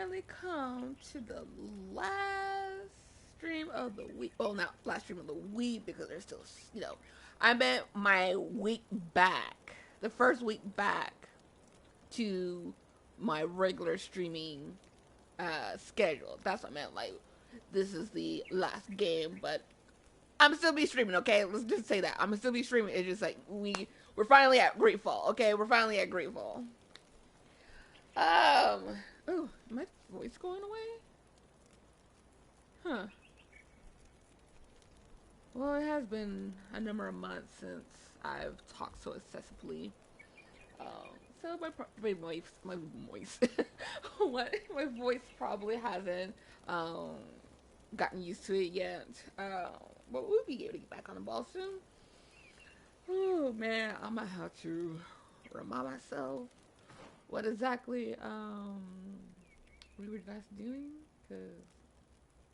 finally come to the last stream of the week. Well, not last stream of the week because there's still, I meant my week back, the first week back to my regular streaming schedule. That's what I meant. Like, this is the last game, but I'm still be streaming. Okay, let's just say that I'm gonna still be streaming. It's just like we're finally at Greatfall. Okay, we're finally at Greatfall. Oh, my voice going away? Huh. Well, it has been a number of months since I've talked so excessively. So my voice, what my voice probably hasn't um gotten used to it yet. But we'll be able to get back on the ball soon. Oh man, I'm gonna have to remind myself what exactly we were guys doing because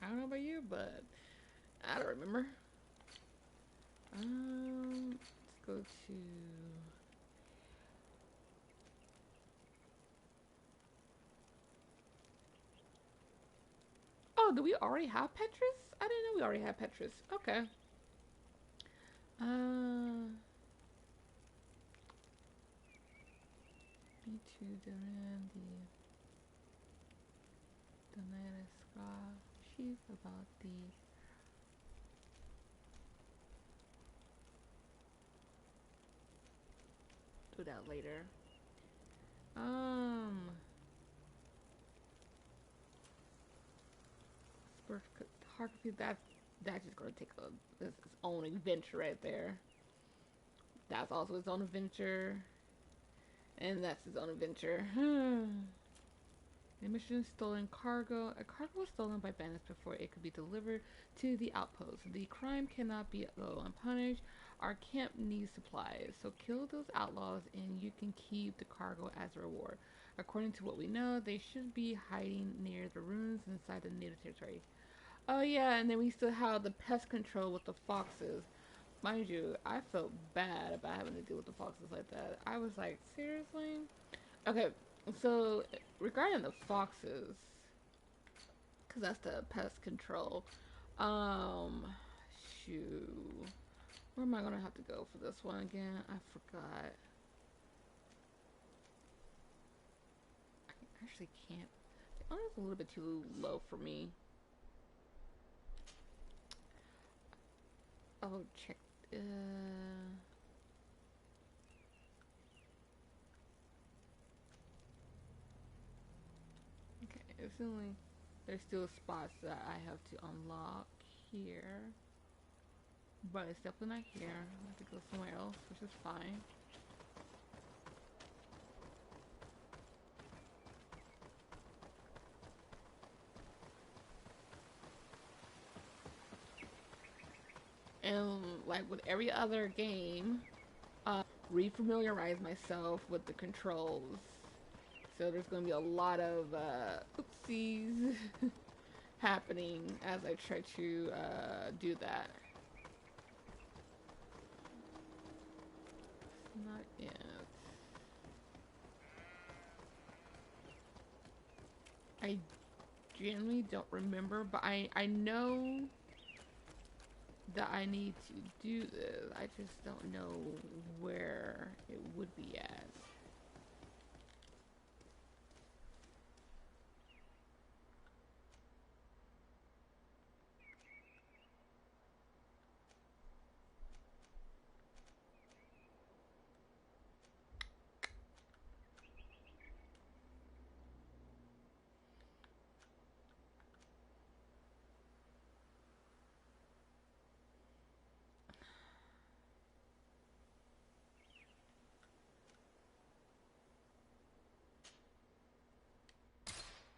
I don't know about you, but I don't remember. Let's go to. Oh, do we already have Petrus? I didn't know we already had Petrus. Okay. B2 Durandi Donetska Chief about the do that later. Photography that's just gonna take its own adventure right there. That's also its own adventure, and that's its own adventure. The mission stolen cargo. A cargo was stolen by bandits before it could be delivered to the outpost. The crime cannot be go unpunished. Our camp needs supplies, so kill those outlaws and you can keep the cargo as a reward. According to what we know, they should be hiding near the ruins inside the native territory. Oh yeah, and then we still have the pest control with the foxes. Mind you, I felt bad about having to deal with the foxes like that. I was like, seriously? Okay, so regarding the foxes, because that's the pest control. Um, shoot, where am I gonna have to go for this one again? I forgot. I actually can't. The honor is a little bit too low for me. Oh, check. Okay, it's only there's still spots that I have to unlock here, but it's definitely not here. I have to go somewhere else, which is fine. And like with every other game, refamiliarize myself with the controls. So there's going to be a lot of oopsies happening as I try to do that. Not yet. I generally don't remember, but I know that I need to do this. I just don't know where it would be at.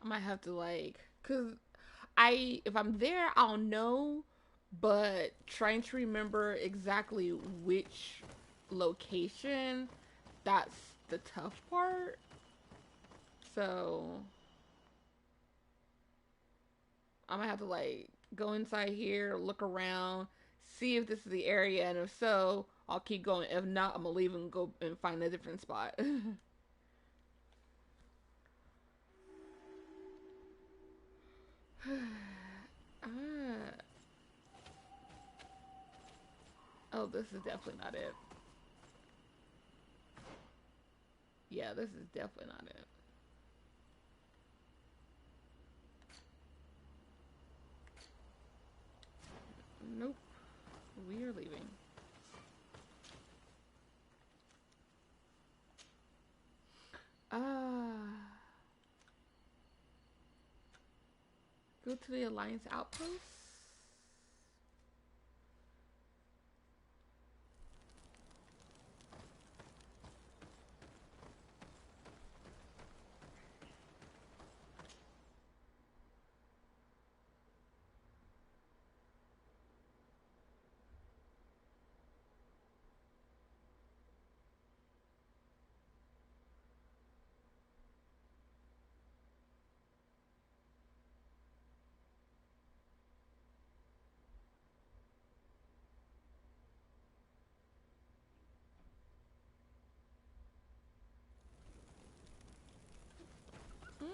I might have to like, cause if I'm there, I'll know, but trying to remember exactly which location, that's the tough part. So I'm gonna have to like go inside here, look around, see if this is the area, and if so, I'll keep going. If not, I'm gonna leave and go and find a different spot. Ah. Oh, this is definitely not it. Yeah, this is definitely not it. Nope. We are leaving. Ah. Go to the Alliance outpost. Mm.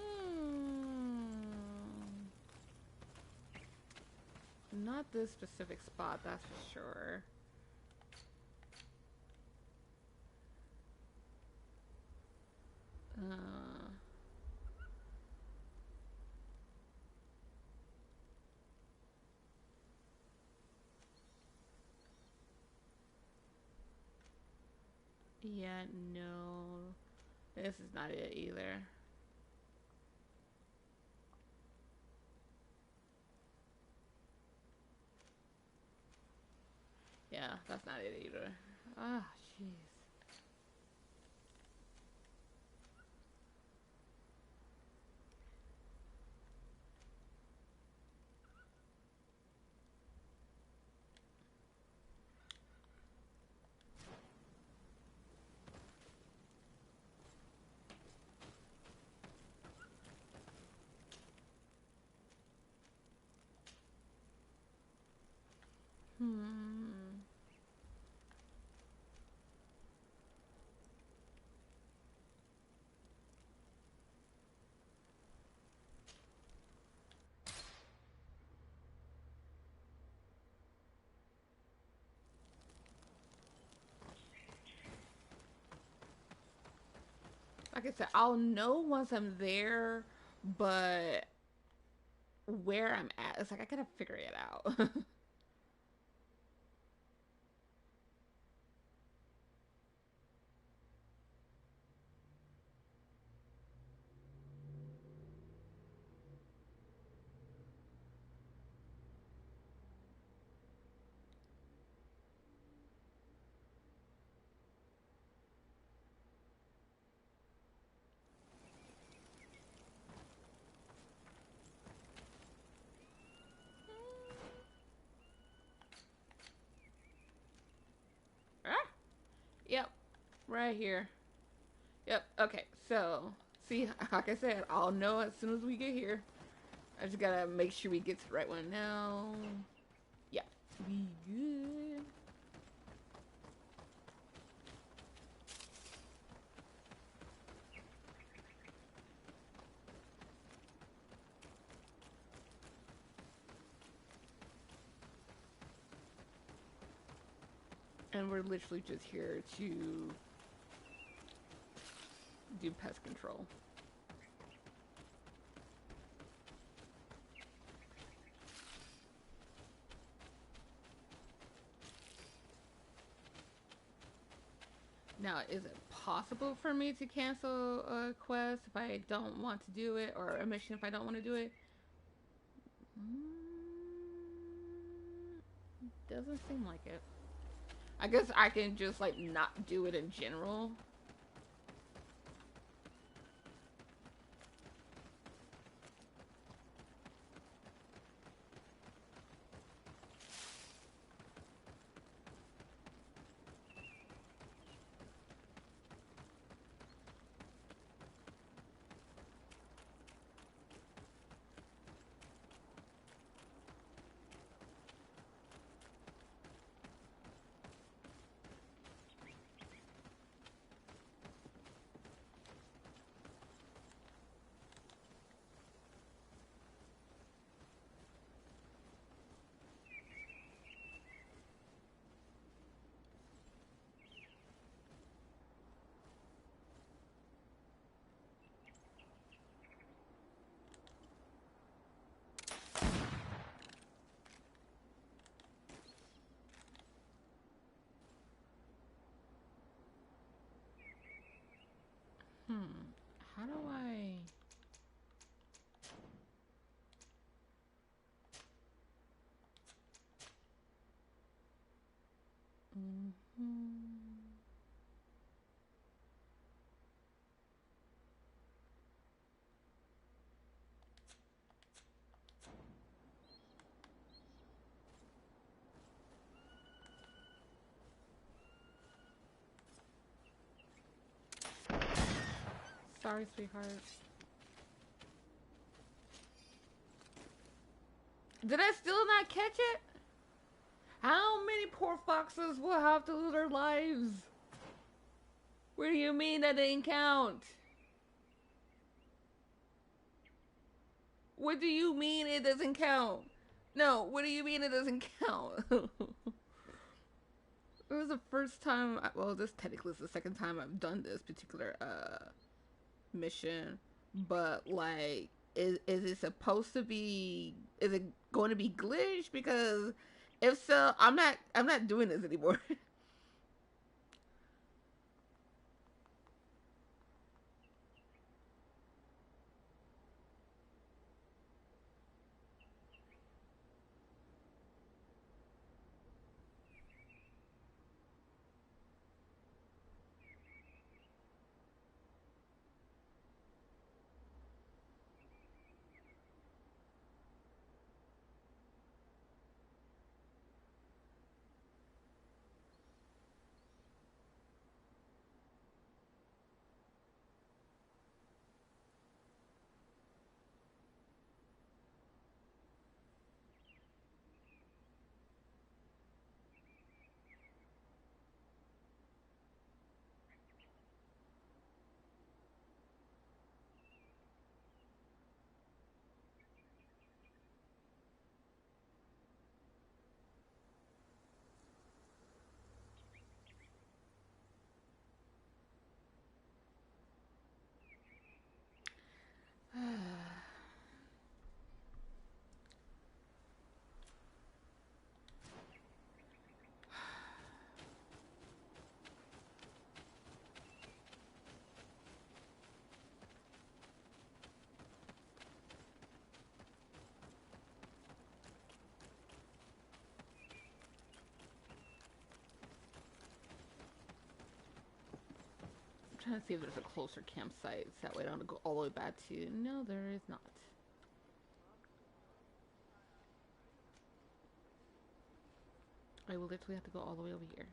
Not this specific spot, that's for sure. Uh, yeah, no. This is not it either. Yeah, that's not it either. Ah, jeez. Hmm. Like I said, I'll know once I'm there, but where I'm at, it's like I gotta figure it out. Ah, yep, right here. Yep. Okay. So, see, like I said, I'll know as soon as we get here. I just gotta make sure we get to the right one now. Yeah, we good. And we're literally just here to do pest control. Now, is it possible for me to cancel a quest if I don't want to do it, or a mission if I don't want to do it? Doesn't seem like it. I guess I can just like not do it in general. do I? Sorry, sweetheart. Did I still not catch it? How many poor foxes will have to lose their lives? What do you mean that didn't count? What do you mean it doesn't count? No, what do you mean it doesn't count? It was the first time. Well, this technically is the second time I've done this particular mission, but like, is it supposed to be? Is it going to be glitched? Because if so, I'm not doing this anymore. I'm trying to see if there's a closer campsite. So that way I don't have to go all the way back to. No, there is not. I will literally have to go all the way over here.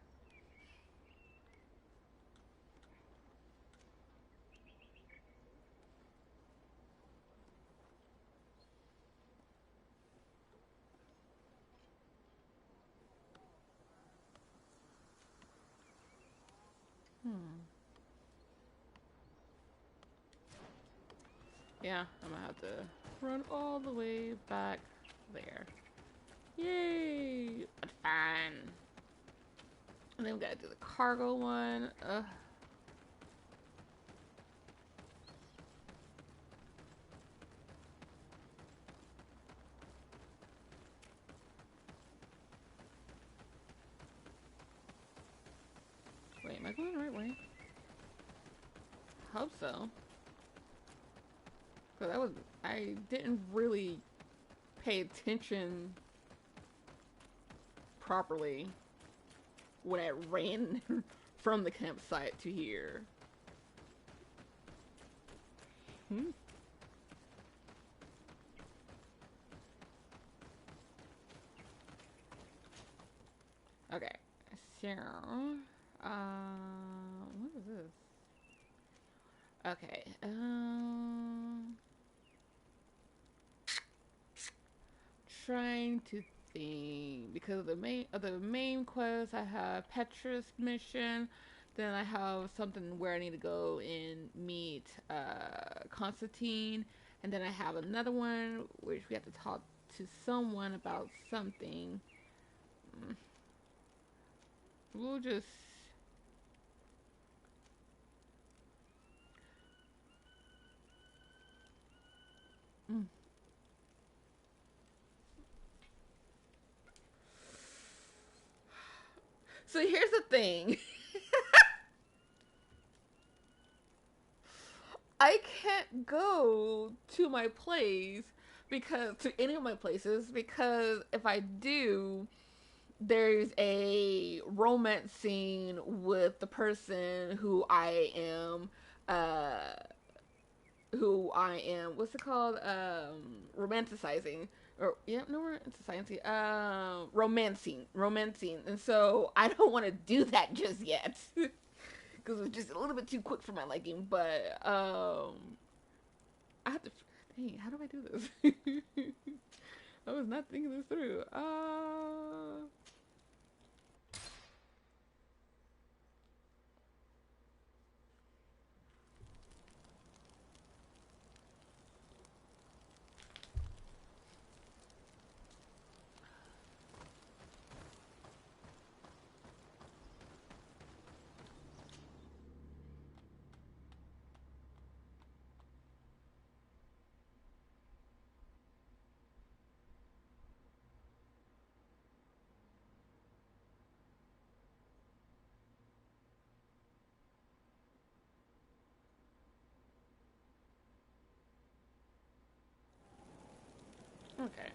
Yeah, I'm gonna have to run all the way back there. Yay! But fine. And then we gotta do the cargo one. Ugh. Wait, am I going the right way? Hope so. Cause I didn't really pay attention properly when I ran from the campsite to here. Hmm. Okay, so, what is this? Okay, trying to think because of the main quest, I have Petrus mission. Then I have something where I need to go and meet Constantine, and then I have another one which we have to talk to someone about something. We'll just. Mm. So here's the thing. I can't go to my place because to any of my places because if I do, there's a romance scene with the person uh who I am what's it called romanticizing or yeah no romanticizing romancing and so I don't want to do that just yet because it's just a little bit too quick for my liking but I have to dang how do I do this I was not thinking this through okay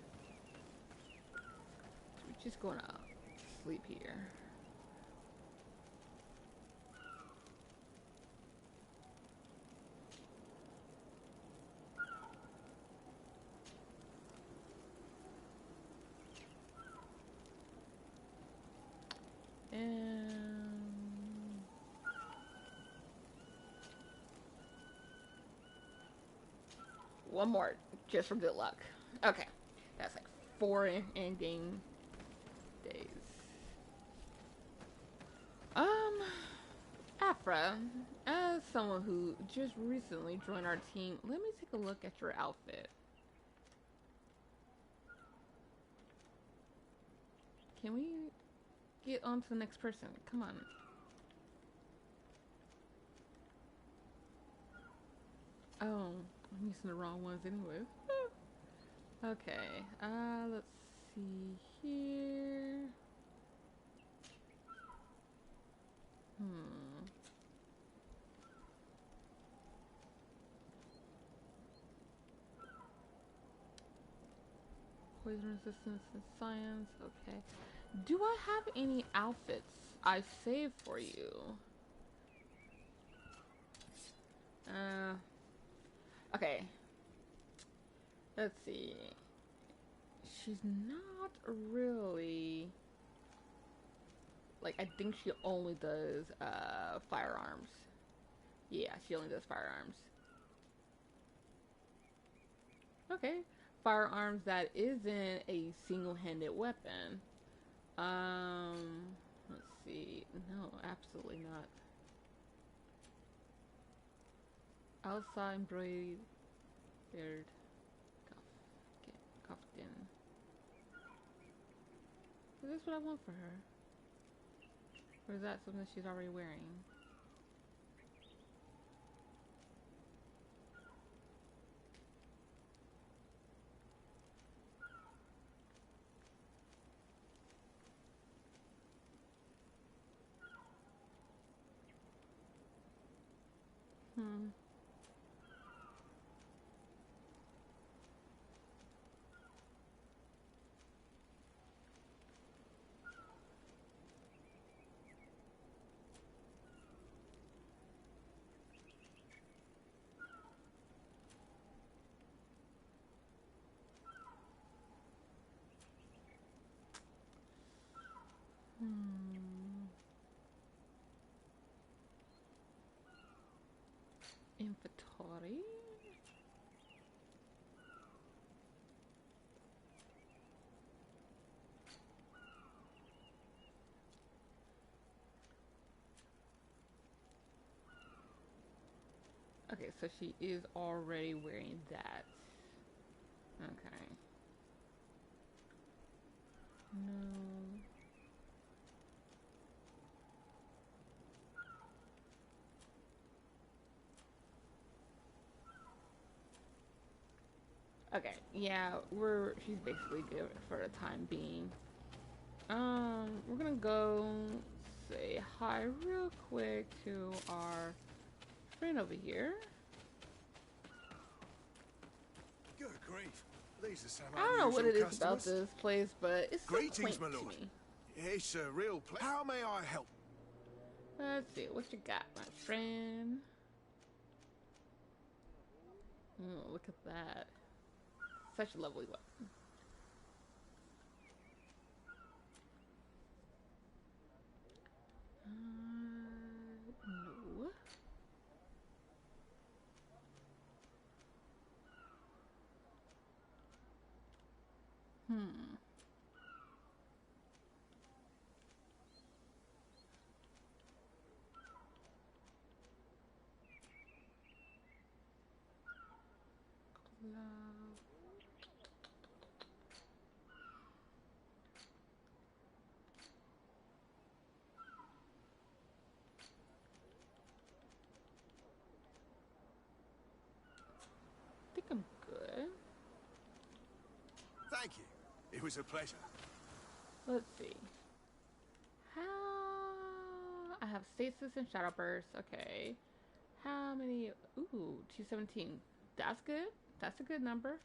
so we're just gonna sleep here. And one more, just for good luck. Okay, that's like four in-game days. Um, Afra, as someone who just recently joined our team, let me take a look at your outfit. Can we get on to the next person? Come on. Oh, I'm using the wrong ones anyway. Okay, let's see here. Hmm. Poison resistance and science. Okay. Do I have any outfits I saved for you? Uh. Okay. Let's see. She's not really like I think she only does firearms. Yeah, she only does firearms. Okay. Firearms that isn't a single-handed weapon. Um, let's see. No, absolutely not. Outside embroidered cuffed in. Is this what I want for her? Or is that something she's already wearing? Hmm. Hmm. Inventory. Okay, so she is already wearing that. Okay. No. Okay, yeah, she's basically good for the time being. We're gonna go say hi real quick to our friend over here. Good grief. These are some I don't know what unusual it is about customers. this place, but it's so Greetings, quaint my to lord. me. It's a real pleasure. How may I help? Let's see, what you got, my friend? Look at that. Such a lovely weapon. No. Hmm. Love. I think I'm good. Thank you. It was a pleasure. Let's see. How I have stasis and shadow burst. Okay. How many? Ooh, 217. That's good. That's a good number.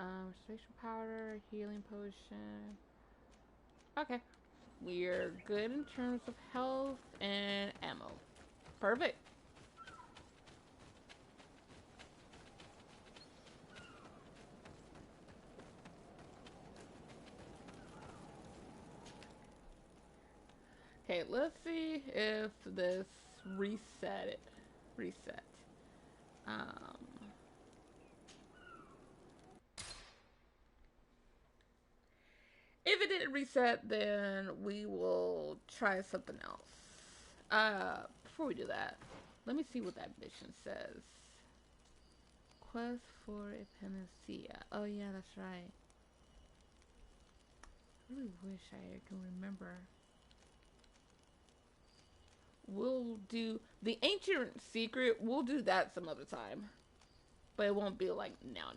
Restoration powder, healing potion. Okay. We're good in terms of health and ammo. Perfect. Okay, let's see if this reset. Um, if it didn't reset, then we will try something else. Before we do that, let me see what that mission says. Quest for a panacea. Oh yeah, that's right. I really wish I can remember. We'll do the ancient secret. We'll do that some other time, but it won't be like now.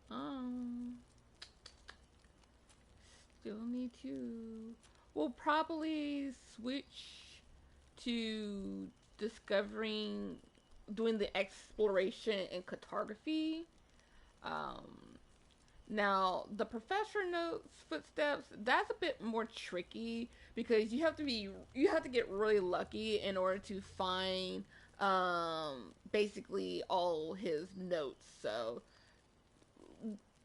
Um, Still need to. We'll probably switch to discovering, doing the exploration and cartography. Um, Now, the professor notes footsteps, that's a bit more tricky because you have to get really lucky in order to find basically all his notes. So,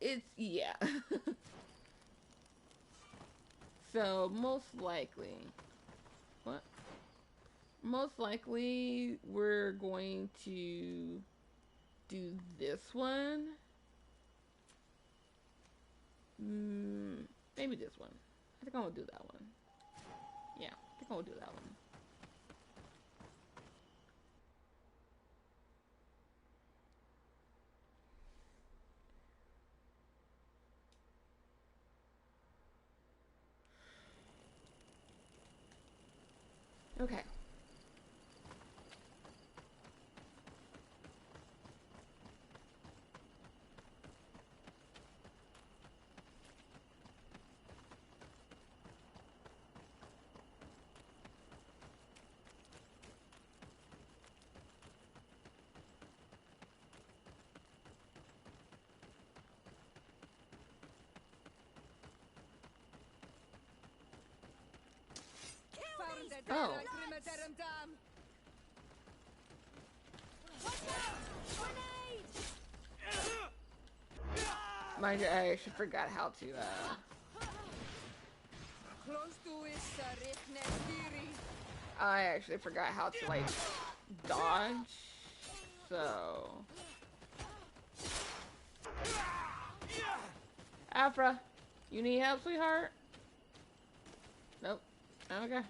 it's yeah. So, what? Most likely we're going to do this one. Maybe this one. I think I'm gonna do that one. Yeah, I think I'm gonna do that one. Okay. Oh. I actually forgot how to, I actually forgot how to, like, dodge. So... Afra, you need help, sweetheart? Nope. Okay.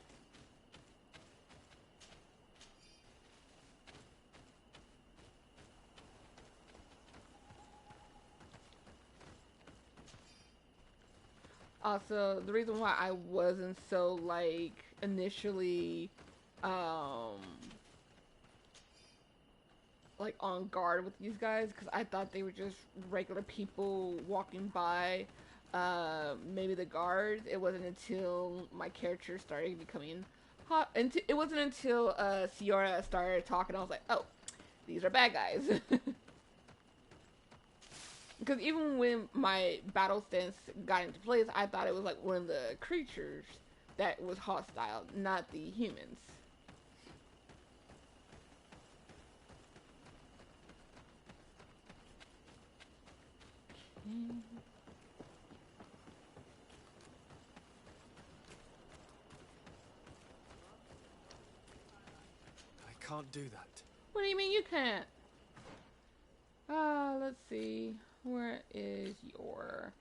Also, the reason why I wasn't so, like, initially, like, on guard with these guys, because I thought they were just regular people walking by, maybe the guards. It wasn't until my character started becoming It wasn't until Sierra started talking, I was like, oh, these are bad guys. Because even when my battle stance got into place, I thought it was like one of the creatures that was hostile, not the humans. Okay. I can't do that. What do you mean you can't? Let's see. Where is your...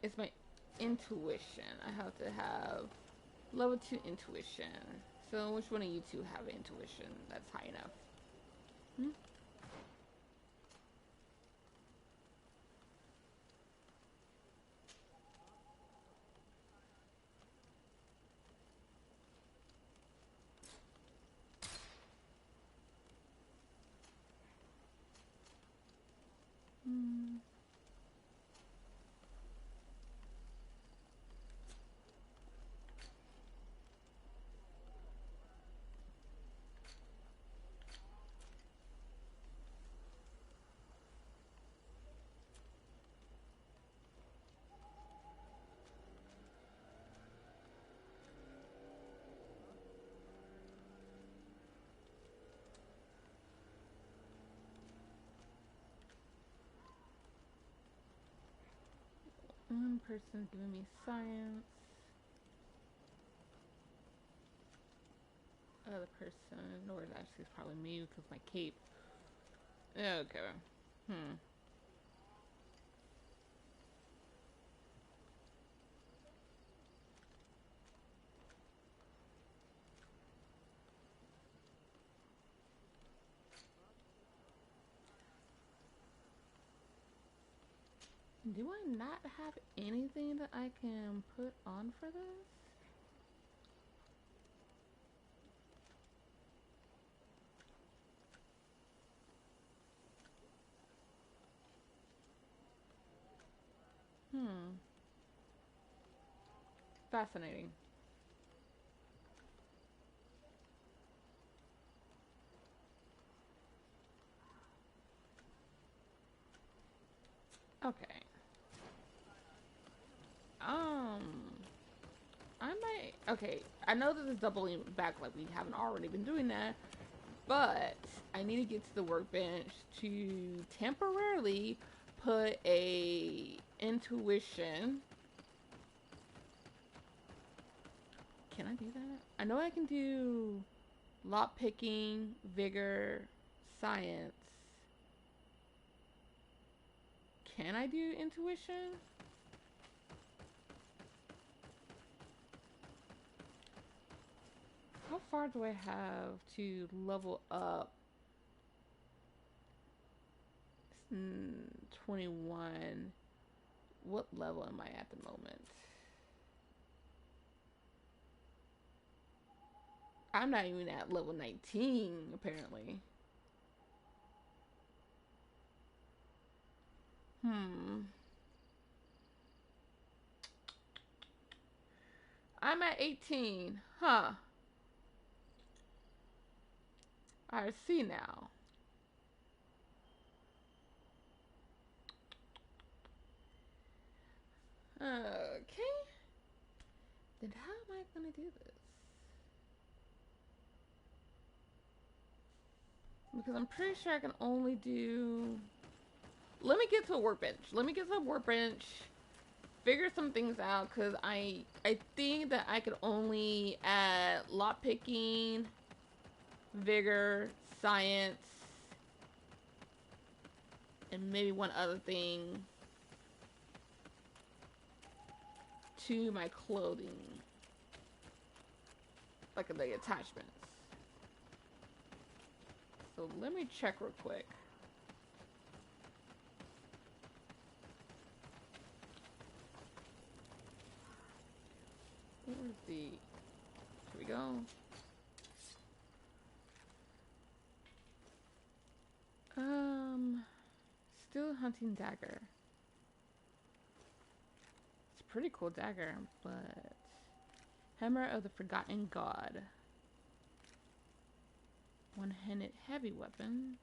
it's my intuition. I have to have level 2 intuition. So which one of you two have intuition that's high enough? Hmm? Hmm. One person giving me science. Other person, or actually it's probably me because my cape. Okay. Do I not have anything that I can put on for this? Fascinating. Okay. I might. Okay, I know that it's doubling back like we haven't already been doing that, but I need to get to the workbench to temporarily put a intuition. Can I do that? I know I can do lot picking, vigor, science. Can I do intuition? How far do I have to level up? 21. What level am I at the moment? I'm not even at level 19, apparently. I'm at 18. Huh. I see now. Okay. Then how am I gonna do this? Because I'm pretty sure I can only do... Let me get to a workbench. Let me get to a workbench. Figure some things out. Because I think that I could only add lot picking, vigor, science, and maybe one other thing to my clothing. Like the attachments. So let me check real quick. Where's the... Here we go. hunting dagger. It's a pretty cool dagger, but hammer of the forgotten god. One-handed heavy weapon,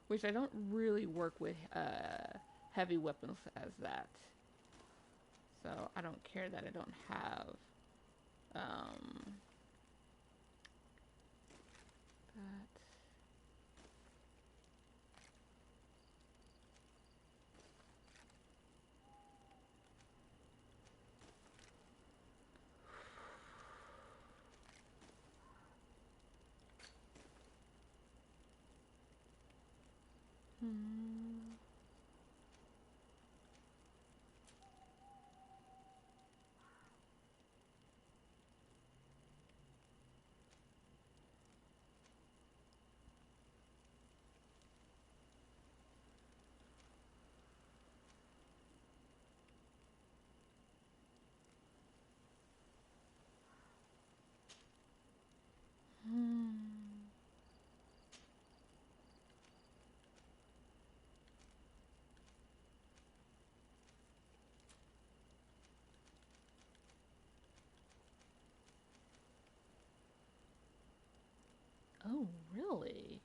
which I don't really work with heavy weapons as that. So I don't care that I don't have that. Oh, really?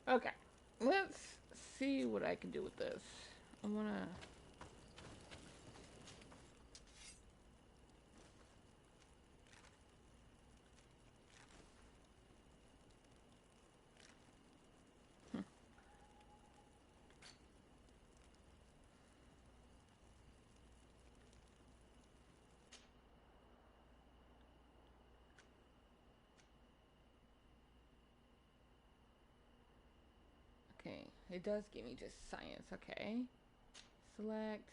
Okay, let's see what I can do with this. I wanna. Okay, it does give me just science. Okay, select.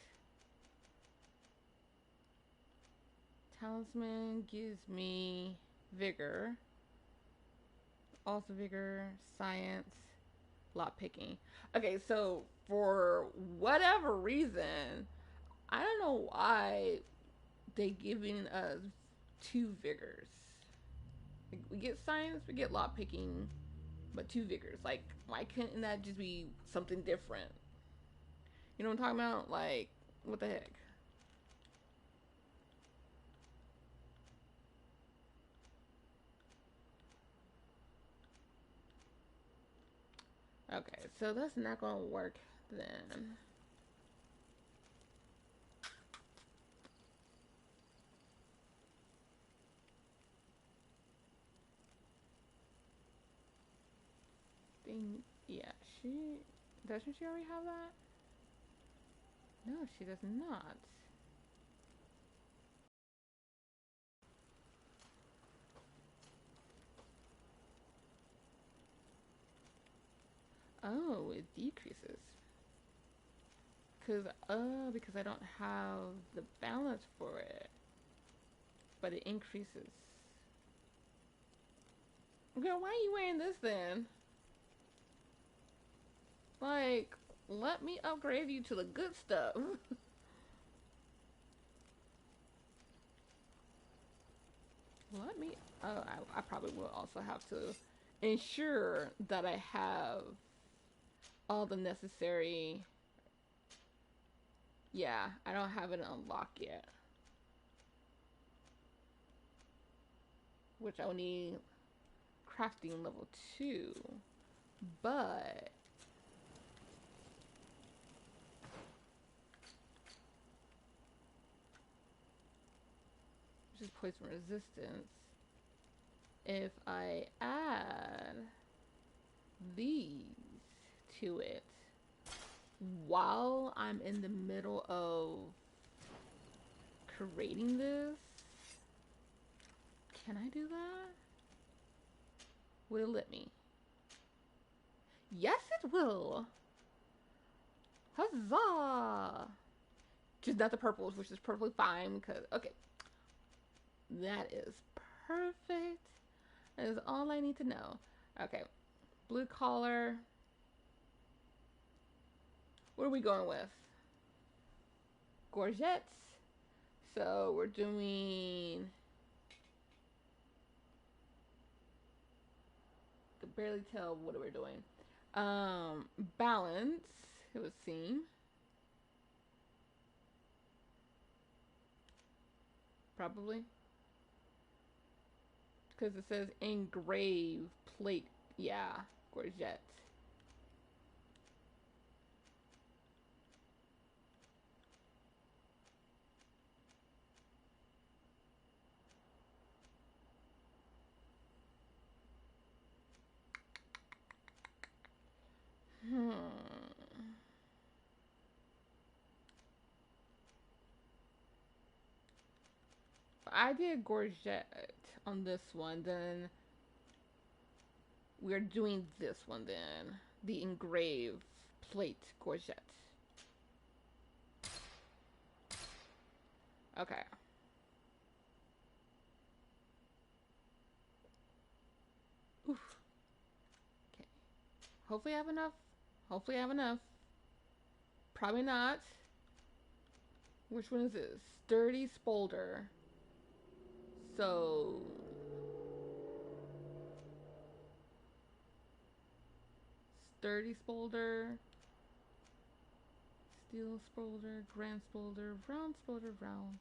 Talisman gives me vigor. Also vigor, science, lot picking. Okay, so for whatever reason, I don't know why they giving us 2 vigors. Like, we get science, we get lot picking, but 2 vigors. Like, why couldn't that just be something different? You know what I'm talking about? Like, what the heck? Okay, so that's not gonna work then. Yeah, doesn't she already have that? No, she does not. Oh, it decreases. Because I don't have the balance for it. But it increases. Girl, why are you wearing this then? Like, let me upgrade you to the good stuff. Let me. Oh, I probably will also have to ensure that I have all the necessary. Yeah, I don't have it unlocked yet. Which I will need crafting level 2. But which is poison resistance. If I add these to it while I'm in the middle of creating this, Can I do that? Will it let me? Yes, it will. Huzzah! Just not the purples, which is perfectly fine because, okay. That is perfect. That is all I need to know. Okay. Blue collar. What are we going with? Gorgets. So we're doing. I can barely tell what we're doing. Balance, it would seem. Probably. Because it says engrave plate. Yeah, gorget. Hmm. If I did gorget on this one, then we're doing this one then. The engrave plate gorget. Okay. Oof. Okay. Hopefully I have enough. Hopefully I have enough. Probably not. Which one is this? Sturdy Spolder. So Sturdy Spolder, Steel Spolder, Grand Spolder, Round Spolder, Round.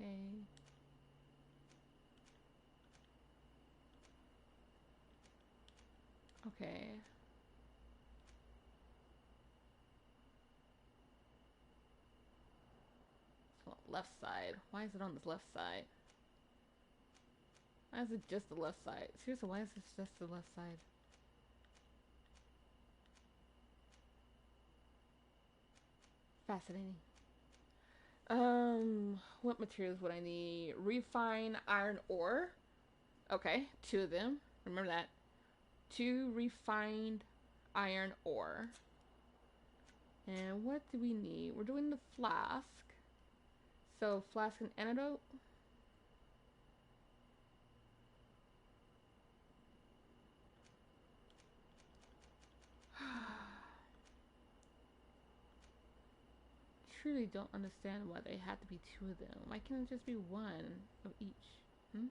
Okay. Okay. So left side. Why is it on the left side? Why is it just the left side? Seriously, why is it just the left side? Fascinating. What materials would I need? Refine iron ore. Okay, 2 of them. Remember that. 2 refined iron ore. And what do we need? We're doing the flask. So flask and antidote. Truly don't understand why they had to be 2 of them. Why can't it just be 1 of each? Hmm?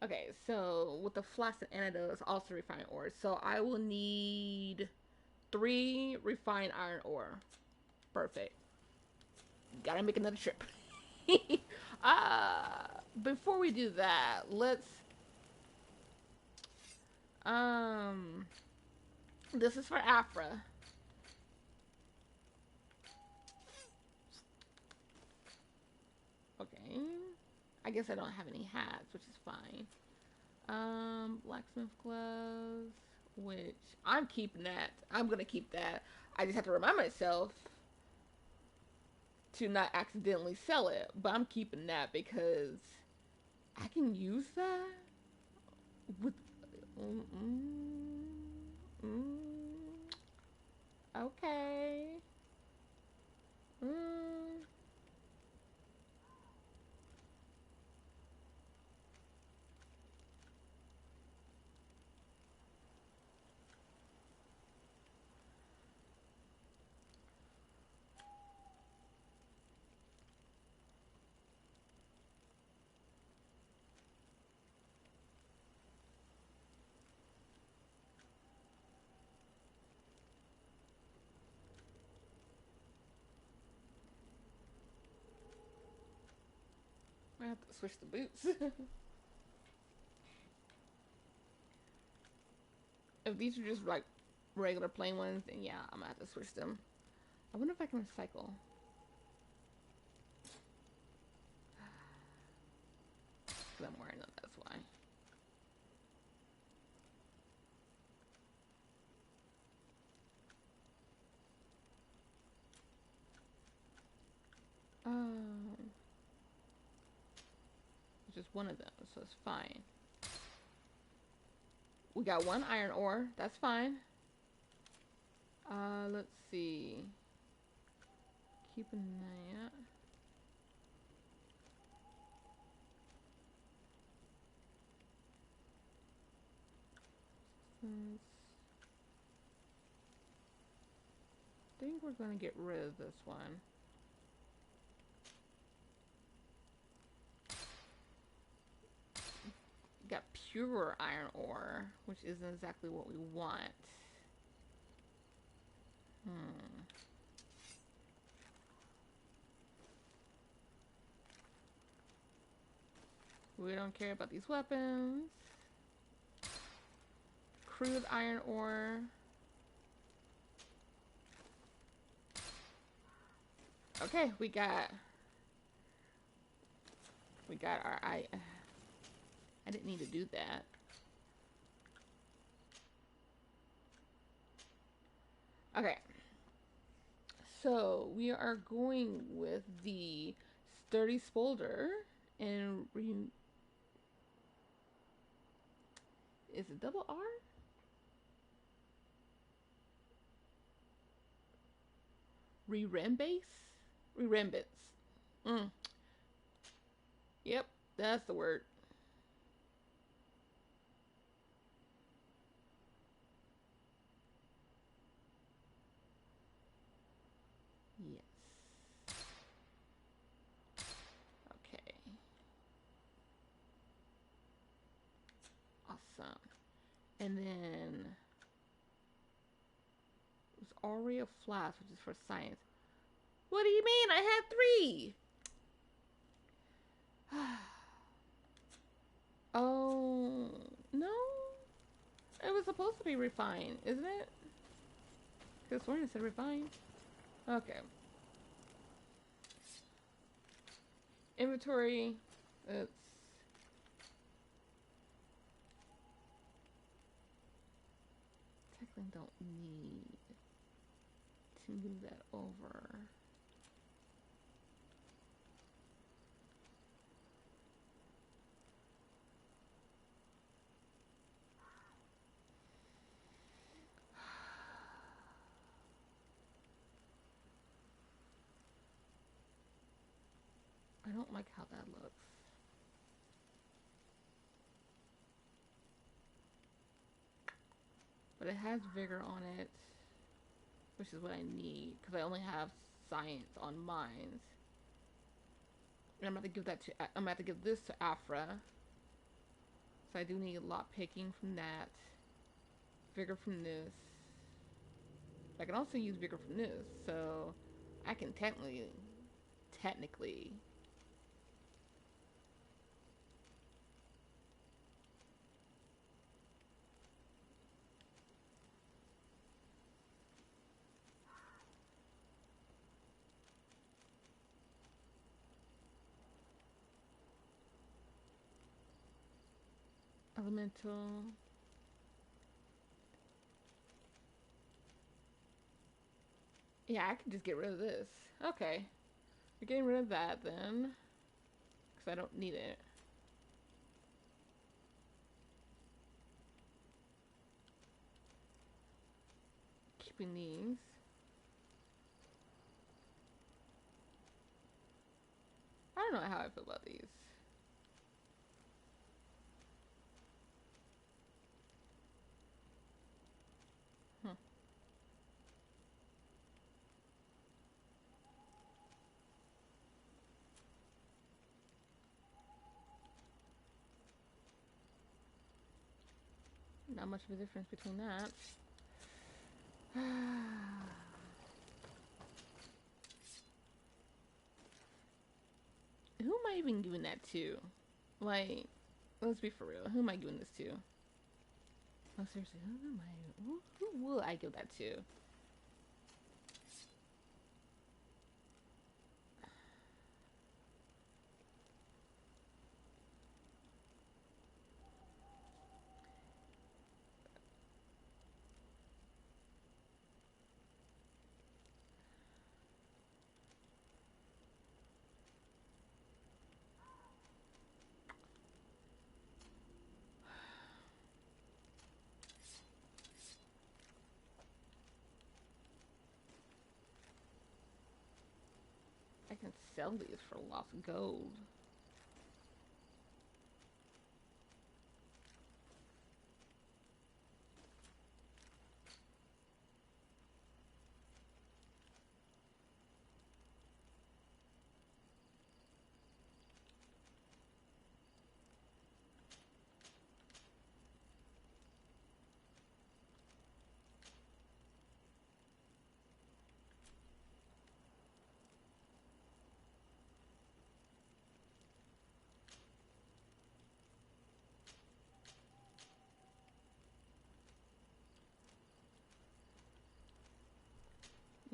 Okay, so with the flask and antidote, it's also refined ore. So I will need 3 refined iron ore. Perfect. Gotta make another trip. uh, Before we do that, let's um this is for Afra. Okay. I guess I don't have any hats, which is fine. Blacksmith gloves, which I'm keeping that. I'm gonna keep that. I just have to remind myself to not accidentally sell it, but I'm keeping that because I can use that with. Mm, mm, mm, okay. Mm. I have to switch the boots. If these are just like regular plain ones, then yeah, I'm gonna have to switch them. I wonder if I can recycle. Because I'm wearing them, that's why. It's just one of them, so it's fine. We got one iron ore, that's fine. Let's see. Keep an eye out. I think we're gonna get rid of this one. Got pure iron ore, which isn't exactly what we want. We don't care about these weapons. Crude iron ore. Okay, we got our I didn't need to do that. Okay. So we are going with the sturdy smolder and is it double R? Re-rembase? Re-rembits. Yep, that's the word. Yes. Okay. Awesome. And then it was Aurea Flask, which is for science. What do you mean? I had 3. Oh, no. It was supposed to be refined, isn't it? Because Sworn said refined. Okay. Inventory. It's technically don't need to move that over. I don't like how that looks. But it has vigor on it, which is what I need, because I only have science on mines. And I'm about to give that to, I'm about to give this to Afra. So I do need a lot picking from that. Vigor from this. I can also use vigor from this, so I can technically elemental. Yeah, I can just get rid of this. Okay. We're getting rid of that then. Because I don't need it. Keeping these. I don't know how I feel about these. Not much of a difference between that. Who am I even giving that to? Like, let's be for real. Who am I giving this to? Oh, seriously, who am I? Who will I give that to? I can sell these for lots of gold.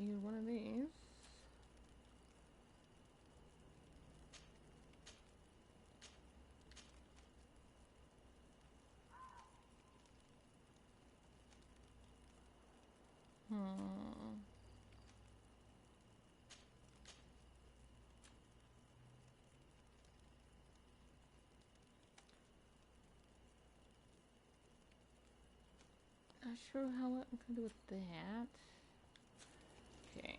Need one of these. Hmm. Not sure how what I can do with that. Okay.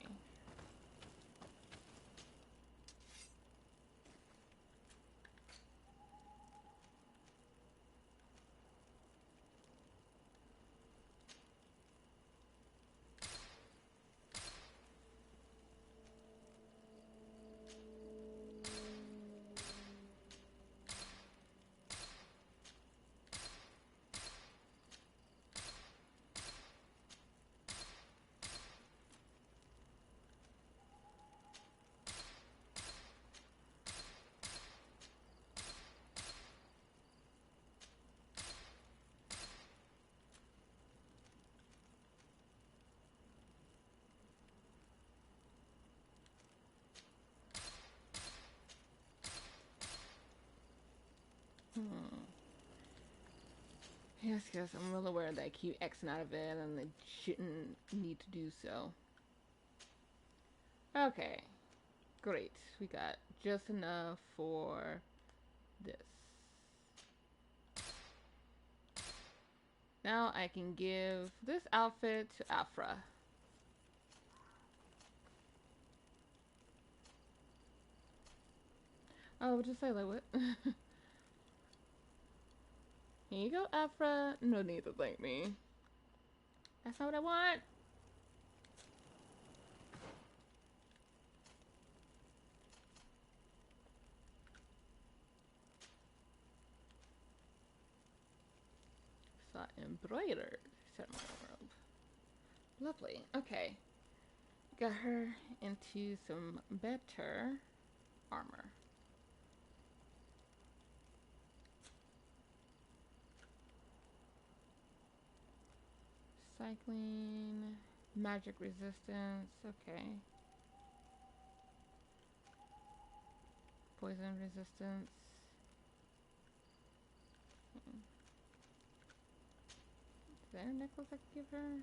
Hmm. Yes, I'm well aware that I keep Xing out of it and I shouldn't need to do so. Okay. Great. We got just enough for this. Now I can give this outfit to Afra. Oh, just say like what? Here you go, Afra. No need to thank me. That's not what I want. Saw embroidered. Set my robe. Lovely. Okay. Got her into some better armor. Cycling. Magic resistance. Okay. Poison resistance. Is there a necklace I could give her?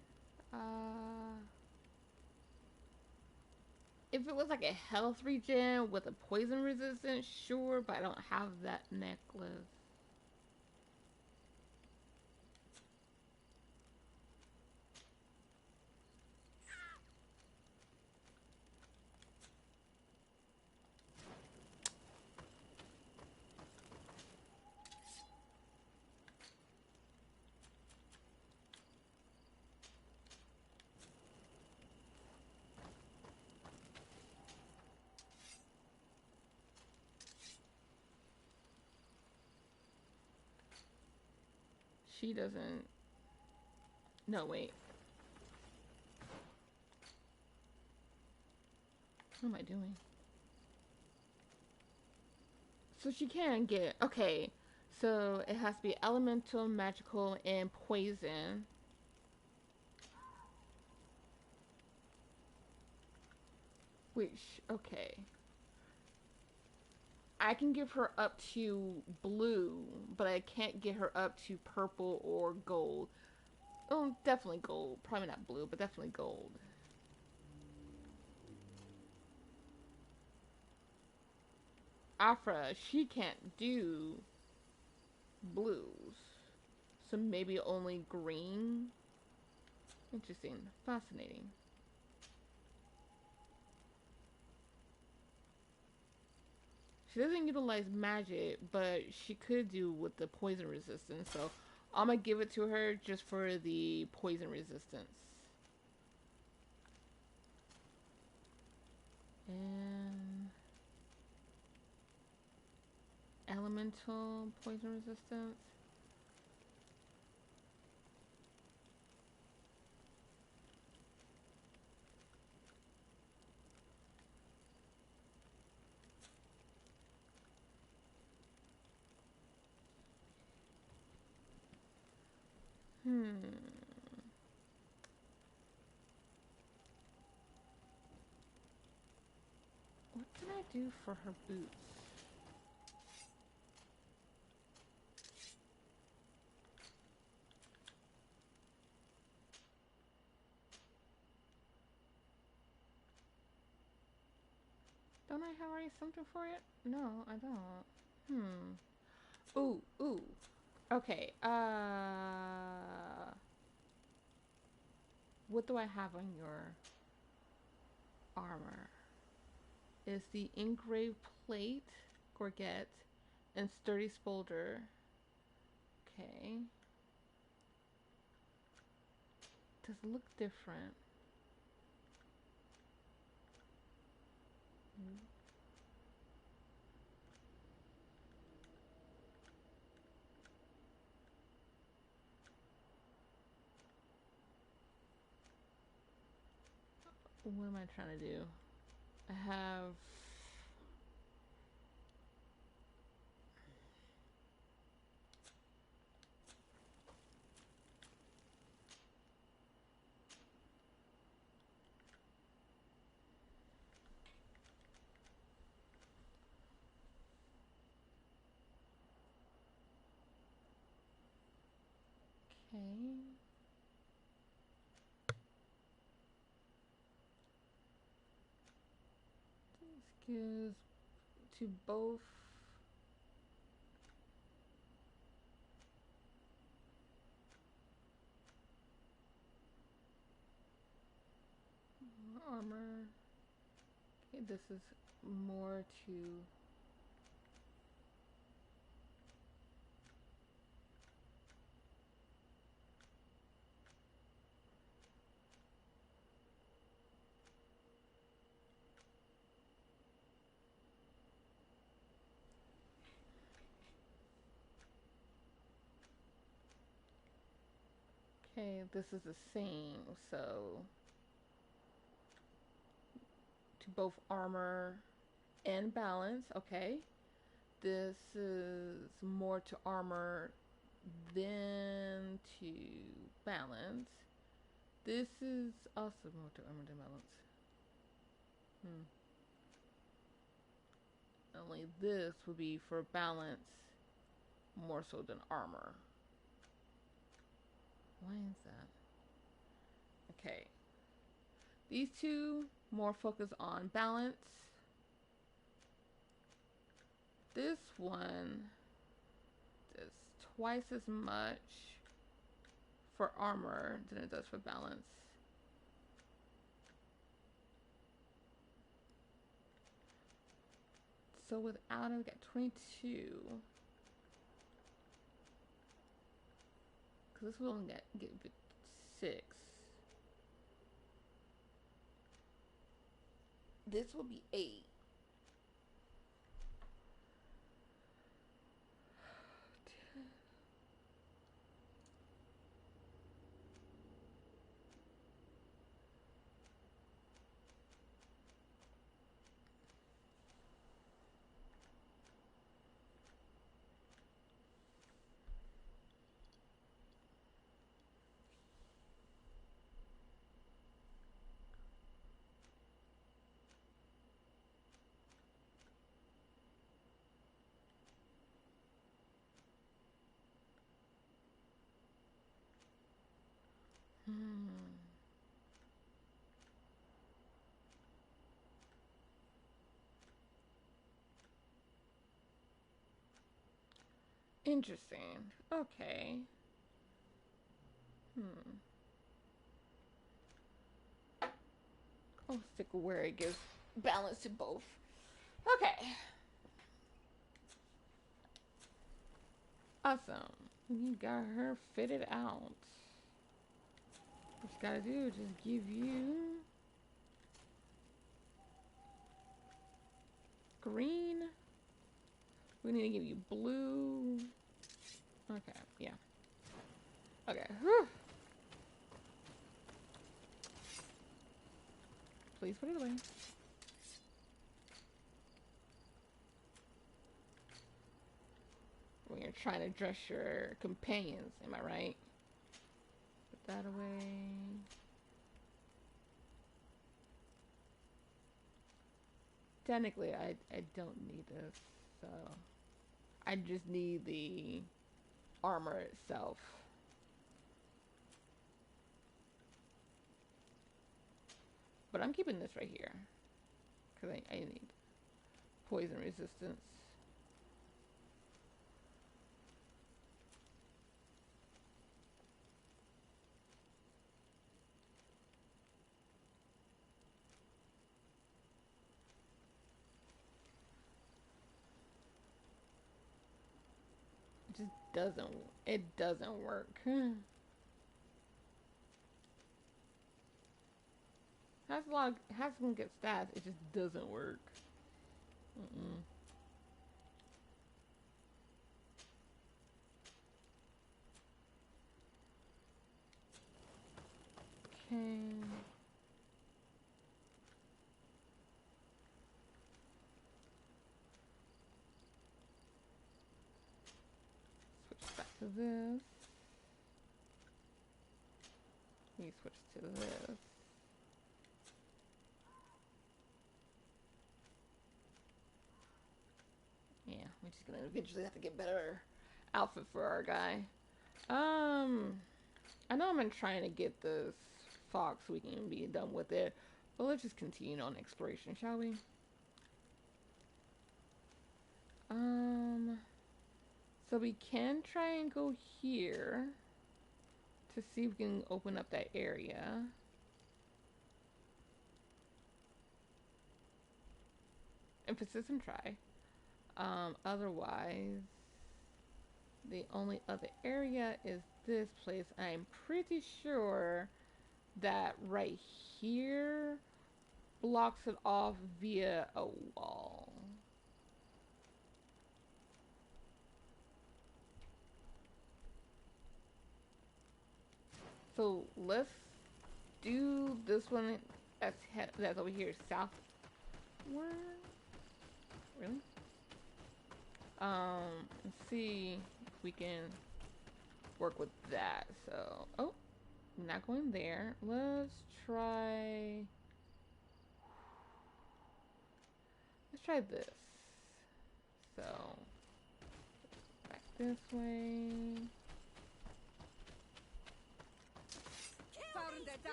If it was like a health regen with a poison resistance, sure, but I don't have that necklace. She doesn't. No, wait. What am I doing? So she can get. Okay. So it has to be elemental, magical, and poison. Which, okay. I can give her up to blue, but I can't get her up to purple or gold. Oh, definitely gold. Probably not blue, but definitely gold. Afra, she can't do blues. So maybe only green? Interesting. Fascinating. She doesn't utilize magic, but she could do with the poison resistance. So I'm gonna give it to her just for the poison resistance. And elemental poison resistance. Hmm. What can I do for her boots? Don't I have already something for it? No, I don't. Ooh, ooh. Okay, what do I have on your armor? Is the engraved plate, gorget, and sturdy spolder. Okay. Does it look different? What am I trying to do? I have... Okay. This gives to both... armor. Okay, this is more to... Okay, this is the same, so... to both armor and balance, okay. This is more to armor than to balance. This is also more to armor than balance. Only this would be for balance more so than armor. Why is that? Okay. These two more focus on balance. This one does twice as much for armor than it does for balance. So without it, we got 22. Because this will only get 6. This will be 8. Interesting. Okay. I'll stick where it gives balance to both. Okay. Awesome. You got her fitted out. What you gotta do is just give you green. We need to give you blue. Okay, yeah. Okay. Whew. Please put it away. When you're trying to dress your companions, am I right? Put that away. Technically, I don't need this, so I just need the armor itself. But I'm keeping this right here because I need poison resistance. It doesn't work. Has some good stats, it just doesn't work. Okay. Switch back to this. We switch to this. Yeah, we're just gonna eventually have to get better outfit for our guy. I know I've been trying to get this fox so we can be done with it, but let's just continue on exploration, shall we? So we can try and go here to see if we can open up that area. Emphasis and try. Otherwise, the only other area is this place. I'm pretty sure that right here blocks it off via a wall. So let's do this one that's over here southward. Really? Let's see if we can work with that. So, oh, not going there. Let's try this. So, back this way.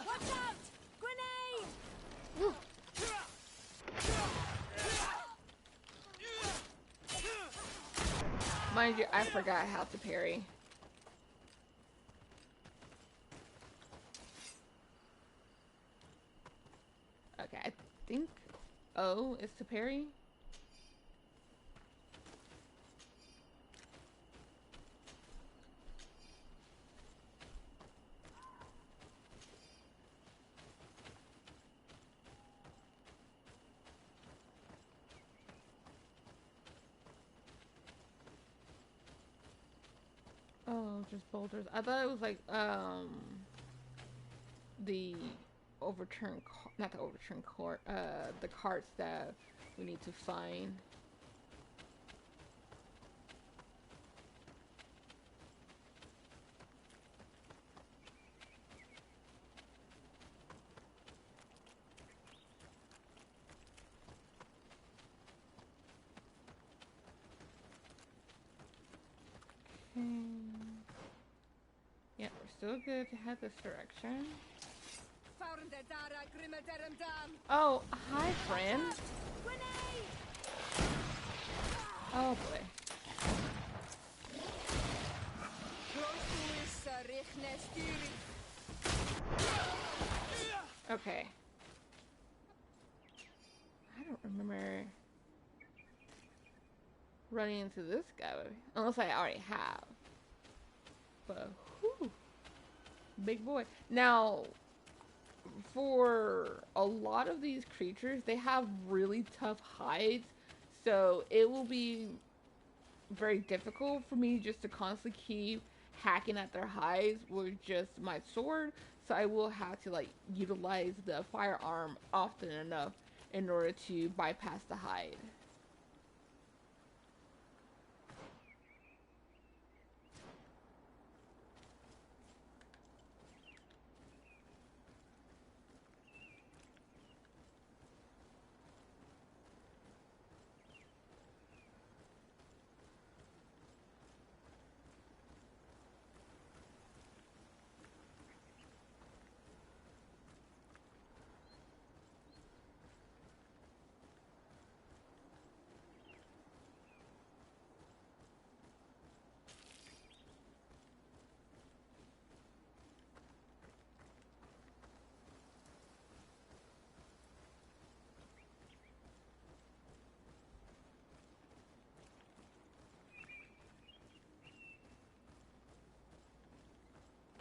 Watch out! Grenade! Woo. Mind you, I forgot how to parry. Okay, I think O is to parry. Oh, just boulders. I thought it was like the not the overturned court, the carts that we need to find. Okay. Yeah, we're still good to head this direction. Oh, hi, friend. Oh boy. Okay. I don't remember running into this guy, unless I already have. But, whew, big boy. Now, for a lot of these creatures, they have really tough hides, so it will be very difficult for me just to constantly keep hacking at their hides with just my sword. So I will have to like utilize the firearm often enough in order to bypass the hide.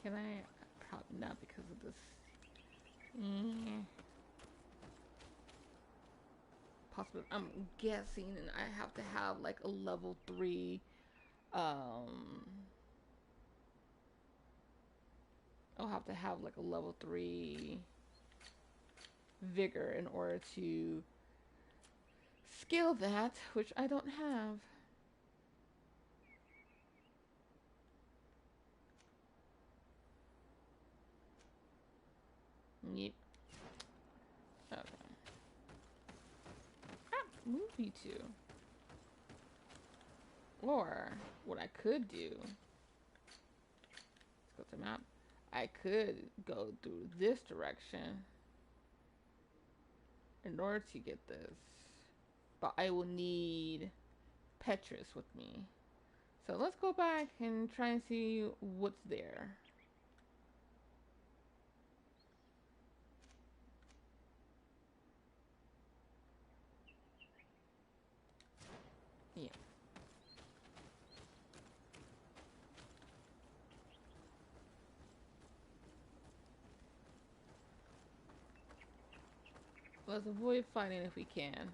Can I? Probably not because of this. Possibly. I'm guessing I have to have like a level 3. I'll have to have like a level 3 vigor in order to scale that, which I don't have. Yep. Okay. Move you two. Or what I could do. Let's go to the map. I could go through this direction in order to get this. But I will need Petrus with me. So let's go back and try and see what's there. Yeah. Let's avoid fighting if we can.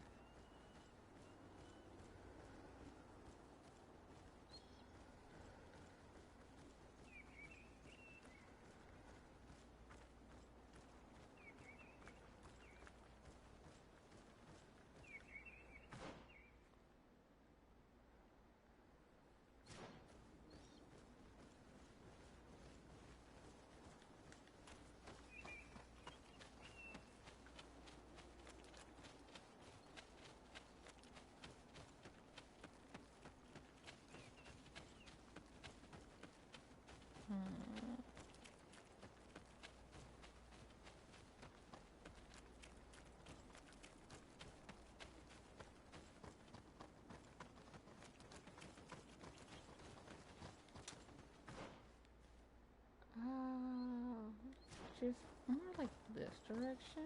Just more like this direction.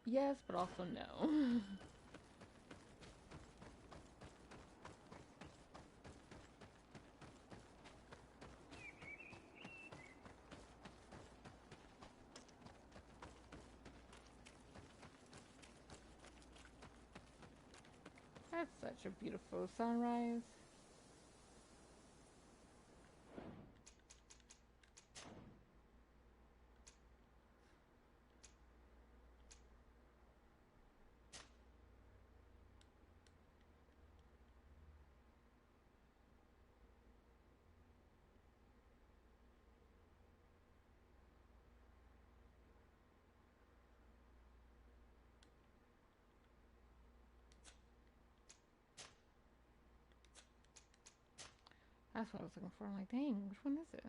Yes, but also no. That's such a beautiful sunrise. That's what I was looking for. I'm like, dang, which one is it?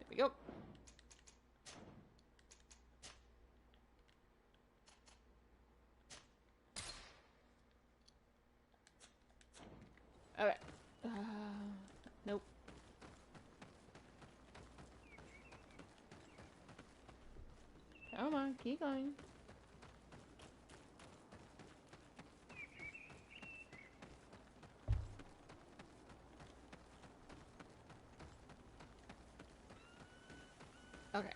There we go. Okay. Nope. Come on, keep going. Okay.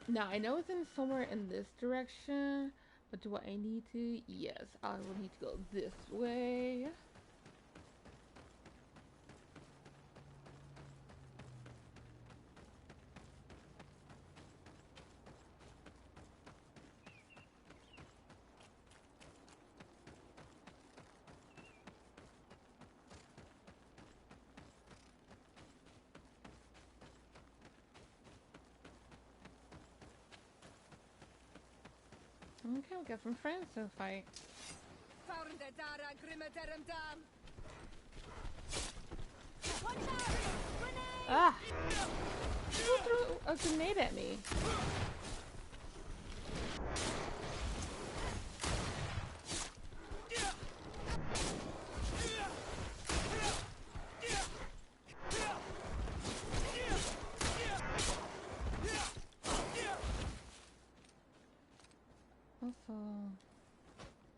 Now, I know it's in somewhere in this direction, but do I need to? Yes, I will need to go this way. Okay, we got some friends to fight. Ah! Who threw a grenade at me? Also,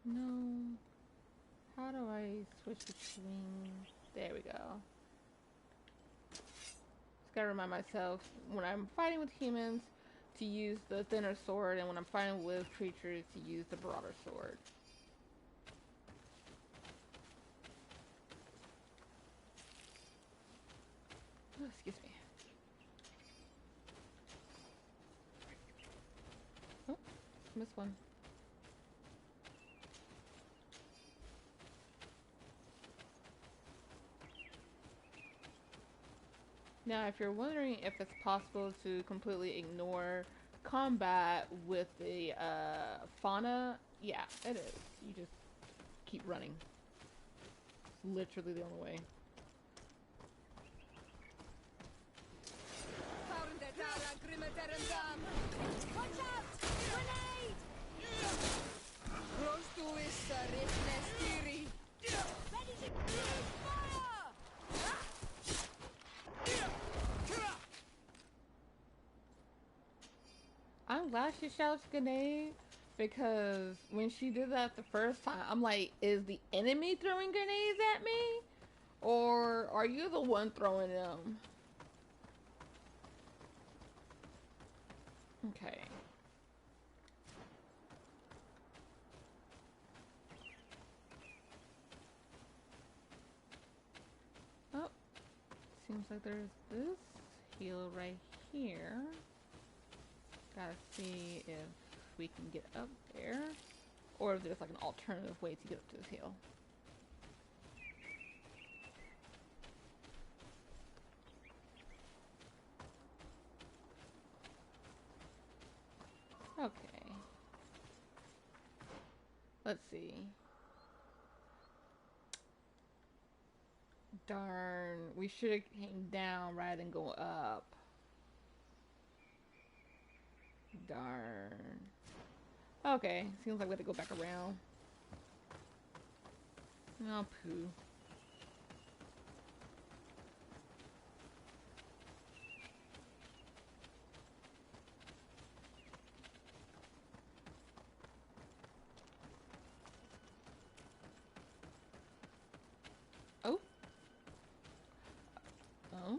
no. How do I switch between? There we go. Just gotta remind myself when I'm fighting with humans to use the thinner sword, and when I'm fighting with creatures to use the broader sword. Oh, excuse me. Oh, missed one. Now, if you're wondering if it's possible to completely ignore combat with the fauna, yeah, it is. You just keep running. It's literally the only way. Watch out! Grenade! Ready to fire! I'm glad she shouts grenade because when she did that the first time, I'm like, is the enemy throwing grenades at me? Or are you the one throwing them? Okay. Oh, seems like there's this heal right here. Gotta see if we can get up there, or if there's like an alternative way to get up to this hill. Okay. Let's see. Darn, we should have came down rather than go up. Darn. Okay, seems like we have to go back around. Oh, poo. Oh. Oh.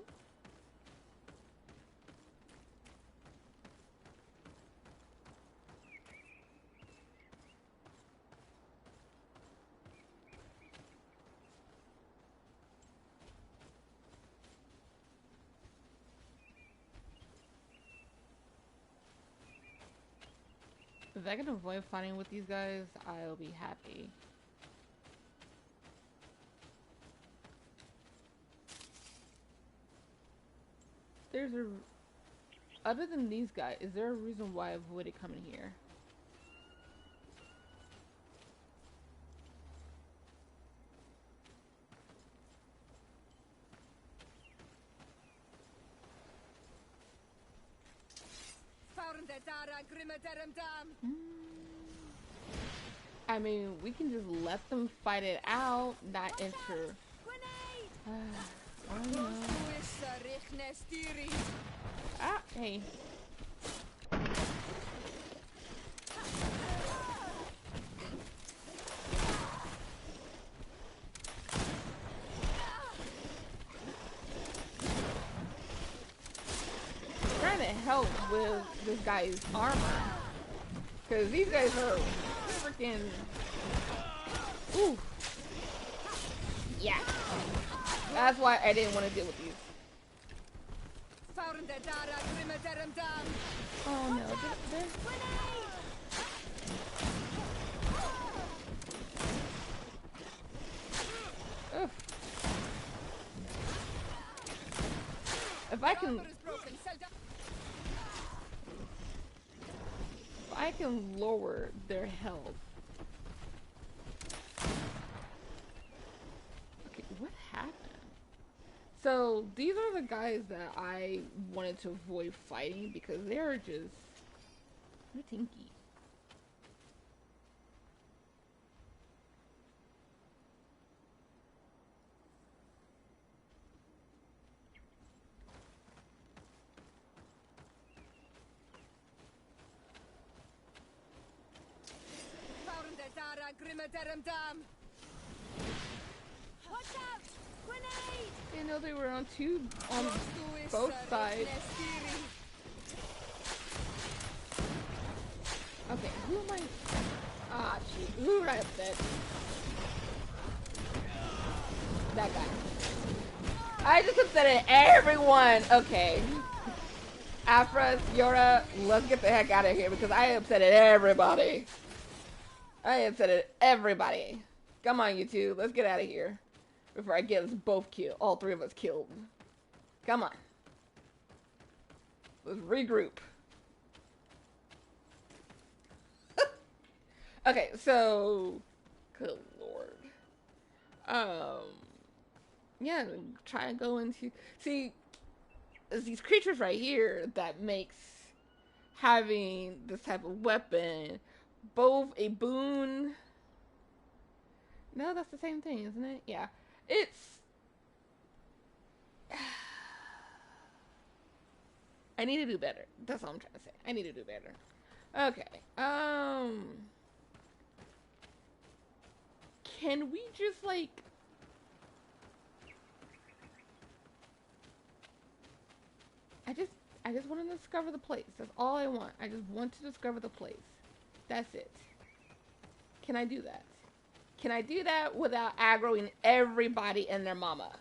If I can avoid fighting with these guys, I'll be happy. There's a... Other than these guys, is there a reason why I avoided coming here? I mean, we can just let them fight it out, not enter. I don't know. Ah, hey. Trying to help with this guy's armor, because these guys are freaking. Ooh. Yeah. That's why I didn't want to deal with these. Oh no, ugh. If I can lower their health. Okay, what happened? So these are the guys that I wanted to avoid fighting because they're just tinky. Watch out! Grenade! Didn't know they were on both sides. Okay, who am I? Ah, shoot. Who did I upset? That guy. I just upset everyone. Okay. Afra, Yora, let's get the heck out of here because I upset everybody. I upset everybody. Come on, you two. Let's get out of here before I get us both killed. All three of us killed. Come on. Let's regroup. Okay, so good lord. Yeah, try and go into see there's these creatures right here that makes having this type of weapon both a boon. No, that's the same thing, isn't it? Yeah. It's I need to do better. That's all I'm trying to say. I need to do better. Okay. Can we just like I just want to discover the place. That's all I want. I just want to discover the place. That's it. Can I do that? Can I do that without aggroing everybody and their mama?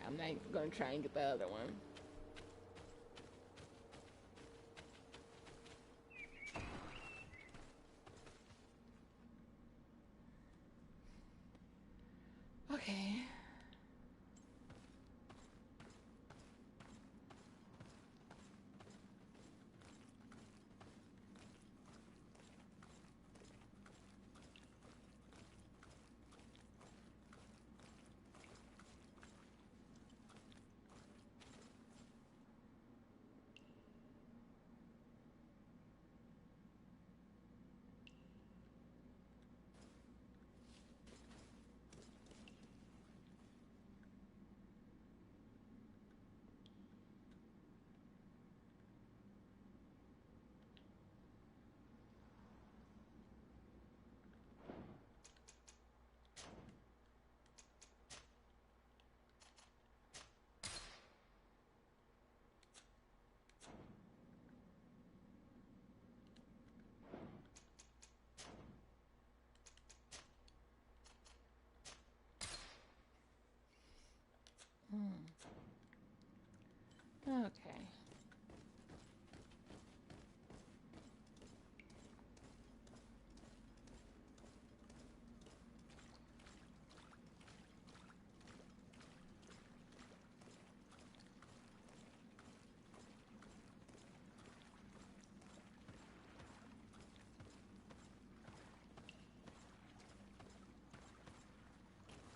I'm not going to try and get the other one. Okay.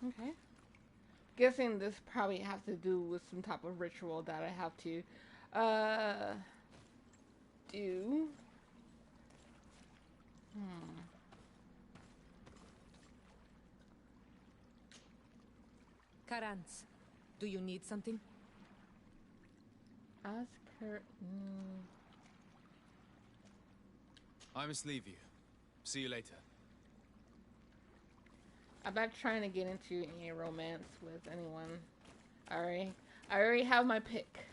Okay. Guessing this probably has to do with some type of ritual that I have to uh do. Hmm. Karans, do you need something? Ask her. I must leave you. See you later. I'm not trying to get into any romance with anyone. I already have my pick.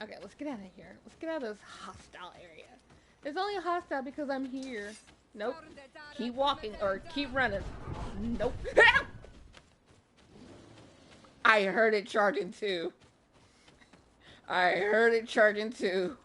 Okay, let's get out of here. Let's get out of this hostile area. It's only hostile because I'm here. Nope. Keep walking or keep running. Nope. I heard it charging too. I heard it charging too.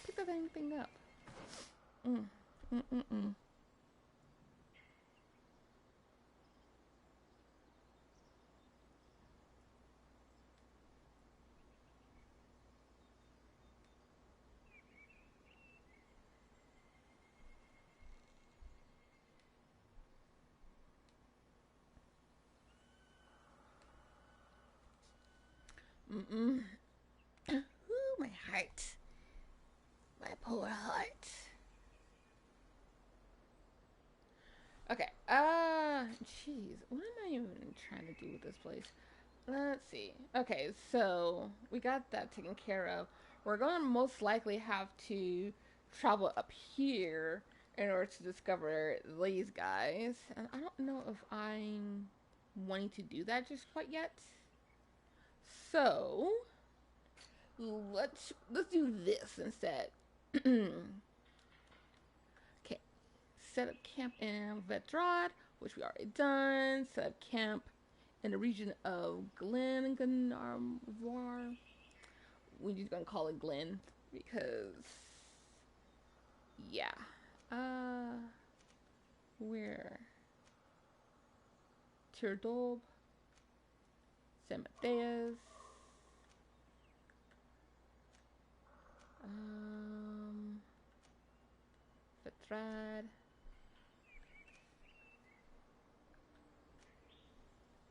Pick that dang thing up. Mm. Mm-mm-mm. Mm-mm. Ooh, my heart. My poor heart. Okay. Jeez. What am I even trying to do with this place? Let's see. Okay, so we got that taken care of. We're going to most likely have to travel up here in order to discover these guys. And I don't know if I'm wanting to do that just quite yet. So, let's do this instead. Okay. Set up camp in Vetrad, which we already done. Set up camp in the region of Glengarvar. We're just gonna call it Glen because, yeah. Where? Tirdob, San Mateus, Vetrad.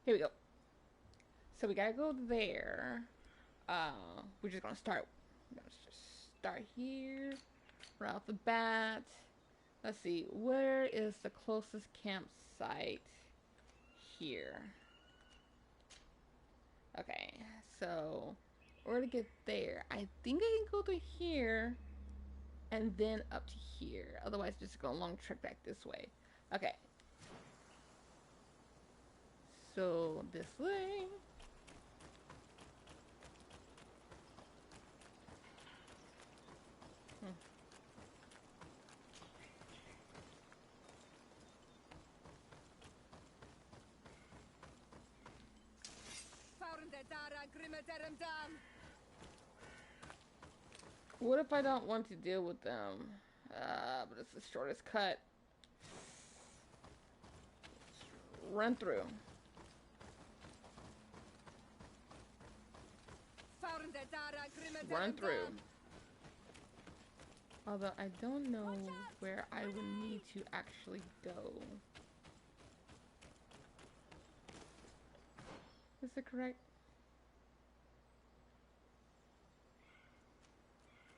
Here we go. So we gotta go there. We're just gonna start. Let's just start here, right off the bat. Let's see, where is the closest campsite? Here. Okay, so in order to get there, I think I can go through here and then up to here. Otherwise, just go a long trek back this way. Okay. So this way. What if I don't want to deal with them? But it's the shortest cut. Run through. Run through. Although I don't know where I would need to actually go. Is it correct?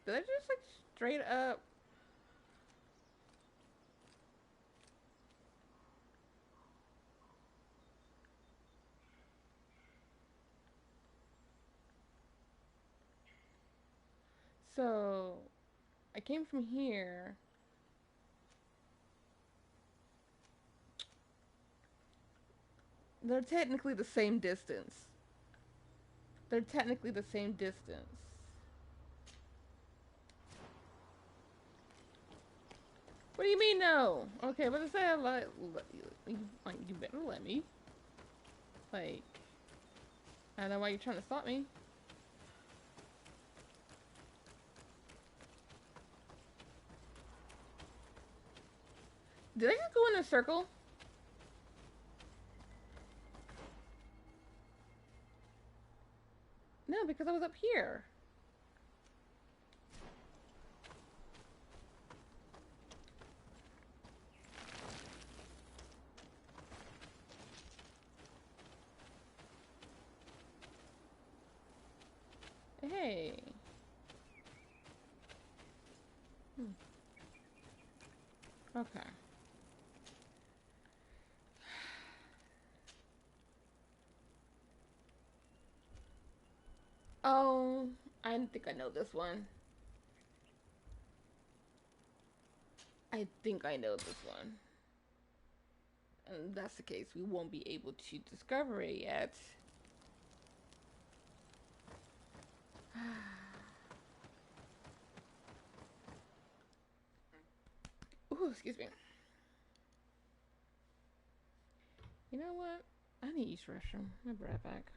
Did I just like straight up? So I came from here. They're technically the same distance. They're technically the same distance. What do you mean no? Okay, but it's like you better let me. Like, I don't know why you're trying to stop me. Did I just go in a circle? No, because I was up here. Hey. Okay. Oh, I think I know this one. I think I know this one. And if that's the case, we won't be able to discover it yet. Ooh, excuse me. You know what? I need to use the restroom. I'll be right back.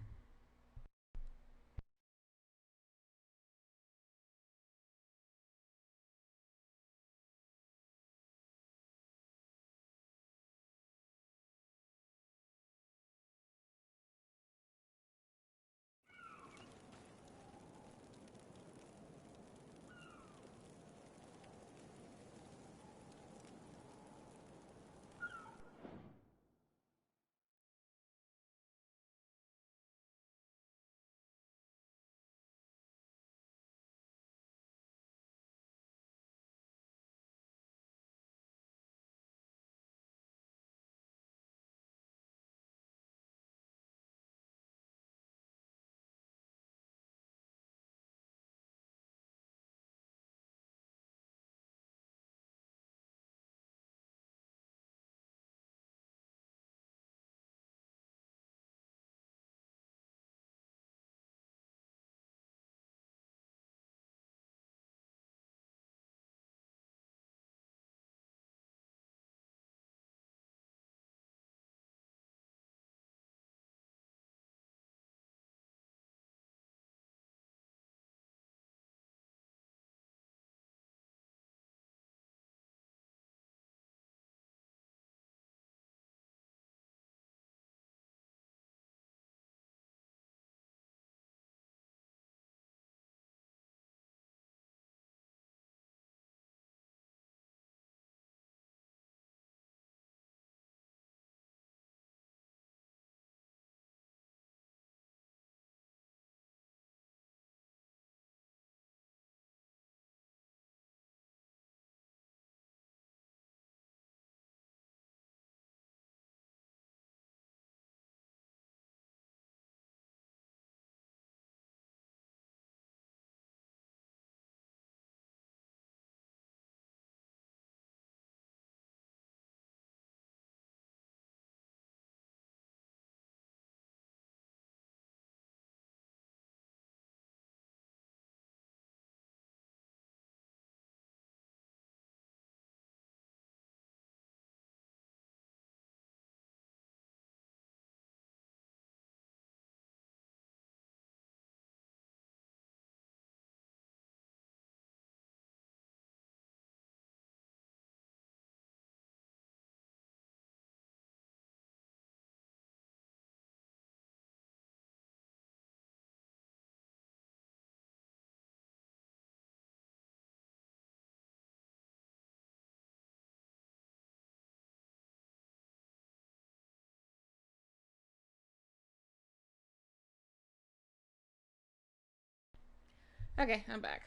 Okay, I'm back.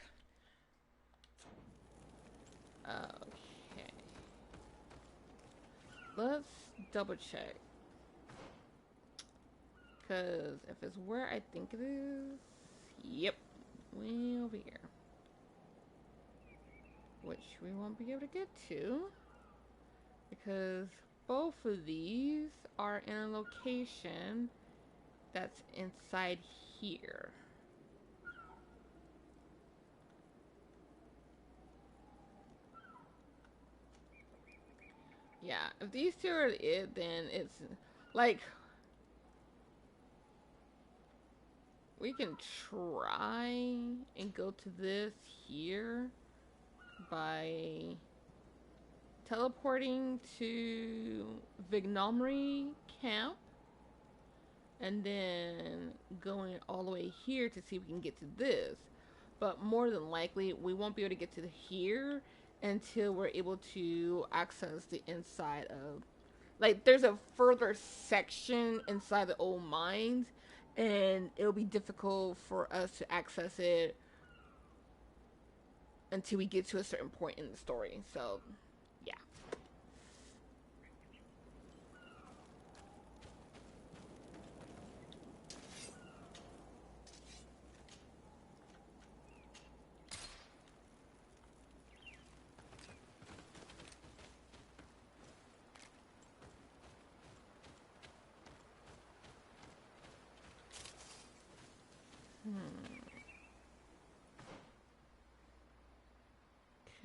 Okay. Let's double check. Because if it's where I think it is, yep, way over here. Which we won't be able to get to. Because both of these are in a location that's inside here. Yeah, if these two are it, then it's like we can try and go to this here by teleporting to Vignomry Camp and then going all the way here to see if we can get to this. But more than likely, we won't be able to get to here until we're able to access the inside of, like, there's a further section inside the old mines, and it'll be difficult for us to access it until we get to a certain point in the story. So, yeah.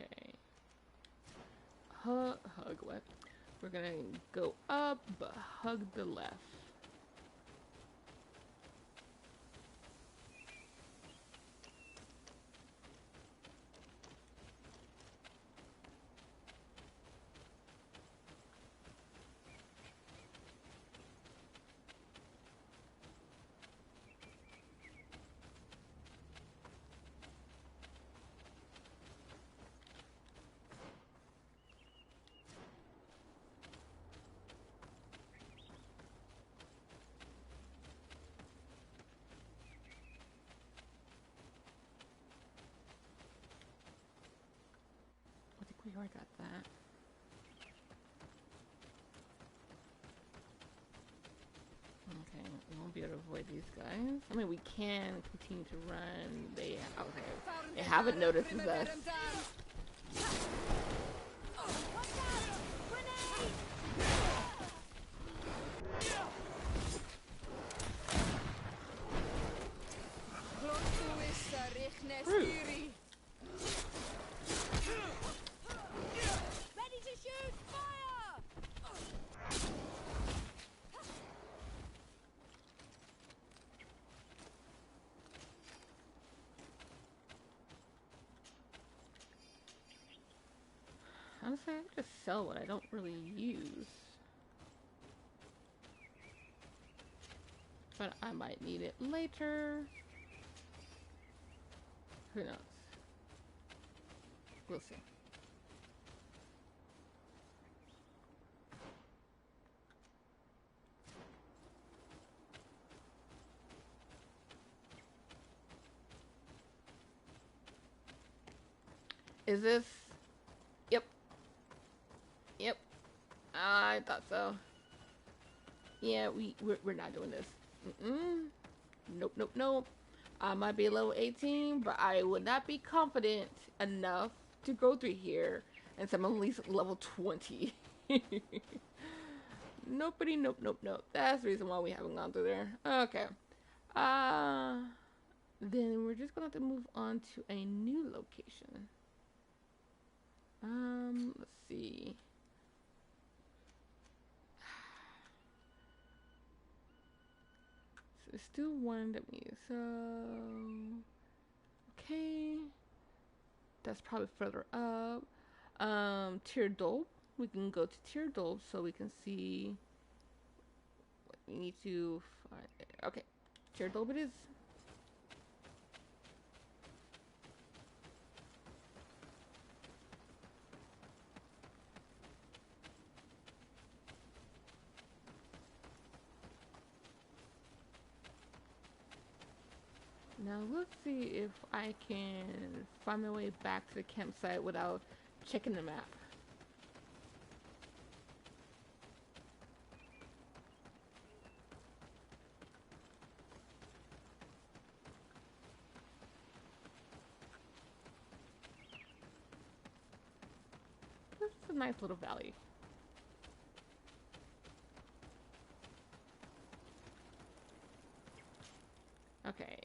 Okay. Hug what? We're gonna go up, but hug the left. I think we already got that. Okay, we won't be able to avoid these guys. I mean, we can continue to run. They haven't noticed us. Rude. Ready to shoot! Fire! Honestly, I could just sell what I don't really use. But I might need it later. Who knows? We'll see. Is this? Yep. Yep. I thought so. Yeah, we're not doing this. Nope, nope, nope. I might be level 18, but I would not be confident enough to go through here until I'm at least level 20. Nobody, nope, nope, nope. That's the reason why we haven't gone through there. Okay. Then we're just gonna have to move on to a new location. Let's see. So it's still one that we so okay. That's probably further up. Teardolp. We can go to Teardolp so we can see what we need to find there. Okay. Teardolp it is. Now let's see if I can find my way back to the campsite without checking the map. This is a nice little valley. Okay.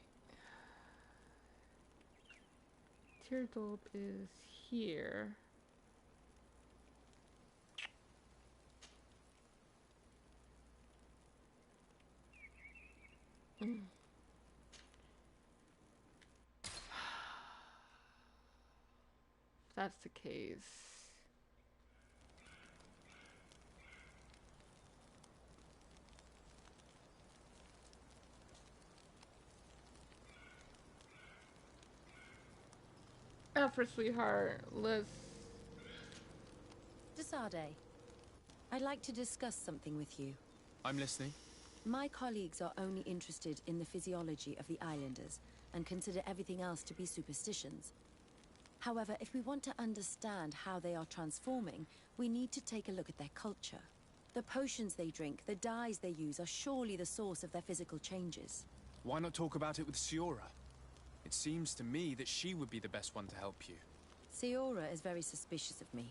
Teardolp is here. If that's the case. Effort, sweetheart. Let's. Desade, I'd like to discuss something with you. I'm listening. My colleagues are only interested in the physiology of the islanders and consider everything else to be superstitions. However, if we want to understand how they are transforming, we need to take a look at their culture. The potions they drink, the dyes they use are surely the source of their physical changes. Why not talk about it with Siora? It seems to me that she would be the best one to help you. Siora is very suspicious of me.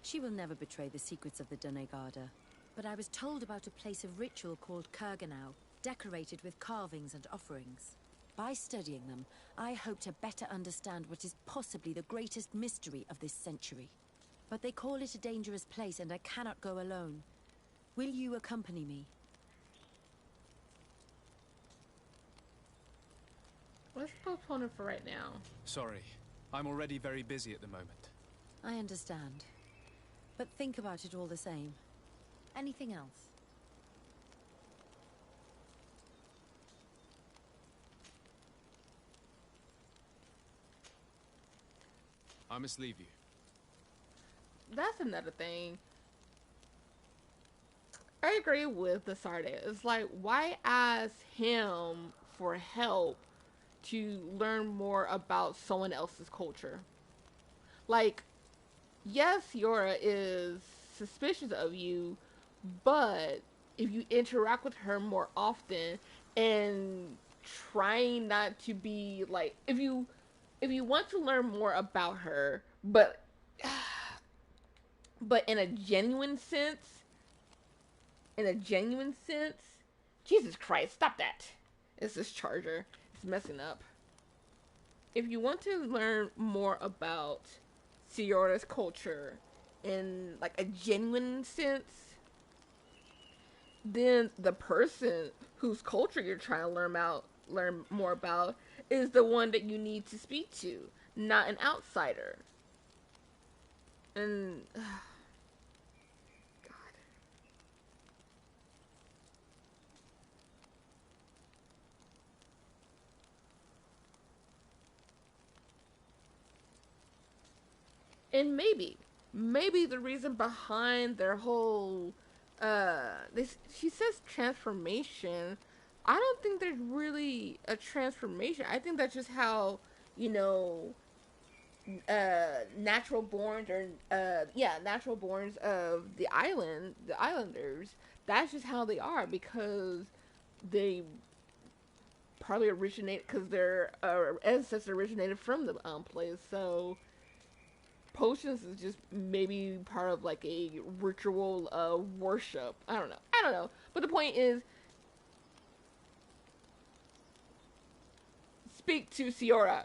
She will never betray the secrets of the Doneigada. But I was told about a place of ritual called Kurganau, decorated with carvings and offerings. By studying them, I hope to better understand what is possibly the greatest mystery of this century. But they call it a dangerous place and I cannot go alone. Will you accompany me? Let's postpone it for right now. Sorry, I'm already very busy at the moment. I understand. But think about it all the same. Anything else? I must leave you. That's another thing. I agree with the Sarda. It's like, why ask him for help to learn more about someone else's culture? Like, yes, Yora is suspicious of you, but if you interact with her more often and trying not to be like, if you want to learn more about her, but in a genuine sense, Jesus Christ, stop that. It's this charger. It's messing up. If you want to learn more about Siora's culture in like a genuine sense, then the person whose culture you're trying to learn more about is the one that you need to speak to, not an outsider. And God. And maybe the reason behind their whole she says transformation. I don't think there's really a transformation. I think that's just how, natural borns natural borns of the islanders. That's just how they are, because they probably originate, because their ancestors originated from the place. So potions is just maybe part of like a ritual worship. I don't know. But the point is, speak to Siora.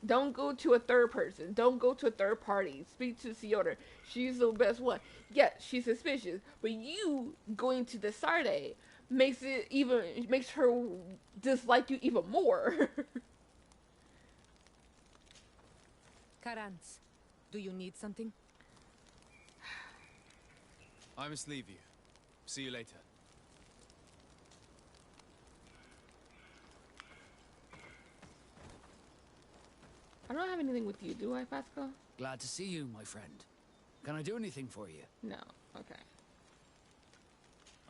Don't go to a third person. Don't go to a third party. Speak to Siora. She's the best one. Yeah, she's suspicious, but you going to the Sarde makes her dislike you even more. Karantz, do you need something? I must leave you. See you later. I don't have anything with you, do I, Pascal? Glad to see you, my friend. Can I do anything for you? No. Okay.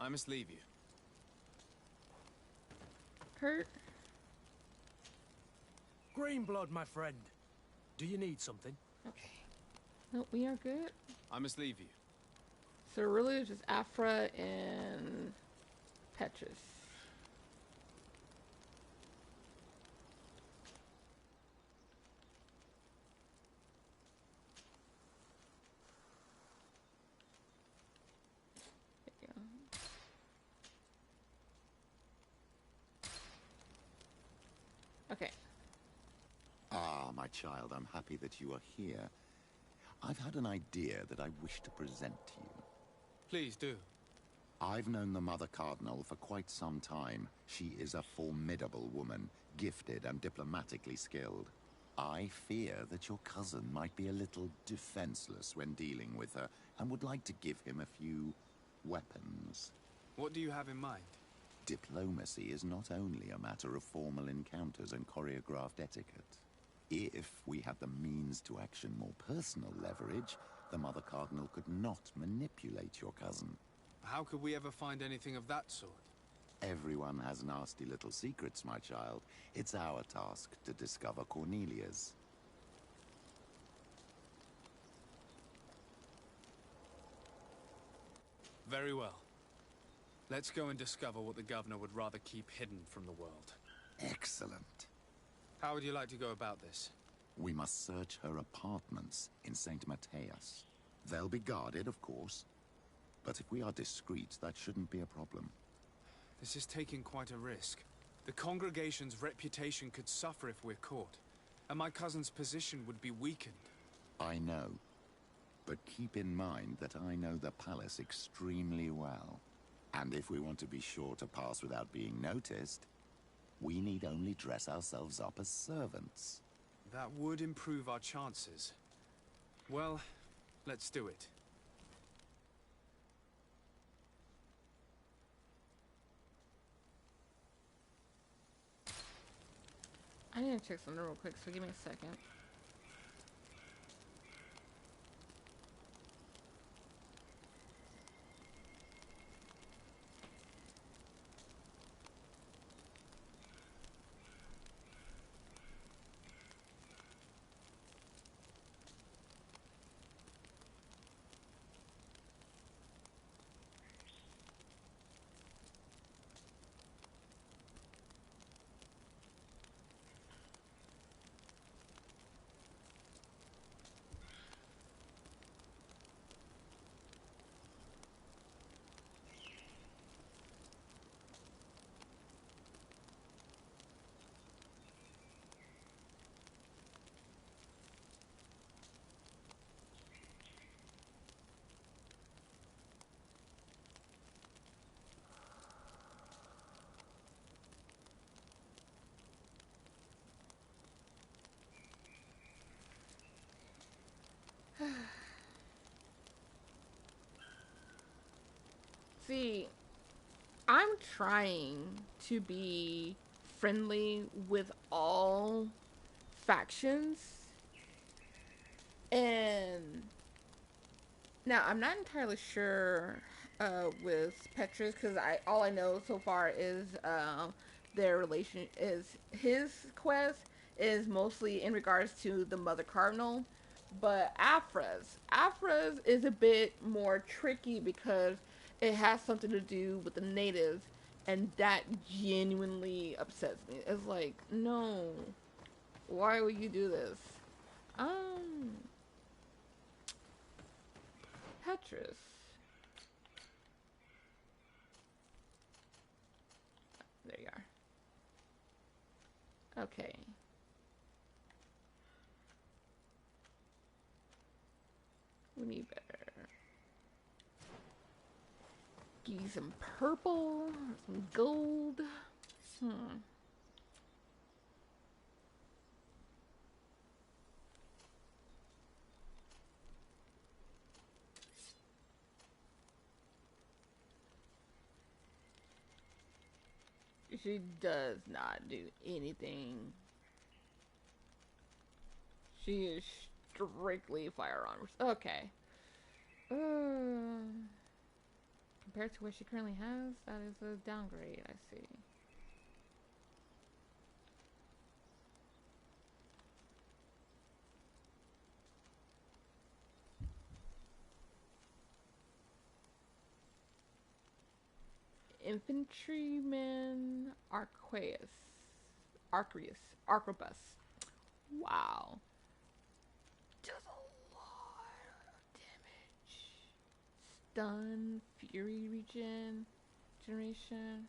I must leave you. Kurt? Greenblood, my friend. Do you need something? Okay. No, we are good. I must leave you. So really it's just Afra and Petrus. There you go. Okay. Ah, my child, I'm happy that you are here. I've had an idea that I wish to present to you. Please do. I've known the Mother Cardinal for quite some time. She is a formidable woman, gifted and diplomatically skilled. I fear that your cousin might be a little defenseless when dealing with her, and would like to give him a few weapons. What do you have in mind? Diplomacy is not only a matter of formal encounters and choreographed etiquette. If we had the means to action more personal leverage, the Mother Cardinal could not manipulate your cousin. How could we ever find anything of that sort? Everyone has nasty little secrets, my child. It's our task to discover Cornelia's. Very well. Let's go and discover what the governor would rather keep hidden from the world. Excellent. How would you like to go about this? We must search her apartments in St. Matthias. They'll be guarded, of course. But if we are discreet, that shouldn't be a problem. This is taking quite a risk. The congregation's reputation could suffer if we're caught, and my cousin's position would be weakened. I know. But keep in mind that I know the palace extremely well. And if we want to be sure to pass without being noticed, we need only dress ourselves up as servants. That would improve our chances. Well, let's do it. I need to check something real quick, so give me a second. See, I'm trying to be friendly with all factions. And now I'm not entirely sure with Petrus, because all I know so far is their relation is his quest is mostly in regards to the Mother Cardinal. But Afra's is a bit more tricky because it has something to do with the natives, and that genuinely upsets me. It's like, no, why would you do this? Petrus. There you are. Okay. We need better. Give you some purple, some gold. She does not do anything. She is strictly firearms. Okay. Compared to what she currently has, that is a downgrade, I see. Infantryman Arquebus. Wow. Does a lot of damage. Stun, fury generation.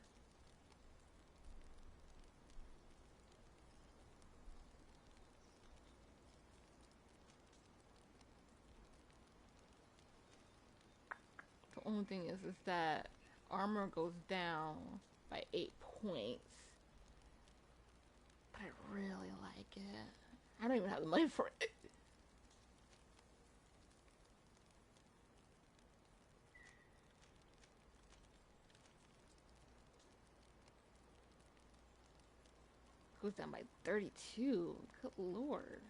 The only thing is that armor goes down by 8 points. But I really like it. I don't even have the money for it. Goes down by 32. Good lord.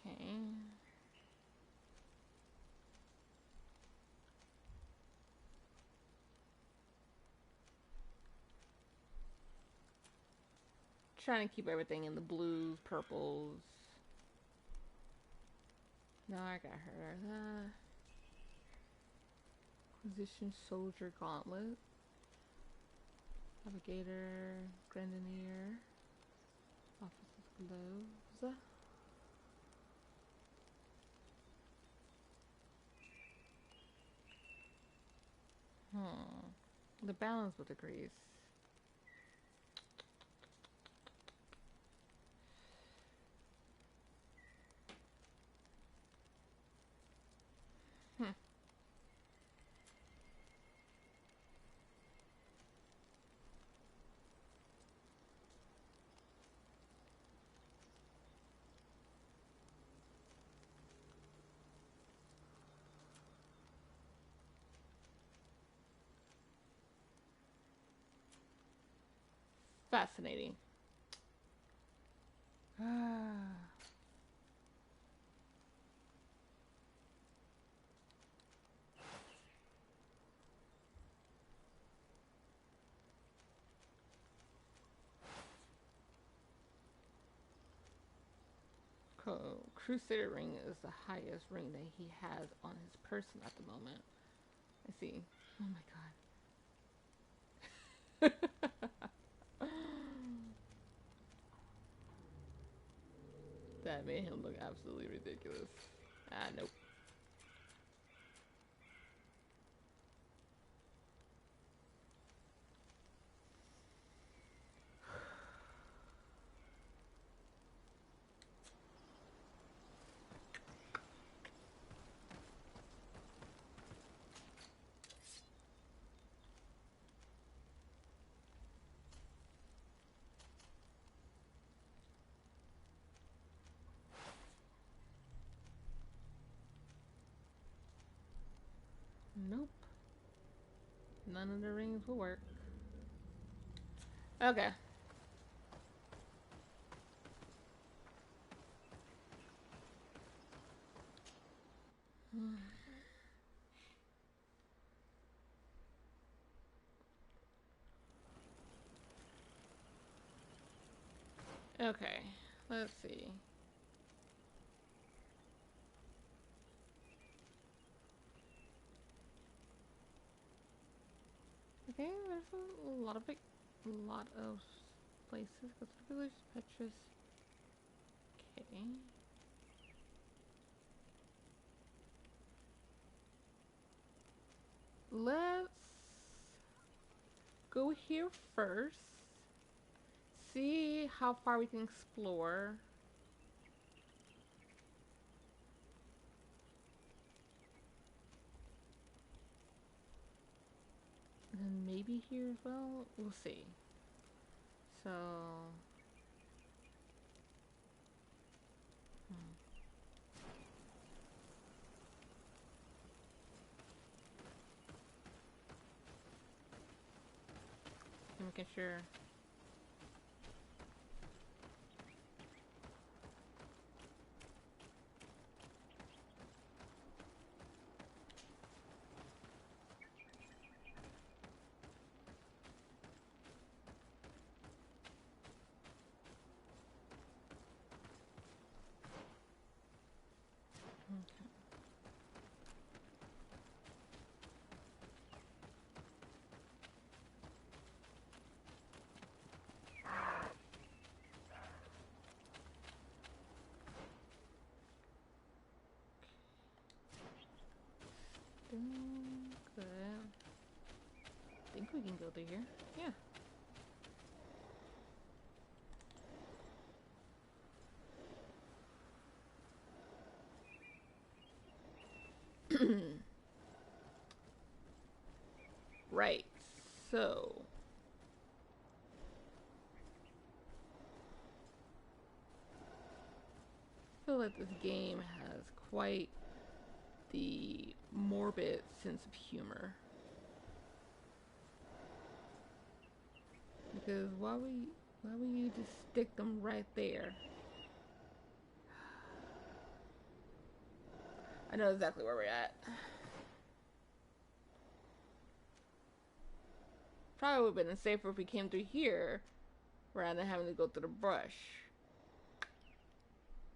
Okay. Trying to keep everything in the blues, purples. No, I got her. Acquisition Soldier Gauntlet. Navigator, Grenadier. Officer's Gloves. The balance with the grease. Fascinating. Crusader ring is the highest ring that he has on his person at the moment. I see. Oh my god. That made him look absolutely ridiculous. Ah, nope. Nope. None of the rings will work. Okay. Okay. Let's see. Okay, there's a lot of places. Go to the village, Petrus. Okay. Let's go here first. See how far we can explore. And then maybe here as well. We'll see. So making sure. Good. I think we can go through here. Yeah. So, I feel like this game has quite the morbid sense of humor. Because why would you just stick them right there? I know exactly where we're at. Probably would have been safer if we came through here rather than having to go through the brush.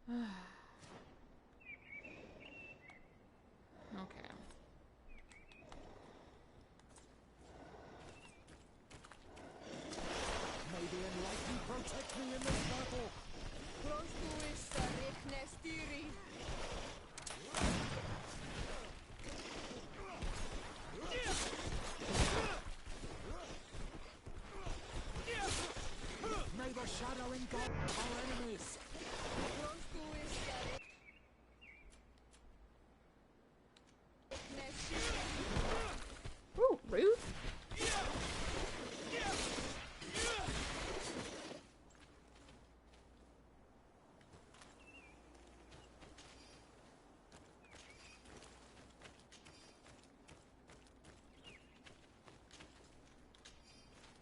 Okay. May the enlightened protect me in this battle. May the shadow engulf our enemies. Ooh, rude.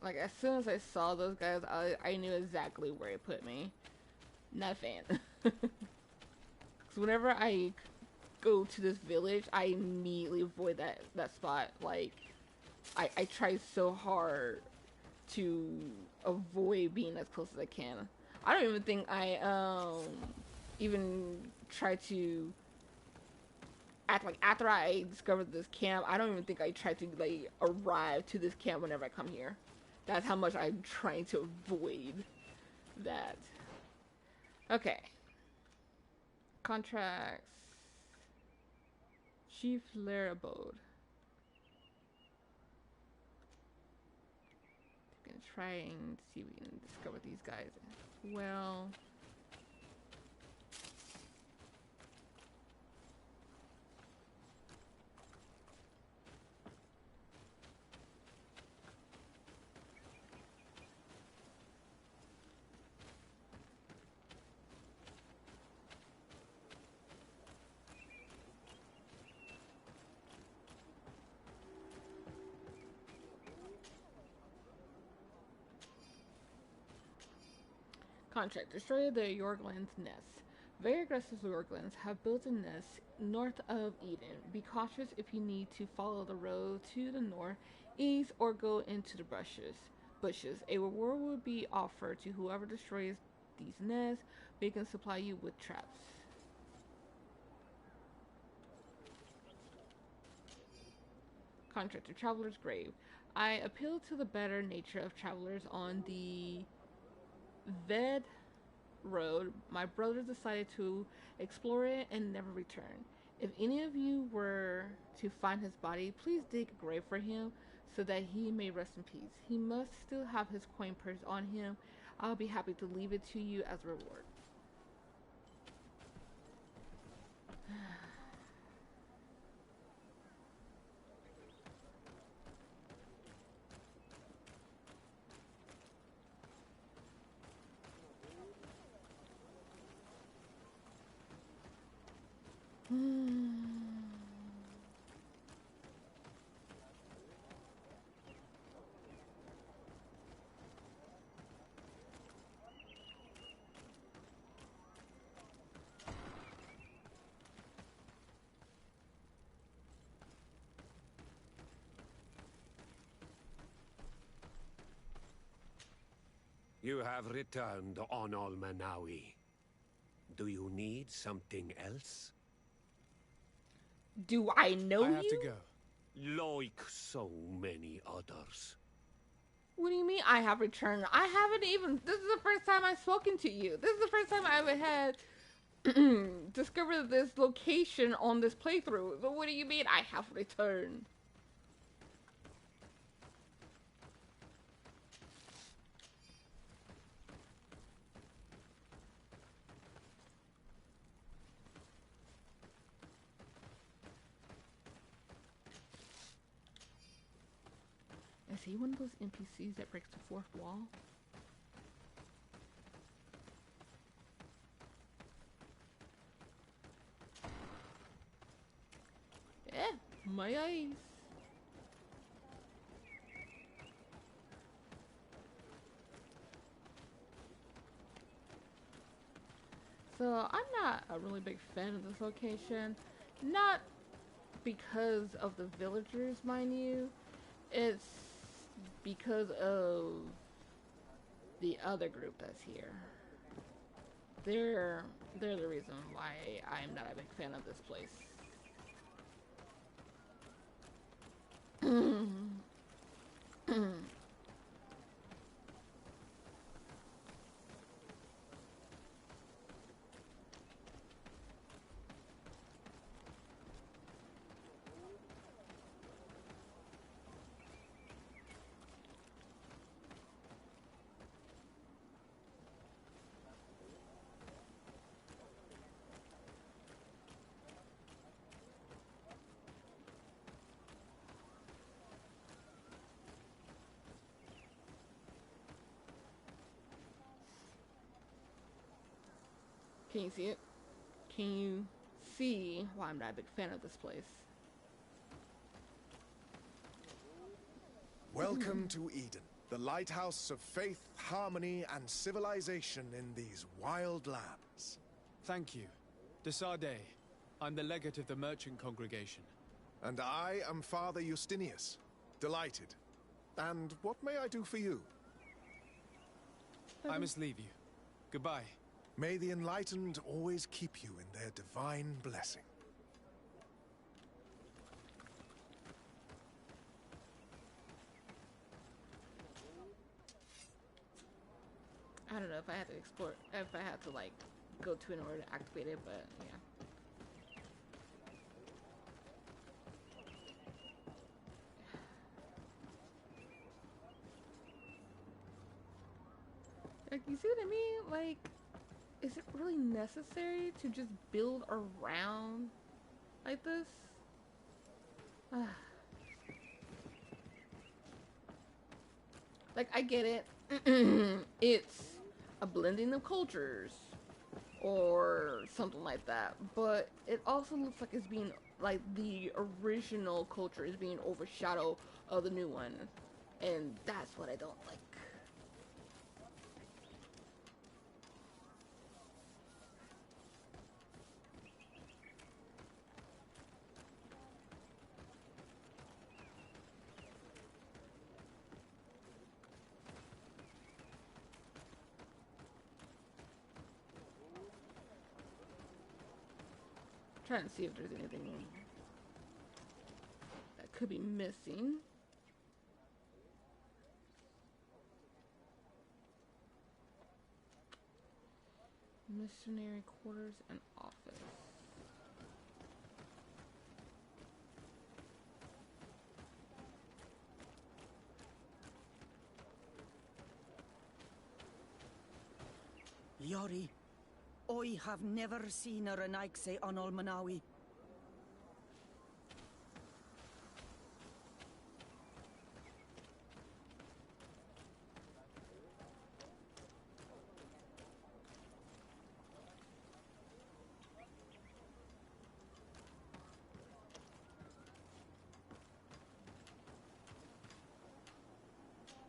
Like, as soon as I saw those guys, I knew exactly where it put me. Not a fan. Because whenever I go to this village, I immediately avoid that spot. Like, I try so hard to avoid being as close as I can. I don't even think I even try to act like after I discovered this camp. I don't even think I try to like arrive to this camp whenever I come here. That's how much I'm trying to avoid that. Okay. Contracts. Chief Lair Abode. I'm gonna try and see if we can discover these guys as well. Contract. Destroy the Yorgland's nest. Very aggressive Yorglands have built a nest north of Eden. Be cautious if you need to follow the road to the north, east, or go into the bushes. A reward will be offered to whoever destroys these nests. We can supply you with traps. Contract. The Traveler's Grave. I appeal to the better nature of travelers on the Ved Road. My brother decided to explore it and never return. If any of you were to find his body, please dig a grave for him so that he may rest in peace. He must still have his coin purse on him. I'll be happy to leave it to you as a reward. You have returned on Almanawi. Do you need something else? Do I know you? I have to go. Like so many others. What do you mean I have returned? I haven't even... This is the first time I've spoken to you. This is the first time I've had discovered this location on this playthrough. So what do you mean I have returned? Is he one of those NPCs that breaks the fourth wall? Yeah, my eyes. So I'm not a really big fan of this location. Not because of the villagers, mind you. It's because of the other group that's here. They're the reason why I'm not a big fan of this place. Can you see it? Can you see why I'm not a big fan of this place? Welcome to Eden, the lighthouse of faith, harmony, and civilization in these wild lands. Thank you. Desade. I'm the legate of the merchant congregation. And I am Father Justinius. Delighted. And what may I do for you? I must leave you. Goodbye. May the enlightened always keep you in their divine blessing. I don't know if I had to explore, if I had to like go to in order to activate it, but yeah. Like, you see what I mean? Like, is it really necessary to just build around like this? Like, I get it. It's a blending of cultures or something like that, but it also looks like it's being, like, the original culture is being overshadowed of the new one, and that's what I don't like. Trying to see if there's anything that could be missing. Missionary quarters and office. Yori, I have never seen a Renaigse on Olmanawi.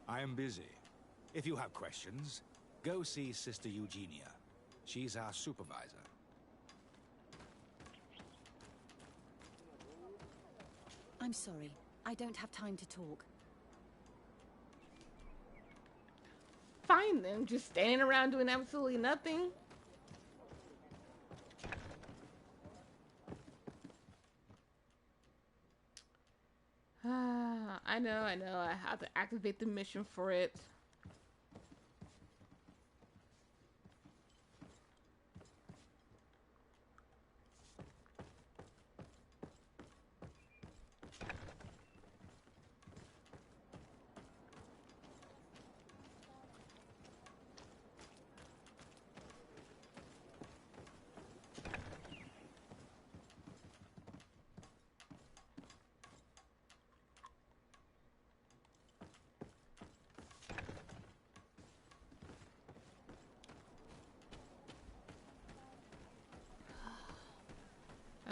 I am busy. If you have questions, go see Sister Eugenia. She's our supervisor. I'm sorry. I don't have time to talk. Fine then, just standing around doing absolutely nothing. I know, I have to activate the mission for it.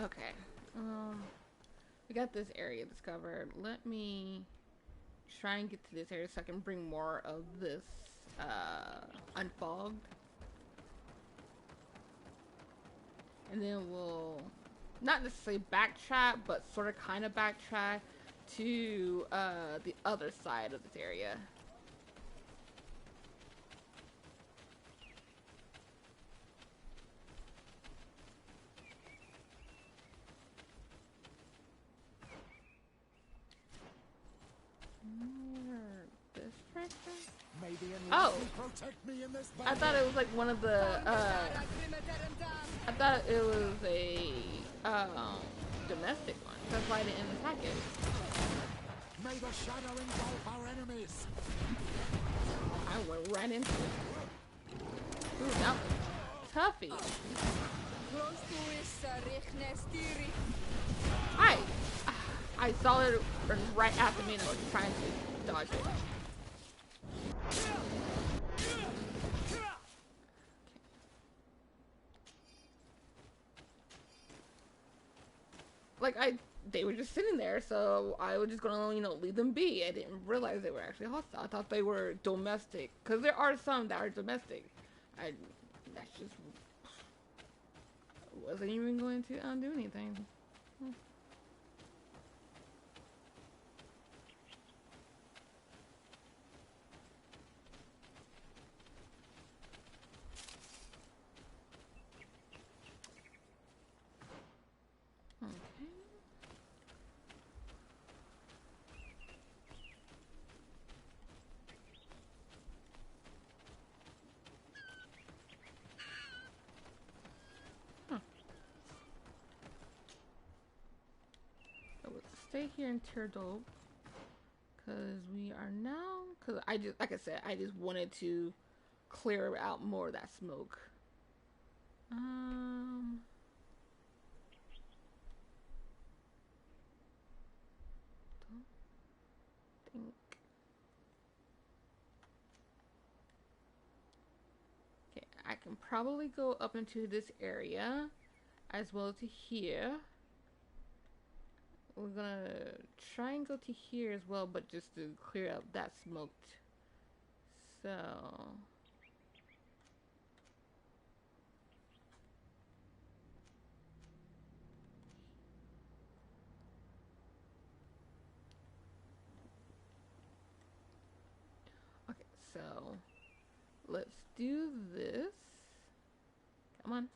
Okay. We got this area discovered. Let me try and get to this area so I can bring more of this unfogged. And then we'll not necessarily backtrack, but sort of kind of backtrack to the other side of this area. Oh, I thought it was like one of the I thought it was a domestic one. That's why I didn't attack it. May the shadow engulf our enemies. I went right into it. Ooh, that was toughy. Hi. I saw it right after me and I was trying to dodge it. Like they were just sitting there, so I was just gonna, you know, leave them be. I didn't realize they were actually hostile. I thought they were domestic, because there are some that are domestic. That's just wasn't even going to do anything. Stay here in Tyrdope, because we are now, because I just, like I said, I just wanted to clear out more of that smoke. Don't think. Okay, I can probably go up into this area as well to here. We're gonna try and go to here as well, but just to clear out that smoked. So okay, so let's do this. Come on,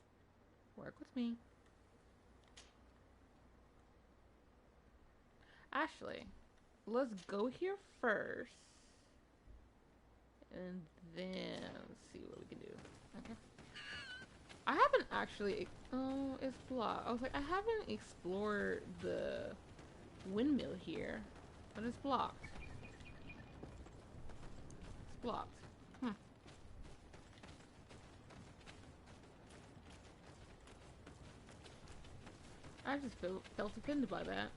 work with me. Actually, let's go here first, and then see what we can do. Okay. I haven't actually. Oh, it's blocked. I was like, I haven't explored the windmill here, but it's blocked. It's blocked. I just felt offended by that.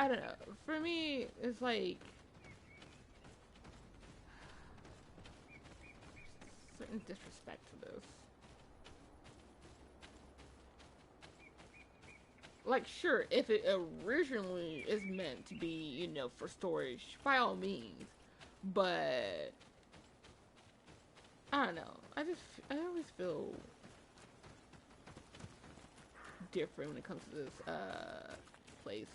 I don't know. For me, it's like certain disrespect to this. Like, sure, if it originally is meant to be, you know, for storage, by all means. But I don't know. I always feel different when it comes to this place.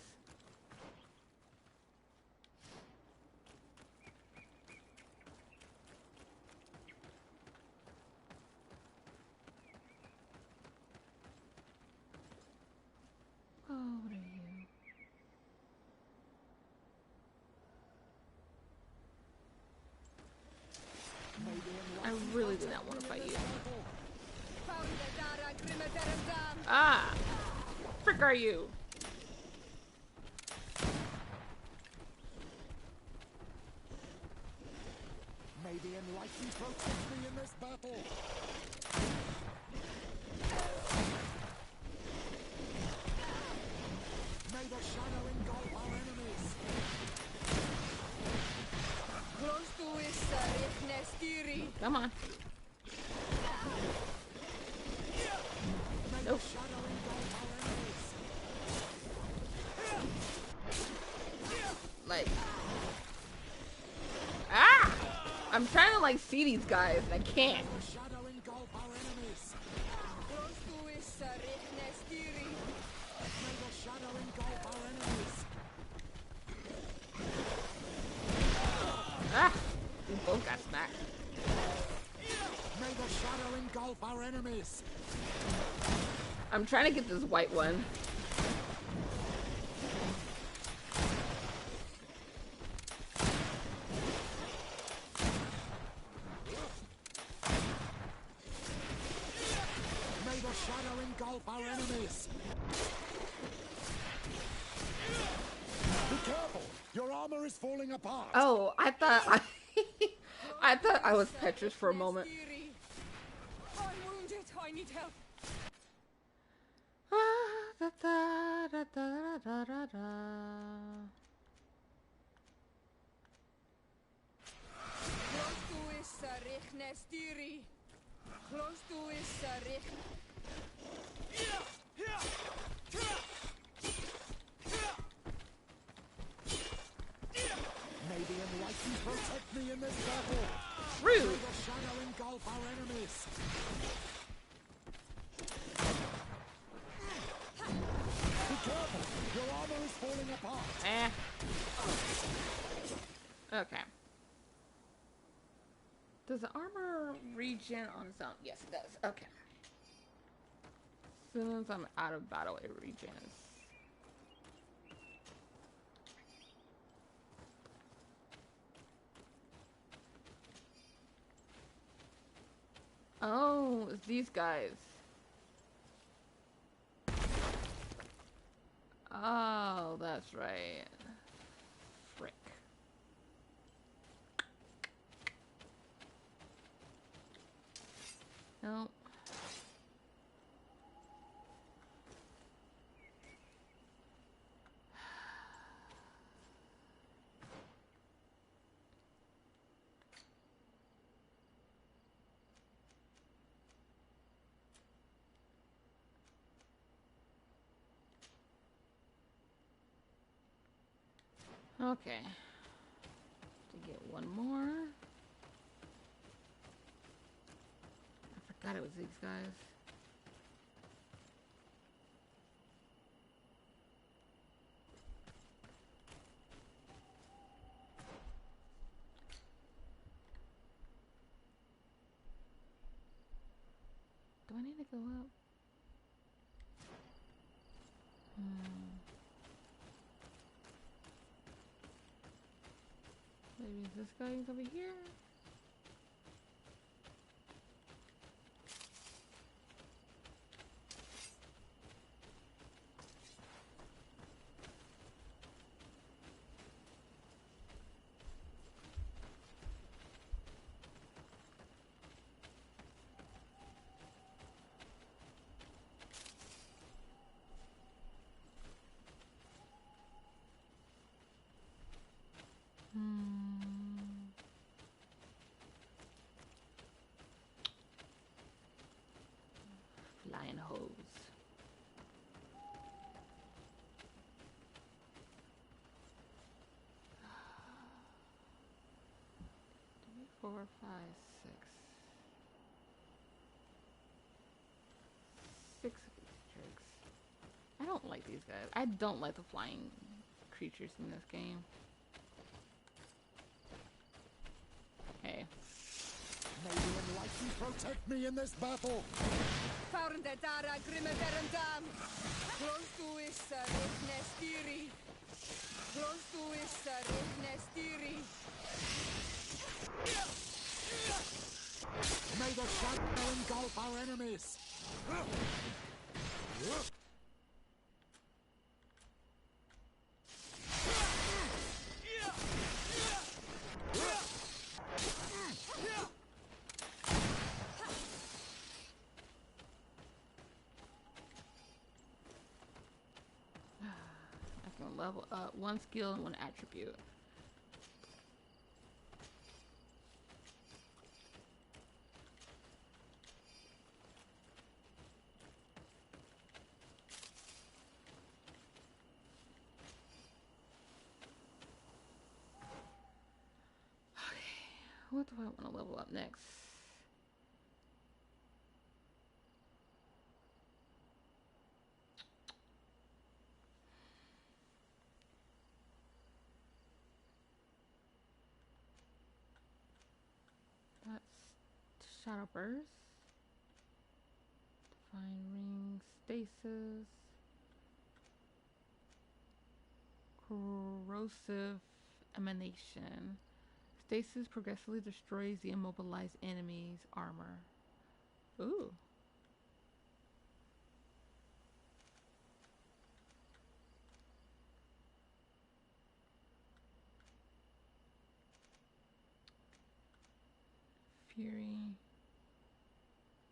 Oh, what are you? I really did not want to fight you. Ah! Frick are you? May the enlightened protect me in this battle. May the shadow engulf our enemies. Come on. Nope. like see these guys. I can't. Shadow engulf our enemies. May the shadow engulf our enemies. Ah, we both got smacked. May the shadow engulf our enemies. I'm trying to get this white one. May the shadow engulf our enemies. Be careful! Your armor is falling apart. Oh, I thought I thought I was Petrus for a moment. I'm wounded. I need help. Da, da, da, da, da, da, da. Close to is Sarich Nestiri. Close to is Sarich. May the enlightened protect me in this battle. Rude. May the shadow engulf our enemies. Be careful! Your armor is falling apart. Okay. Does the armor regen on its own? Yes, it does. Okay. As soon as I'm out of battle, it regens. Oh, it's these guys. Oh, that's right. Frick. Nope. Okay. To get one more. I forgot it was these guys. Do I need to go up? Maybe this guy's over here. Flying hose. Three, 4, 5, 6. 6 of these jerks. I don't like these guys. I don't like the flying creatures in this game. Hey. May the enlightened protect me in this battle. Found the Dara Grimmerderendam. Close to is Sarich Nestiri. Close to is Sarich Nestiri. May the shadow engulf our enemies. I can level up one skill and one attribute. what do I want to level up next? That's Shadow Burst, Divine Ring, Stasis, Corrosive Emanation. Stasis progressively destroys the immobilized enemy's armor. Ooh. Fury.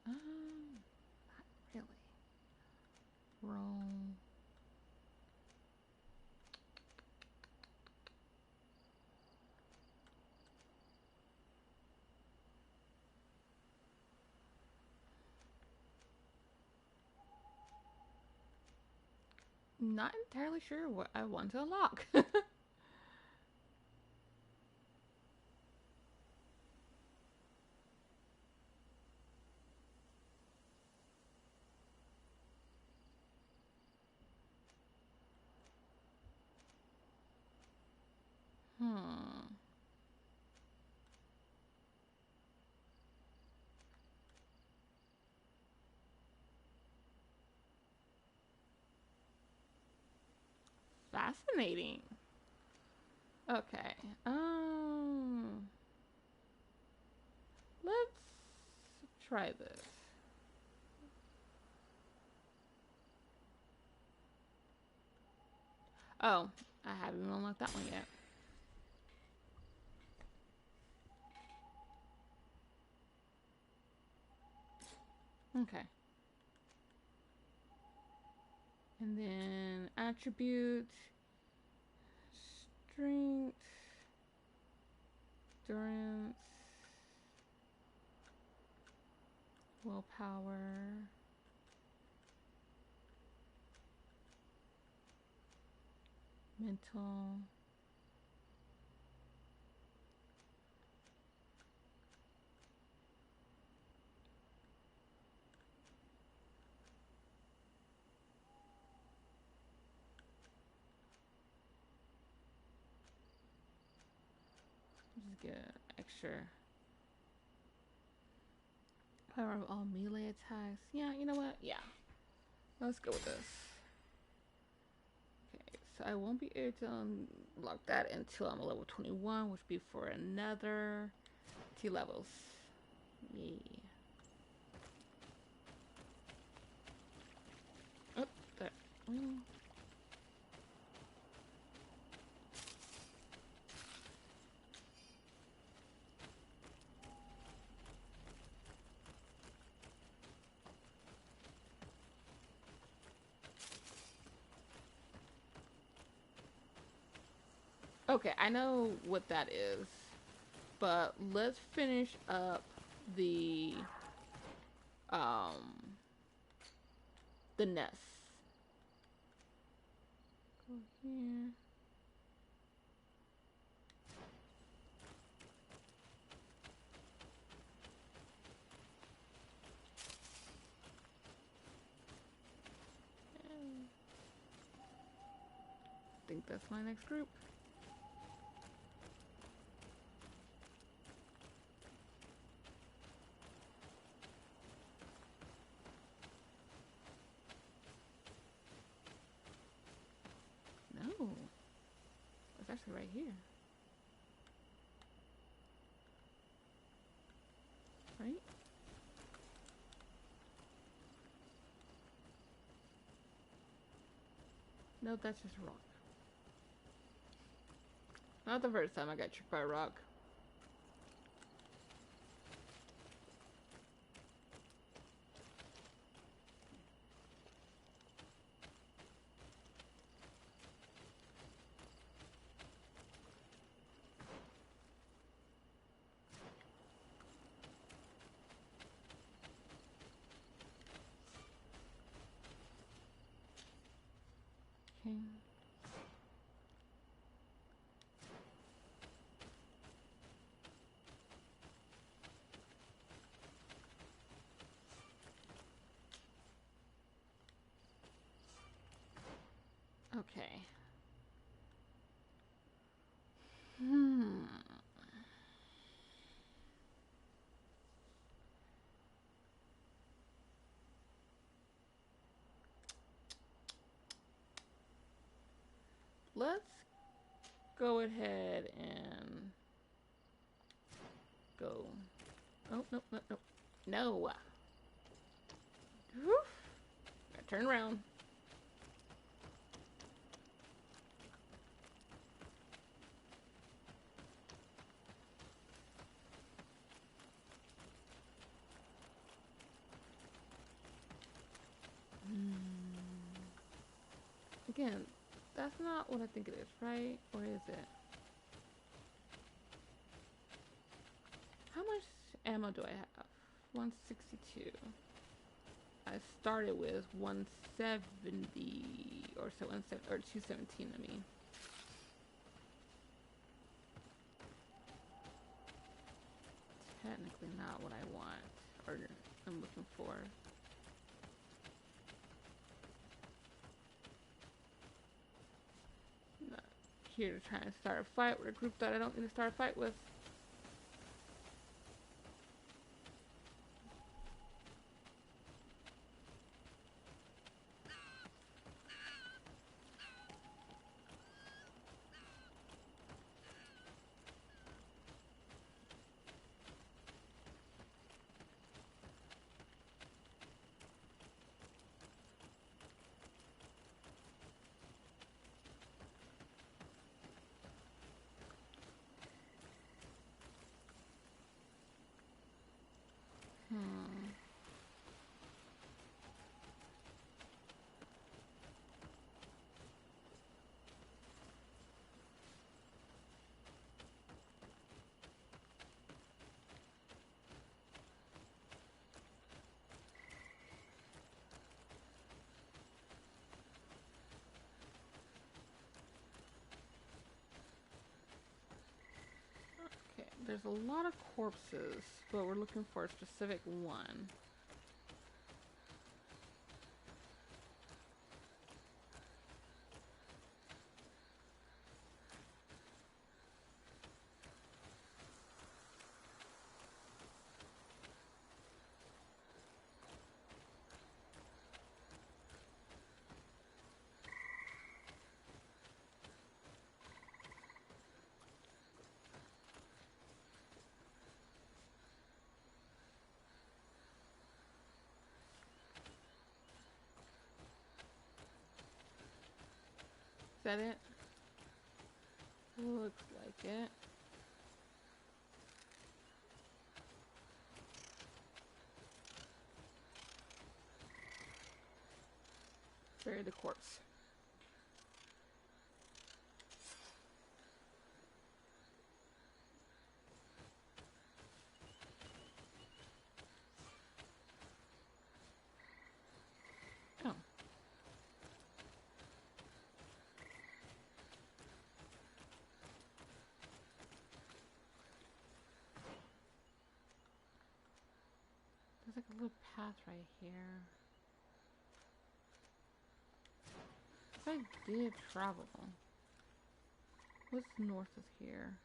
Not really. Roll. Not entirely sure what I want to unlock. Fascinating. Okay. Let's try this. Oh, I haven't even unlocked that one yet. Okay. And then attribute, strength, endurance, willpower, mental, just get extra power of all melee attacks. Yeah, you know what? Yeah. Let's go with this. Okay, so I won't be able to unlock that until I'm a level 21, which would be for another 2 levels. Yay. Oh, there. Okay, I know what that is, but let's finish up the nest. Go here. I think that's my next group. No, it's actually right here. Right? No, that's just a rock. Not the first time I got tricked by a rock. Okay. Okay. Hmm. Let's go ahead and go. Oh, no, no, no. No. Whew. Gotta turn around. Again, that's not what I think it is, right? Or is it? How much ammo do I have? 162. I started with 170 or so, or 217. I mean. Technically not what I want or I'm looking for. Not here to try and start a fight with a group that I don't need to start a fight with. There's a lot of corpses, but we're looking for a specific one. Is that it? Looks like it. Bury the corpse. Oh. There's like a little path right here. If I did travel, what's north of here?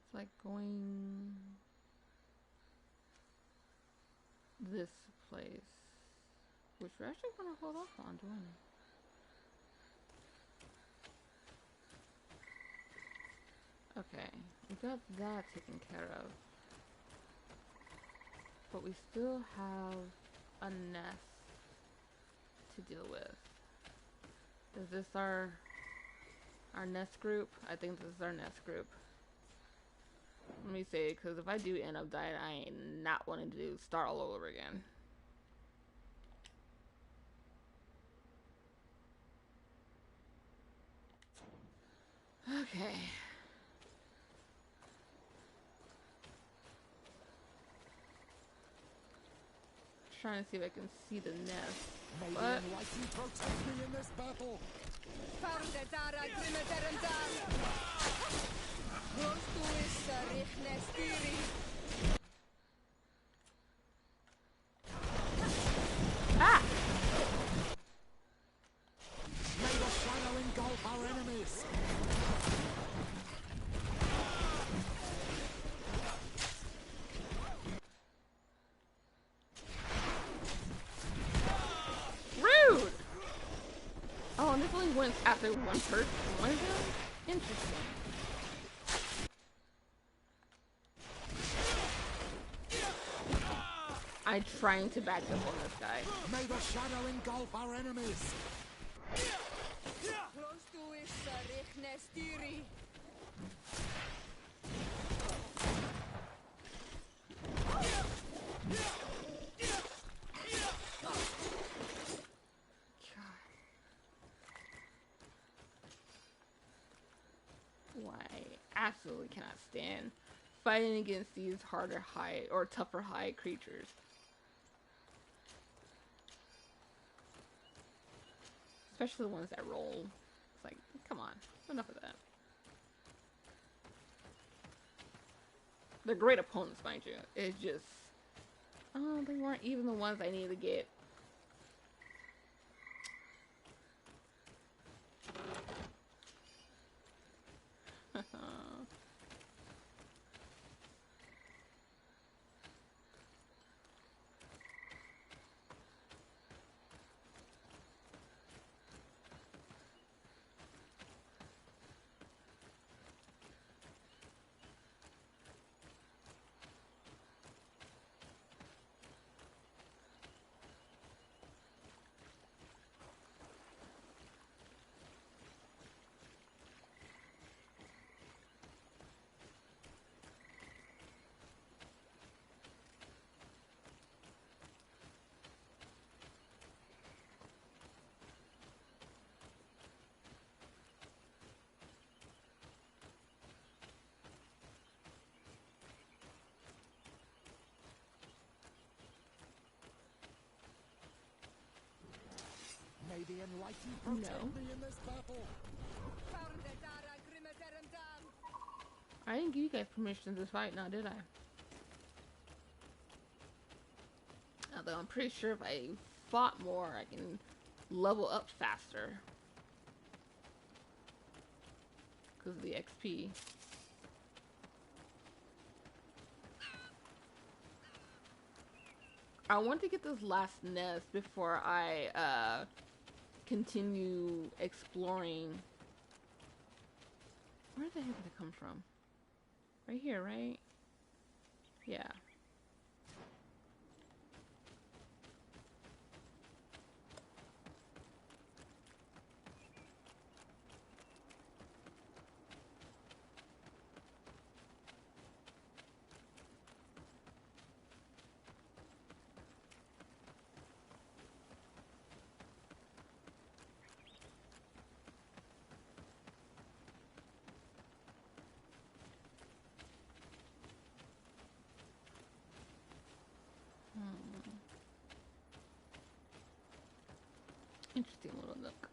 It's like going this place, which we're actually gonna hold off on doing. Okay, we got that taken care of. But we still have a nest to deal with. Is this our nest group? I think this is our nest group. Let me say, because if I do end up dying, I ain't not wanting to start all over again. Okay. Trying to see if I can see the nest. Maybe What? enlighten protect me in this battle. Ah! So one person, one of them? Interesting. I'm trying to back up on this guy. May the shadow engulf our enemies. Why? Absolutely cannot stand fighting against these harder high or tougher high creatures. Especially the ones that roll. It's like, come on, enough of that. They're great opponents, mind you. It's just, oh, they weren't even the ones I needed to get. May the enlightened protect me in this battle. I didn't give you guys permission to fight now, did I? Although I'm pretty sure if I fought more, I can level up faster. Because of the XP. I want to get this last nest before I continue exploring. Where the heck did it come from? Right here, right? Yeah. Interesting little nook.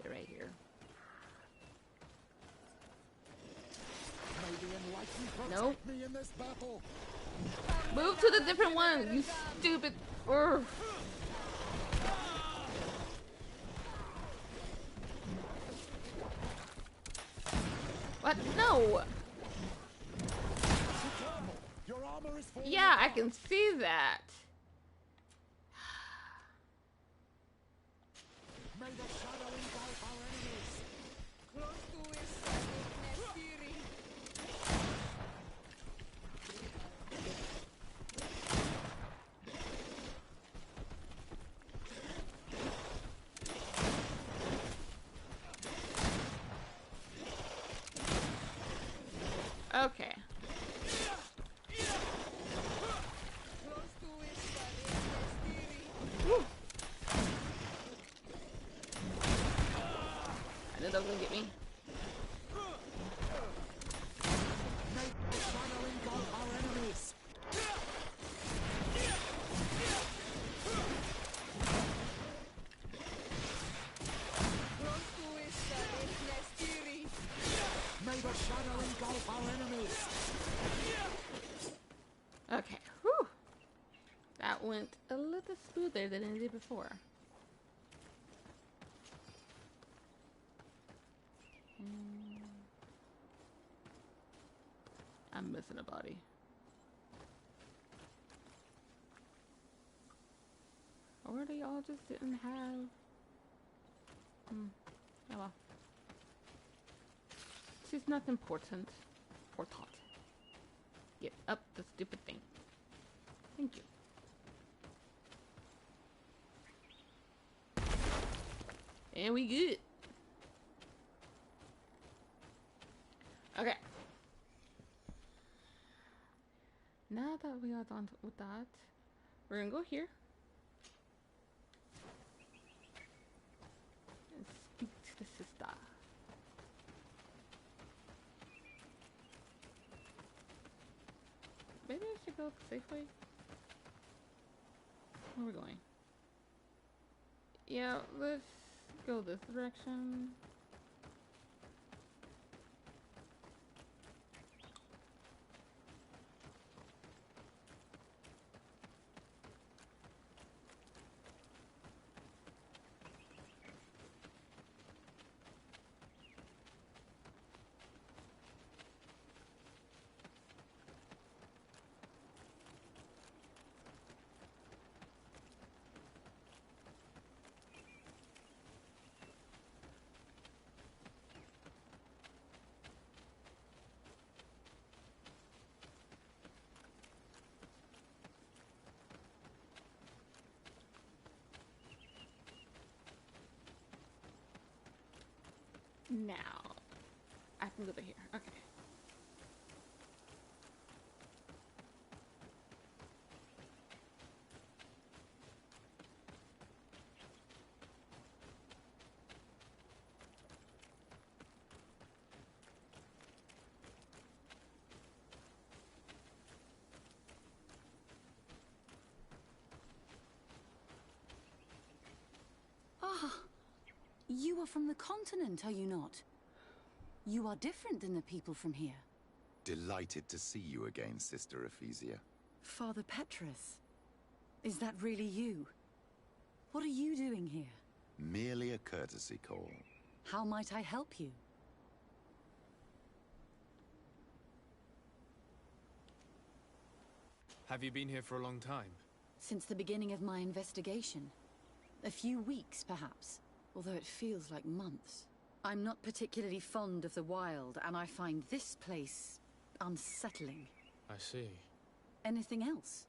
Right here. Nope. Me in this battle. Move to the different one, you stupid. Urgh. What? No. Your armor is falling Yeah, I apart. can see that. May the shadow engulf our enemies. Okay. Woo. I knew that was gonna get me. May the shadow engulf our enemies. engulf our enemies. Okay, whew. That went a little smoother than it did before. I'm missing a body. Or they all just didn't have... Oh well. She's not important. Important. Get up the stupid thing. Thank you. And we good. Okay. Now that we are done with that, we're gonna go here and speak to the sister. Maybe I should go Safeway. Where are we going? Yeah, let's go this direction. Now, I can go to here. Okay. Ah, you are from the continent, are you not? You are different than the people from here. Delighted to see you again, Sister Ephesia. Father Petrus, is that really you? What are you doing here? Merely a courtesy call. How might I help you? Have you been here for a long time? Since the beginning of my investigation. A few weeks, perhaps, although it feels like months. I'm not particularly fond of the wild, and I find this place unsettling. I see. Anything else?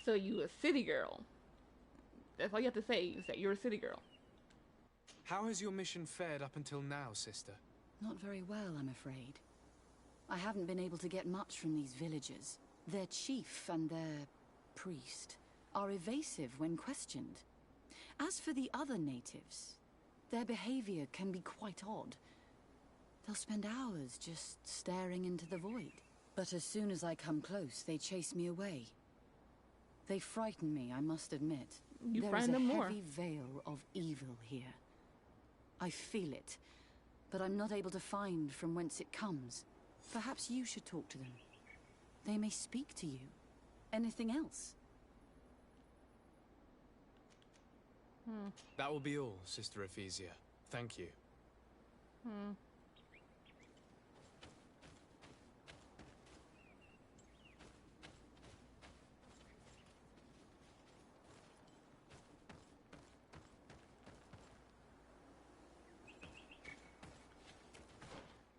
So you a city girl. That's all you have to say, is that you're a city girl. How has your mission fared up until now, sister? Not very well, I'm afraid. I haven't been able to get much from these villagers. Their chief and their priest are evasive when questioned. As for the other natives, their behavior can be quite odd. They'll spend hours just staring into the void. But as soon as I come close, they chase me away. They frighten me, I must admit. You There is frighten a them more. heavy veil of evil here. I feel it, but I'm not able to find from whence it comes. Perhaps you should talk to them. They may speak to you. Anything else? That will be all, Sister Ephesia. Thank you.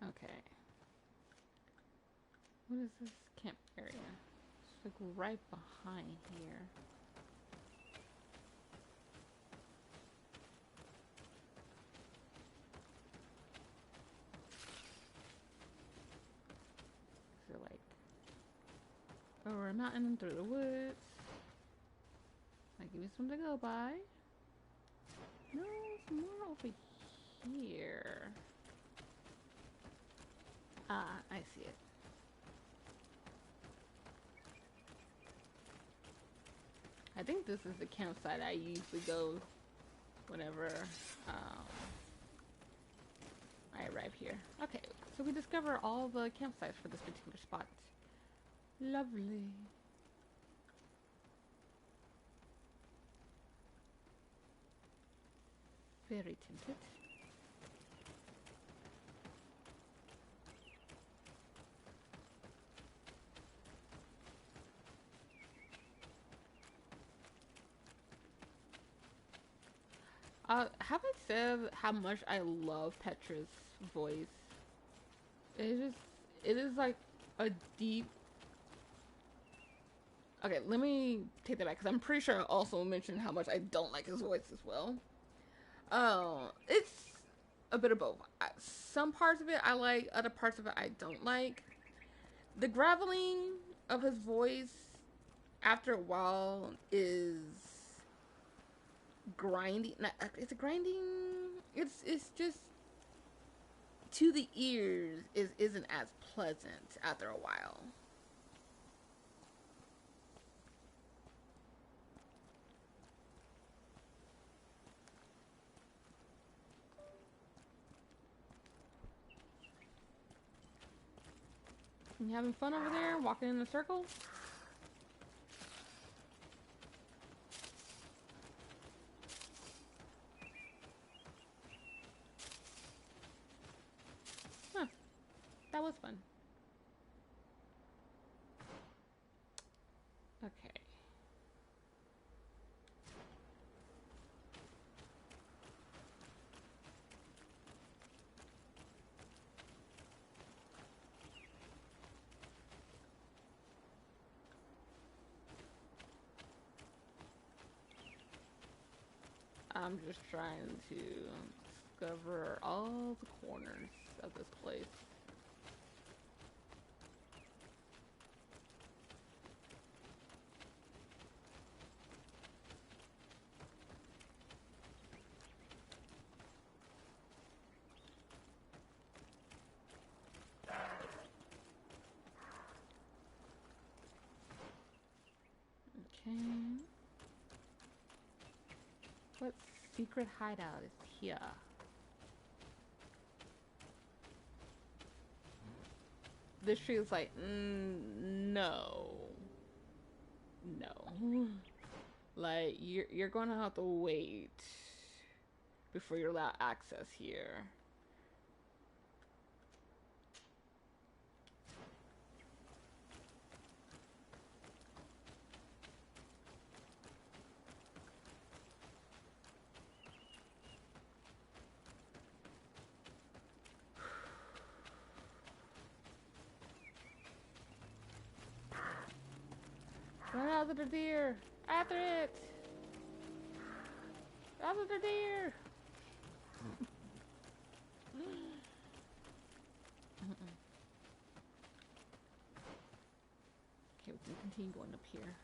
Okay. What is this camp area? It's like right behind here. So like over a mountain and through the woods. Like give me something to go by. No, it's more over here. Ah, I see it. I think this is the campsite I usually go whenever I arrive here. Okay, so we discover all the campsites for this particular spot. Lovely. Very tempted. Haven't said how much I love Petra's voice. It is like a deep. Okay, let me take that back because I'm pretty sure I also mentioned how much I don't like his voice as well. It's a bit of both. Some parts of it I like, other parts of it I don't like. The graveling of his voice after a while is grinding. Is it grinding? It's just to the ears isn't as pleasant after a while. You having fun over there, walking in a circle? Huh. That was fun. Okay. I'm just trying to discover all the corners of this place. Okay. What secret hideout is here? This tree is like, no. No. Like, you're gonna have to wait before you're allowed access here. Run after the deer! After it! After the deer! Okay, we can continue going up here.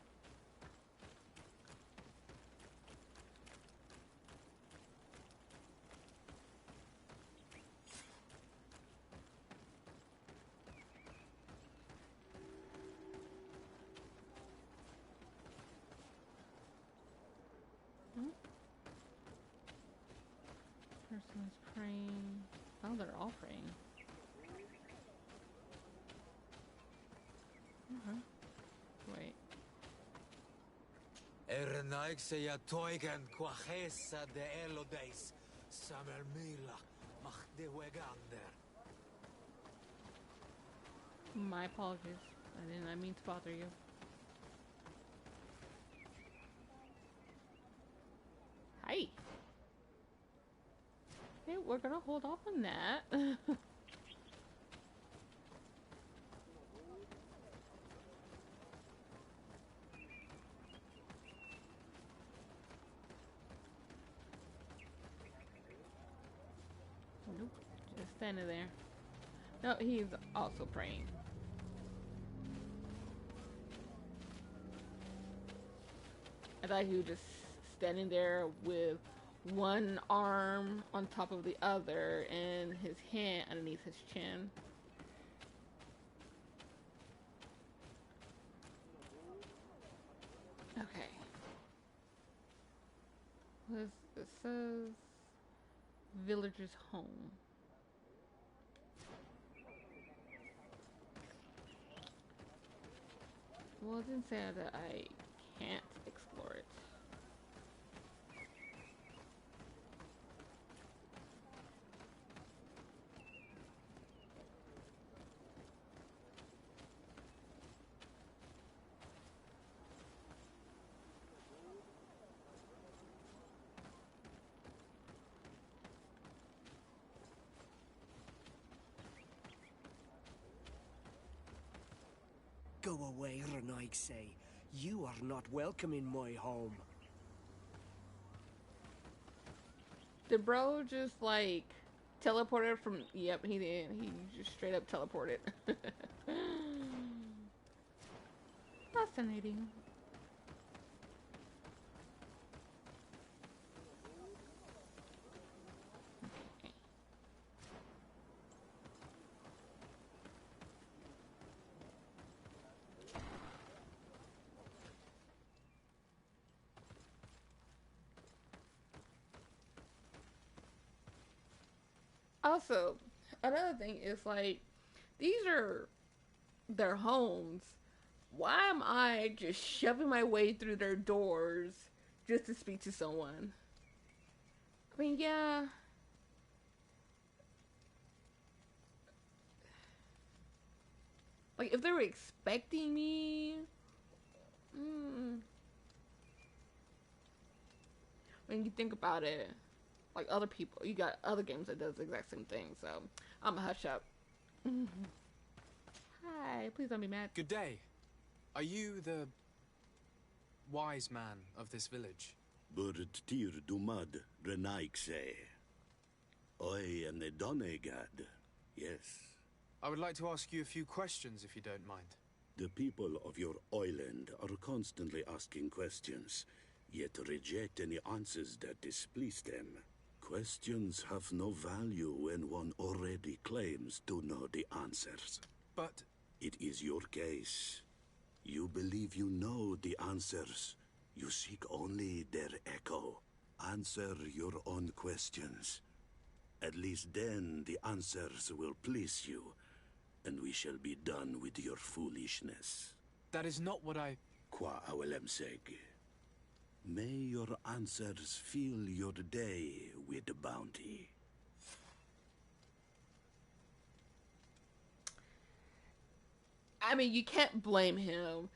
Person's praying. Oh, they're all praying. Wait. Ernaixeya toigen quachesa de elodeis, samermila mach de wegander. My apologies. I did not mean to bother you. Hi. Okay, we're gonna hold off on that. Nope, just standing there. No, he's also praying. I thought he was just standing there with one arm on top of the other and his hand underneath his chin. Okay. It says villager's home. Well, it didn't say that I can't explore it. Go away, Renaigse. You are not welcome in my home. Did bro just like teleported from? Yep, he did. He just straight up teleported. Fascinating. Also, another thing is like, these are their homes. Why am I just shoving my way through their doors just to speak to someone? I mean, yeah. Like, if they were expecting me, when you think about it, like other people, you got other games that does the exact same thing, so I'm a hush up. Hi, please don't be mad. Good day. Are you the wise man of this village? Burt tir dumad Renaigse. I am the Donegad. Yes. I would like to ask you a few questions, if you don't mind. The people of your island are constantly asking questions, yet reject any answers that displease them. Questions have no value when one already claims to know the answers. But it is your case. You believe you know the answers. You seek only their echo. Answer your own questions. At least then the answers will please you, and we shall be done with your foolishness. That is not what I... Qua awelemseg. May your answers fill your day with bounty. I mean, you can't blame him.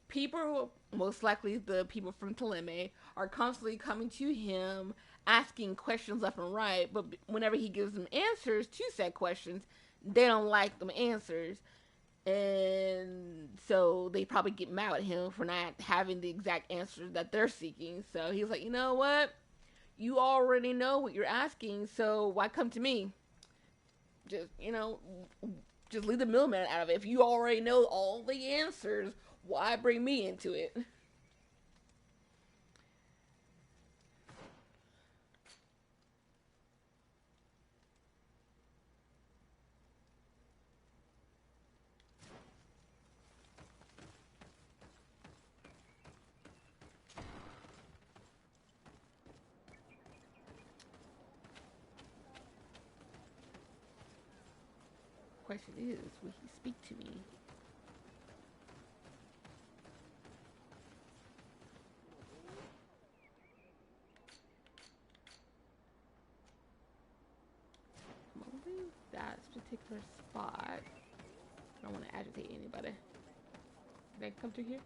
People, most likely the people from Thélème, are constantly coming to him, asking questions left and right, but whenever he gives them answers to said questions, they don't like them answers. And so they probably get mad at him for not having the exact answers that they're seeking. So he's like, you know what? You already know what you're asking, so why come to me? Just, just leave the middleman out of it. If you already know all the answers, why bring me into it? Question is, will he speak to me? I'm gonna leave that particular spot. I don't want to agitate anybody. Did I come through here?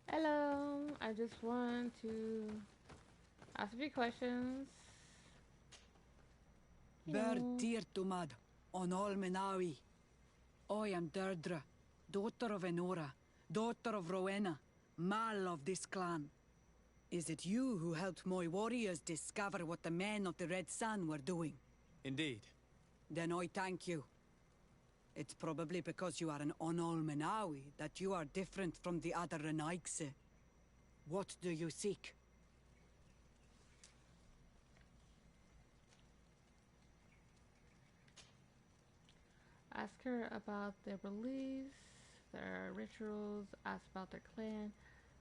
Hello, I just want to ask a few questions. Bertir Tumad, Onol Menawi. I am Deirdre, daughter of Enora, daughter of Rowena, Mal of this clan. Is it you who helped my warriors discover what the men of the Red Sun were doing? Indeed. Then I thank you. It's probably because you are an Onol Menawi that you are different from the other Renaigse. What do you seek? Ask her about their beliefs, their rituals, ask about their clan,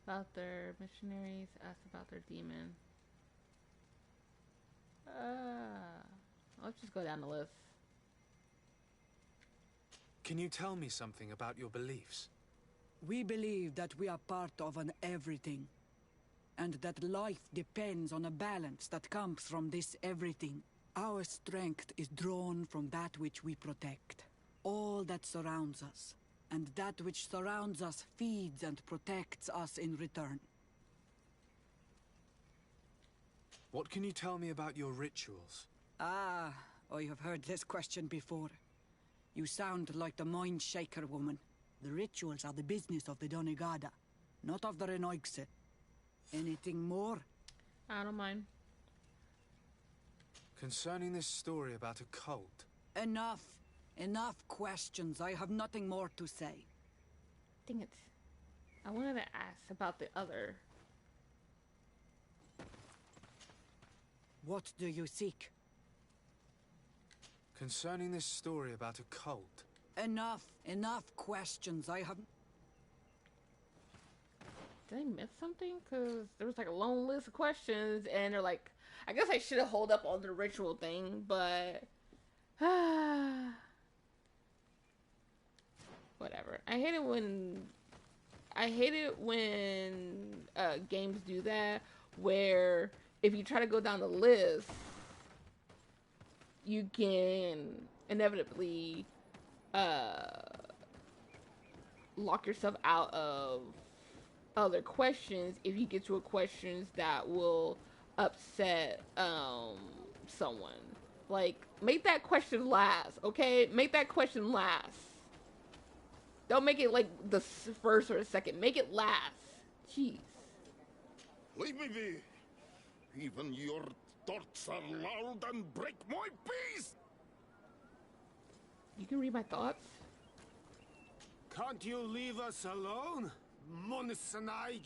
about their missionaries, ask about their demon. Let's just go down the list. Can you tell me something about your beliefs? We believe that we are part of an everything, and that life depends on a balance that comes from this everything. Our strength is drawn from that which we protect, all that surrounds us, and that which surrounds us feeds and protects us in return. What can you tell me about your rituals? Ah, I have heard this question before. You sound like the Mind Shaker woman. The rituals are the business of the Donegada, not of the Renoigse. Anything more? I don't mind. Concerning this story about a cult. Enough. Enough questions. I have nothing more to say. Dang it. I wanted to ask about the other. What do you seek? Concerning this story about a cult. Enough. Enough questions. I have... Did I miss something? Because there was like a long list of questions, and they're like, I guess I should have held up on the ritual thing, but... whatever. I hate it when games do that, where if you try to go down the list, you can inevitably lock yourself out of other questions if you get to a questions that will upset someone. Like, make that question last, okay? Make that question last. Don't make it like the first or the second. Make it last. Jeez. Leave me be. Even your thoughts are loud and break my peace. You can read my thoughts? Can't you leave us alone, Munisanaig?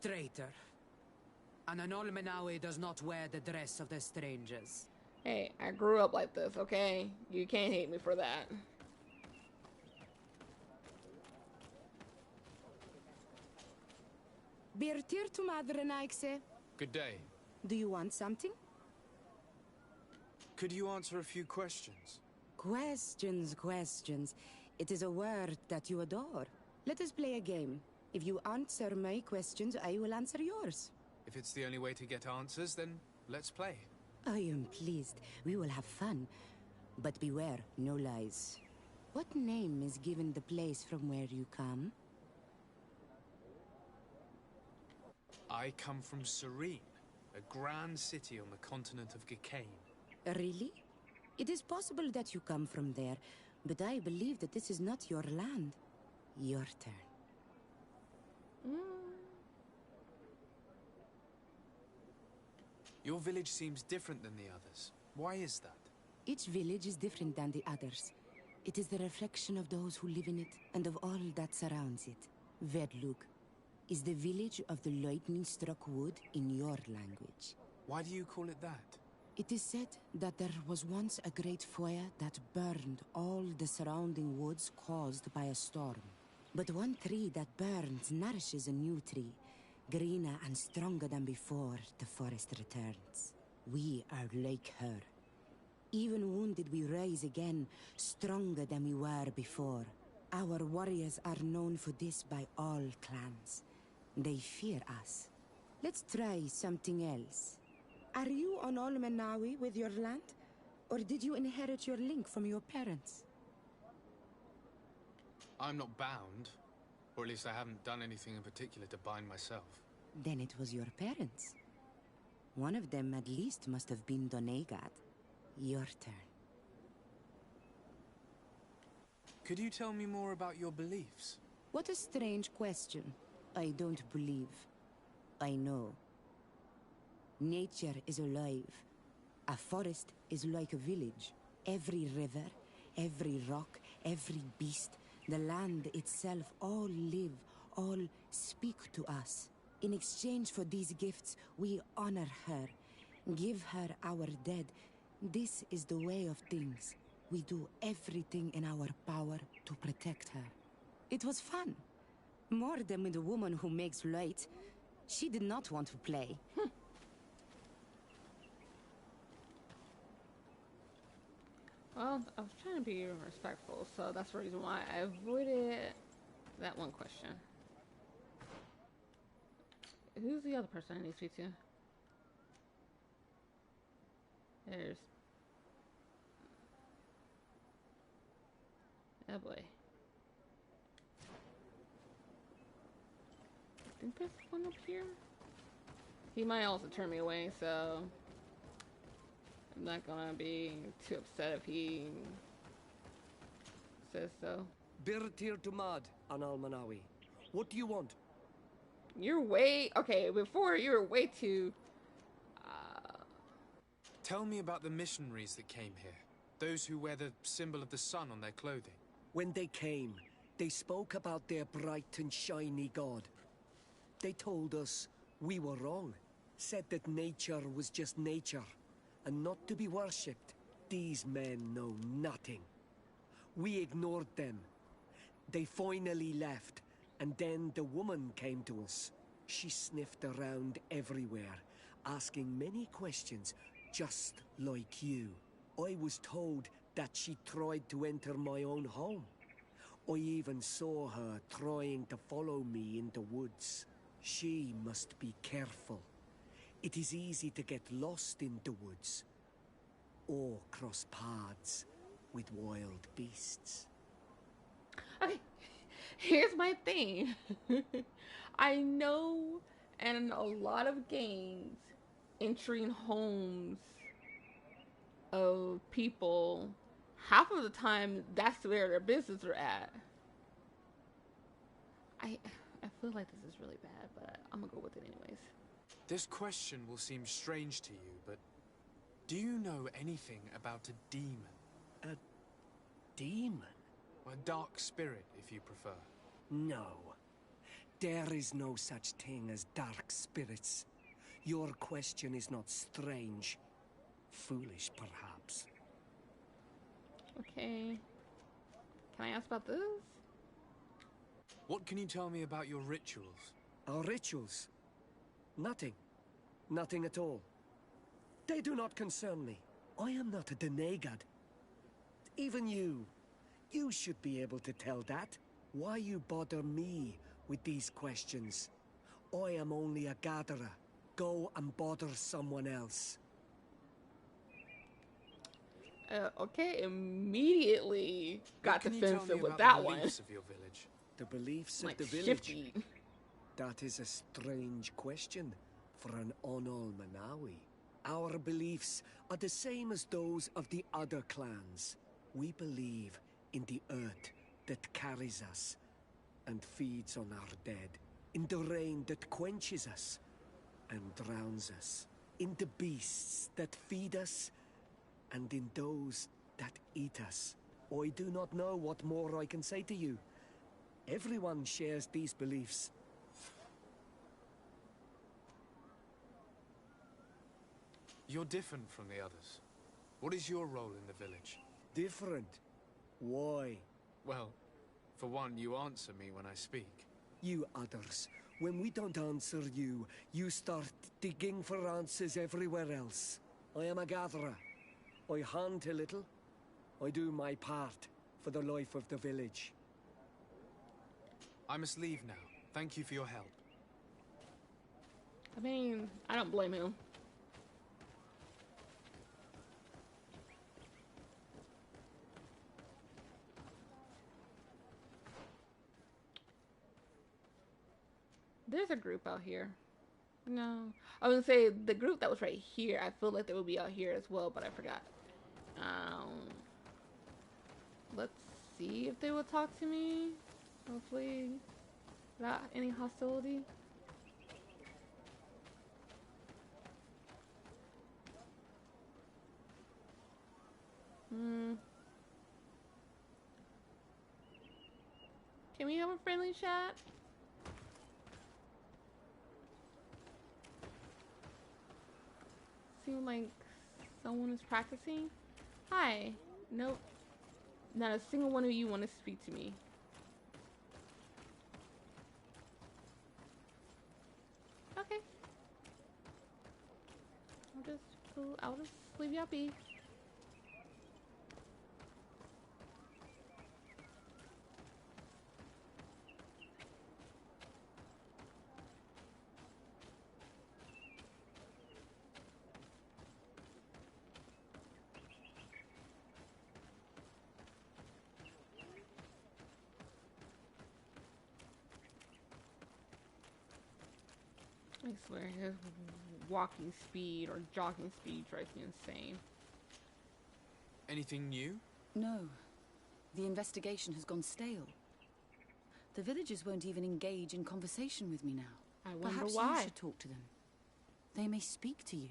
Traitor. An Onol Menawi does not wear the dress of the strangers. Hey, I grew up like this, okay? You can't hate me for that. Birtir to Madre Naikse. Good day. Do you want something? Could you answer a few questions? Questions. It is a word that you adore. Let us play a game. If you answer my questions, I will answer yours. If it's the only way to get answers, then let's play. I am pleased. We will have fun. But beware, no lies. What name is given the place from where you come? I come from Serene, a grand city on the continent of Gikane. Really? It is possible that you come from there, but I believe that this is not your land. Your turn. Your village seems different than the others. Why is that? Each village is different than the others. It is the reflection of those who live in it and of all that surrounds it. Vedlug is the village of the lightning-struck wood in your language. Why do you call it that? It is said that there was once a great fire that burned all the surrounding woods caused by a storm. But one tree that burns nourishes a new tree, greener and stronger than before the forest returns. We are like her. Even wounded, we rise again, stronger than we were before. Our warriors are known for this by all clans. They fear us. Let's try something else. Are you Onol Menawi with your land? Or did you inherit your link from your parents? I'm not bound. Or at least I haven't done anything in particular to bind myself. Then it was your parents. One of them at least must have been Doneigad. Your turn. Could you tell me more about your beliefs? What a strange question. I don't believe. I know. Nature is alive. A forest is like a village. Every river, every rock, every beast, the land itself, all live, all speak to us. In exchange for these gifts, we honor her, give her our dead. This is the way of things. We do everything in our power to protect her. It was fun. More than with the woman who makes light. She did not want to play. Well, I was trying to be respectful, so that's the reason why I avoided that one question. Who's the other person I need to speak to? There's... Oh boy. I think there's one up here. He might also turn me away, so I'm not gonna be too upset if he says so. Birtir Tumad, Anal Manawi. What do you want? You're way... Okay, before you were way too... Tell me about the missionaries that came here. Those who wear the symbol of the sun on their clothing. When they came, they spoke about their bright and shiny god. They told us we were wrong. Said that nature was just nature, and not to be worshipped. These men know nothing. We ignored them. They finally left, and then the woman came to us. She sniffed around everywhere, asking many questions, just like you. I was told that she tried to enter my own home. I even saw her trying to follow me in the woods. She must be careful. It is easy to get lost in the woods, or cross paths with wild beasts. Okay, here's my thing. I know in a lot of games, entering homes of people, half of the time, that's where their business are at. I feel like this is really bad, but I'm gonna go with it anyways. This question will seem strange to you, but do you know anything about a demon? A demon? A dark spirit, if you prefer. No. There is no such thing as dark spirits. Your question is not strange. Foolish, perhaps. Okay. Can I ask about this? What can you tell me about your rituals? Our rituals? Nothing. Nothing at all. They do not concern me. I am not a Denegad. Even you. You should be able to tell that. Why you bother me with these questions? I am only a gatherer. Go and bother someone else. Okay, immediately got What can you tell defensive me with about that the one. beliefs of your village? The beliefs Like of the village? shifty. That is a strange question for an Onol Manawi. Our beliefs are the same as those of the other clans. We believe in the earth that carries us and feeds on our dead, in the rain that quenches us and drowns us, in the beasts that feed us, and in those that eat us. I do not know what more I can say to you. Everyone shares these beliefs. You're different from the others. What is your role in the village? Different? Why? Well, for one, you answer me when I speak. You others, when we don't answer you, you start digging for answers everywhere else. I am a gatherer. I hunt a little. I do my part for the life of the village. I must leave now. Thank you for your help. I mean, I don't blame him. There's a group out here. No. I was gonna say the group that was right here, I feel like they would be out here as well, but I forgot. Let's see if they will talk to me. Hopefully, without any hostility. Can we have a friendly chat? Seems like someone is practicing. Hi. Nope. Not a single one of you want to speak to me. Okay. I'll just leave y'all be. I swear, his walking speed or jogging speed drives me insane. Anything new? No. The investigation has gone stale. The villagers won't even engage in conversation with me now. I wonder Perhaps why. you should talk to them. They may speak to you.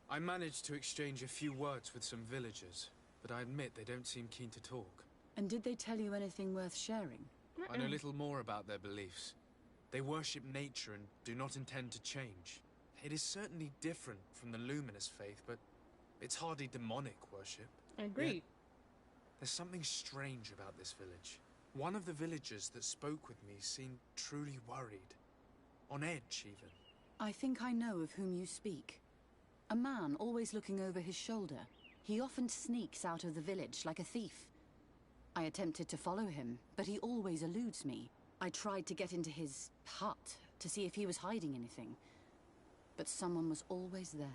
I managed to exchange a few words with some villagers, but I admit they don't seem keen to talk. And did they tell you anything worth sharing? I know little more about their beliefs. They worship nature and do not intend to change. It is certainly different from the Luminous faith, but it's hardly demonic worship. I agree. Yet, there's something strange about this village. One of the villagers that spoke with me seemed truly worried. On edge, even. I think I know of whom you speak. A man always looking over his shoulder. He often sneaks out of the village like a thief. I attempted to follow him, but he always eludes me. I tried to get into his hut to see if he was hiding anything, but someone was always there.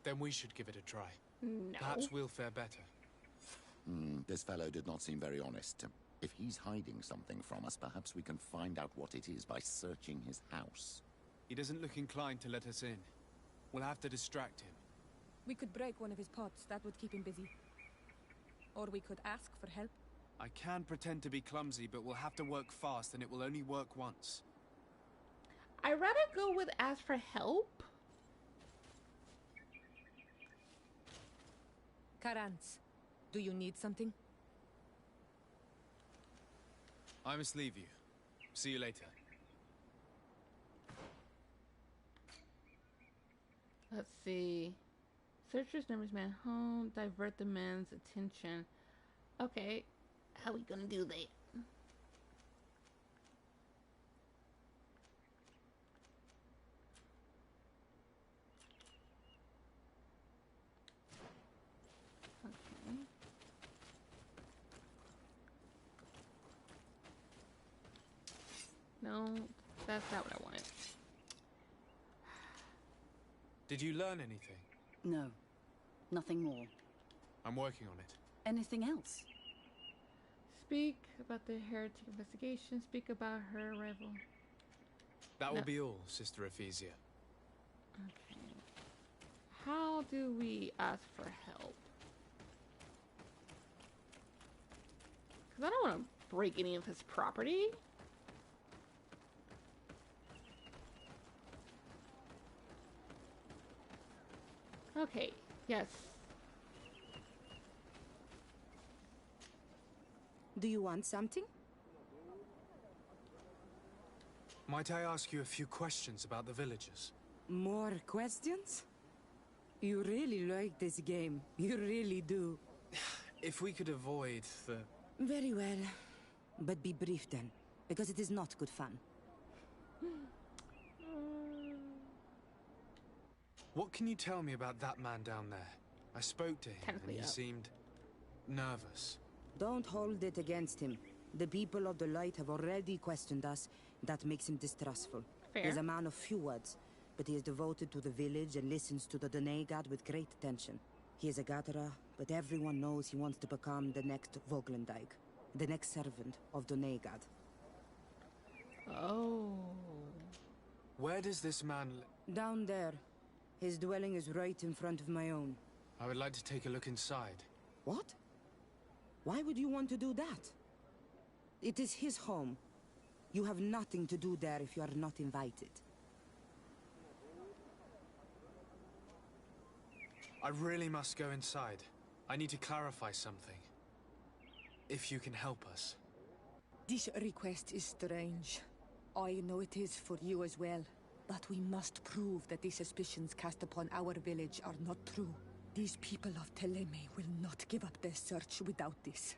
Then we should give it a try. No. Perhaps we'll fare better. This fellow did not seem very honest. If he's hiding something from us, perhaps we can find out what it is by searching his house. He doesn't look inclined to let us in. We'll have to distract him. We could break one of his pots. That would keep him busy. Or we could ask for help. I can pretend to be clumsy, but we'll have to work fast, and it will only work once. I'd rather go with ask for help. Karantz, do you need something? I must leave you. See you later. Let's see. Searchers numbers man home. Divert the man's attention. Okay. How we gonna do that? Okay. No, that's not what I wanted. Did you learn anything? No. Nothing more. I'm working on it. Anything else? Speak about the heretic investigation. Speak about her arrival. That will be all, Sister Ephesia. Okay. How do we ask for help? Because I don't want to break any of his property. Okay, yes. Do you want something? Might I ask you a few questions about the villagers? More questions? You really like this game. You really do. If we could avoid the... Very well. But be brief then, because it is not good fun. What can you tell me about that man down there? I spoke to him and he seemed nervous. Don't hold it against him. The people of the light have already questioned us. That makes him distrustful. Fair. He is a man of few words, but he is devoted to the village and listens to the Donegad with great attention. He is a gatherer, but everyone knows he wants to become the next Voglendijk, the next servant of Donegad. Oh. Where does this man Down there. His dwelling is right in front of my own. I would like to take a look inside. What? Why would you want to do that? It is his home, You have nothing to do there if you are not invited. I really must go inside. I need to clarify something. If you can help us. This request is strange. I know it is for you as well. But we must prove that the suspicions cast upon our village are not true. These people of Thélème will not give up their search without this.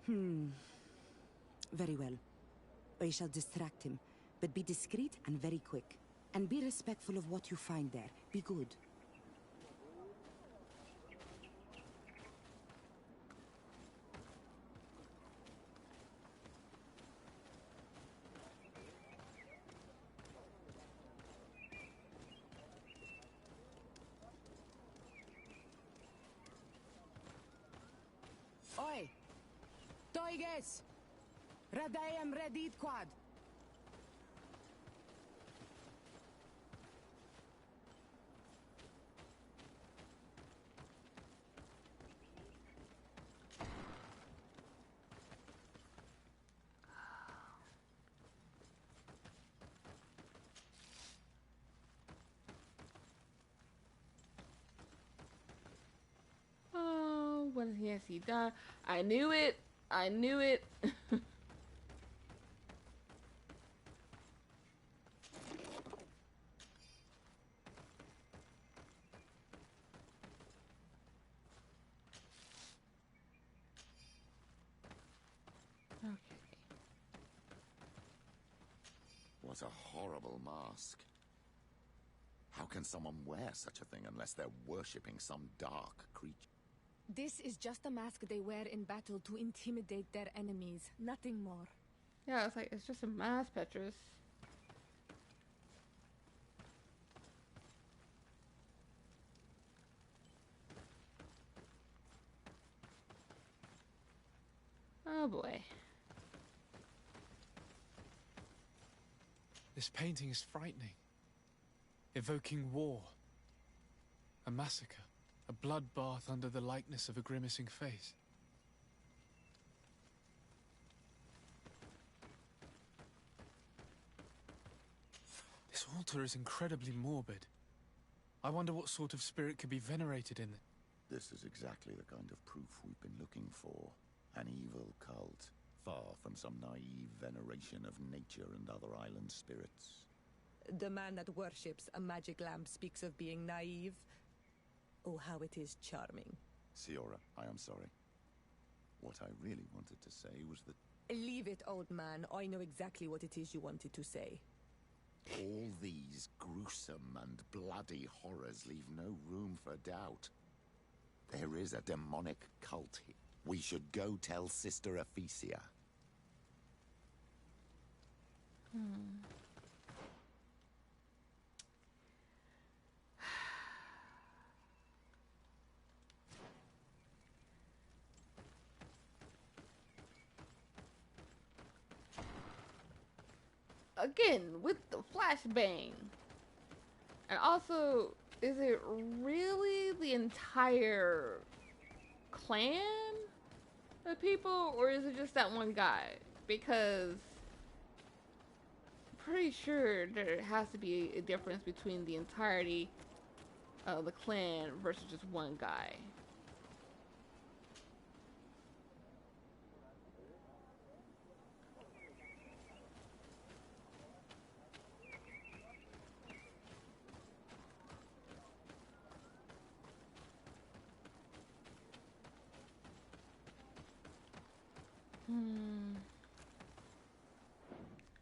Very well. I shall distract him, but be discreet and very quick. And be respectful of what you find there. Be good. Oi! Toiges! Radayam Redit Quad! Oh, what has he done? I knew it. I knew it. What a horrible mask. How can someone wear such a thing unless they're worshipping some dark creature? This is just a mask they wear in battle to intimidate their enemies, nothing more. Yeah, it's just a mask, Petrus. Oh boy. This painting is frightening. Evoking war. A massacre. A bloodbath under the likeness of a grimacing face. This altar is incredibly morbid. I wonder what sort of spirit could be venerated in it. This is exactly the kind of proof we've been looking for. An evil cult, far from some naive veneration of nature and other island spirits. The man that worships a magic lamp speaks of being naive. Oh, how it is charming. Siora, I am sorry. What I really wanted to say was that... Leave it, old man. I know exactly what it is you wanted to say. all these gruesome and bloody horrors leave no room for doubt. There is a demonic cult here. We should go tell Sister Ephesia. Again, with the flashbang. And also, is it really the entire clan of people, or is it just that one guy? Because I'm pretty sure there has to be a difference between the entirety of the clan versus just one guy.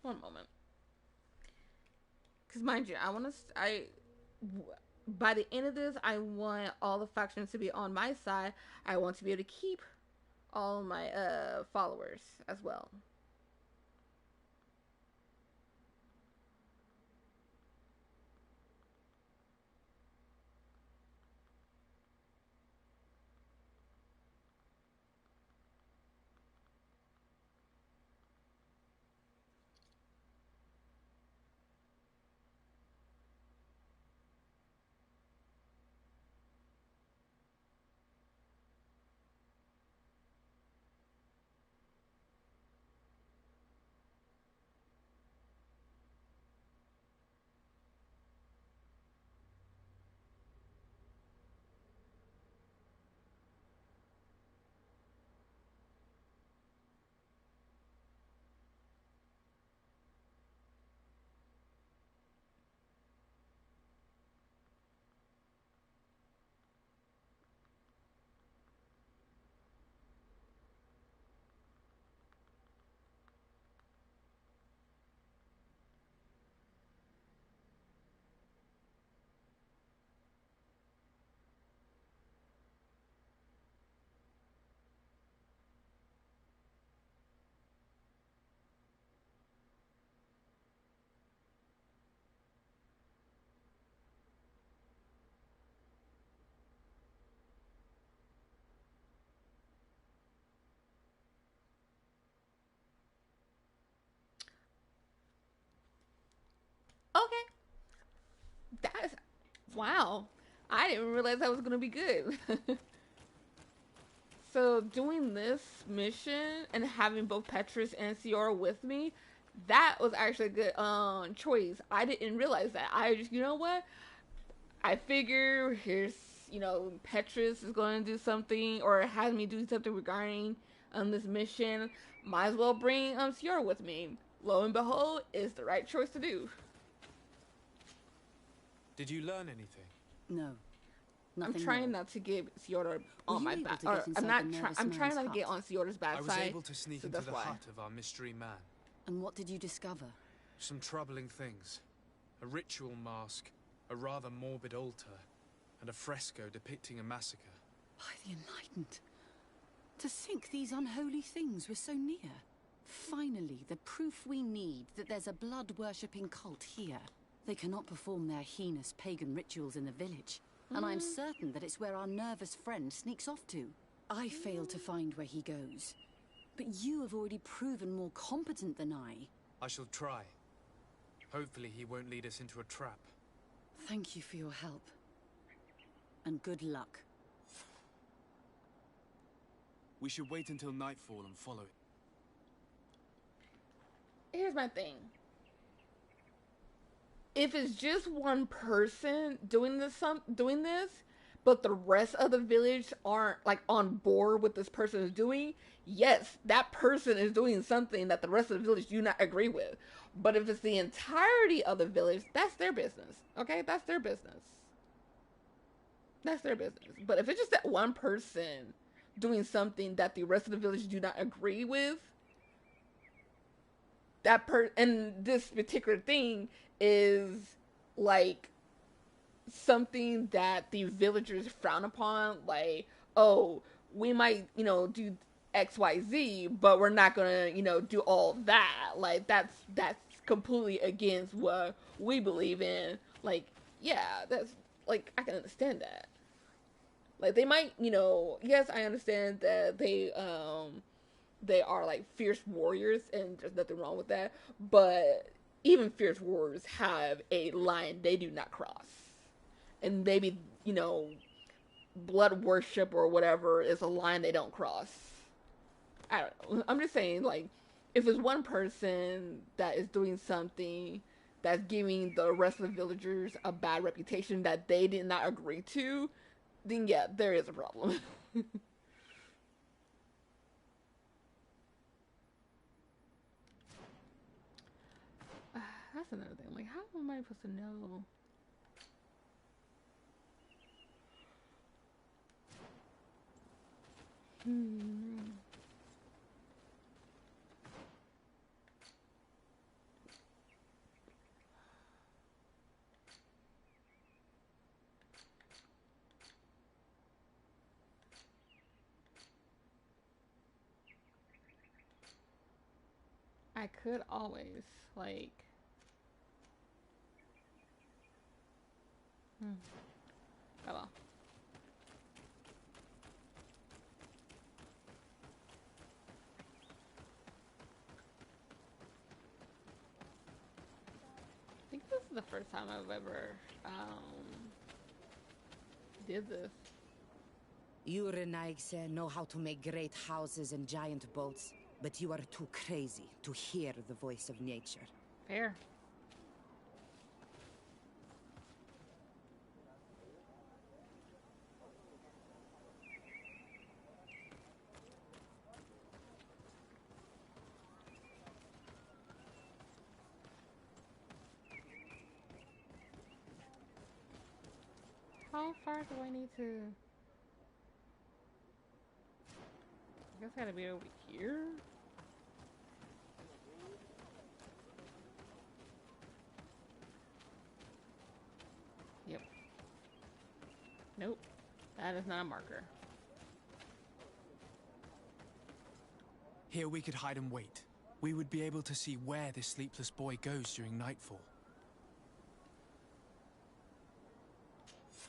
One moment. Because mind you, by the end of this, I want all the factions to be on my side. I want to be able to keep all my followers as well. Wow. I didn't realize that was going to be good. So doing this mission and having both Petrus and Siora with me, that was actually a good choice. I didn't realize that. I just, you know what? I figure here's, Petrus is going to do something or has me do something regarding this mission. Might as well bring Siora with me. Lo and behold, it's the right choice to do. Did you learn anything? No. I'm trying not to get Siora on my back. I'm trying not to get on Siora's bad side. I was able to sneak into the hut of our mystery man. And what did you discover? Some troubling things. A ritual mask, a rather morbid altar, and a fresco depicting a massacre. By the Enlightened. To think these unholy things were so near. Finally, the proof we need that there's a blood-worshipping cult here. They cannot perform their heinous pagan rituals in the village. And I'm certain that it's where our nervous friend sneaks off to. I failed to find where he goes. But you have already proven more competent than I. I shall try. Hopefully he won't lead us into a trap. Thank you for your help. And good luck. We should wait until nightfall and follow it. Here's my thing. If it's just one person doing this, but the rest of the village aren't like on board with this person is doing, yes, that person is doing something that the rest of the village do not agree with. But if it's the entirety of the village, that's their business. Okay, that's their business. That's their business. But if it's just that one person doing something that the rest of the village do not agree with, and this particular thing is like something that the villagers frown upon, like, oh, we might, do XYZ, but we're not gonna, do all that. Like, that's completely against what we believe in. Like, yeah, that's, like, I can understand that. Like, they might, yes, I understand that they are, like, fierce warriors, and there's nothing wrong with that, but even fierce warriors have a line they do not cross. And maybe, blood worship or whatever is a line they don't cross. I don't know. I'm just saying, like, if it's one person that is doing something that's giving the rest of the villagers a bad reputation that they did not agree to, then yeah, there is a problem. That's another thing. Like, how am I supposed to know? I could always, like... Oh well. I think this is the first time I've ever did this. You Renaigse know how to make great houses and giant boats, but you are too crazy to hear the voice of nature. Fair. How far do I need to... I guess I gotta be over here? Yep. Nope. That is not a marker. Here we could hide and wait. We would be able to see where this sleepless boy goes during nightfall.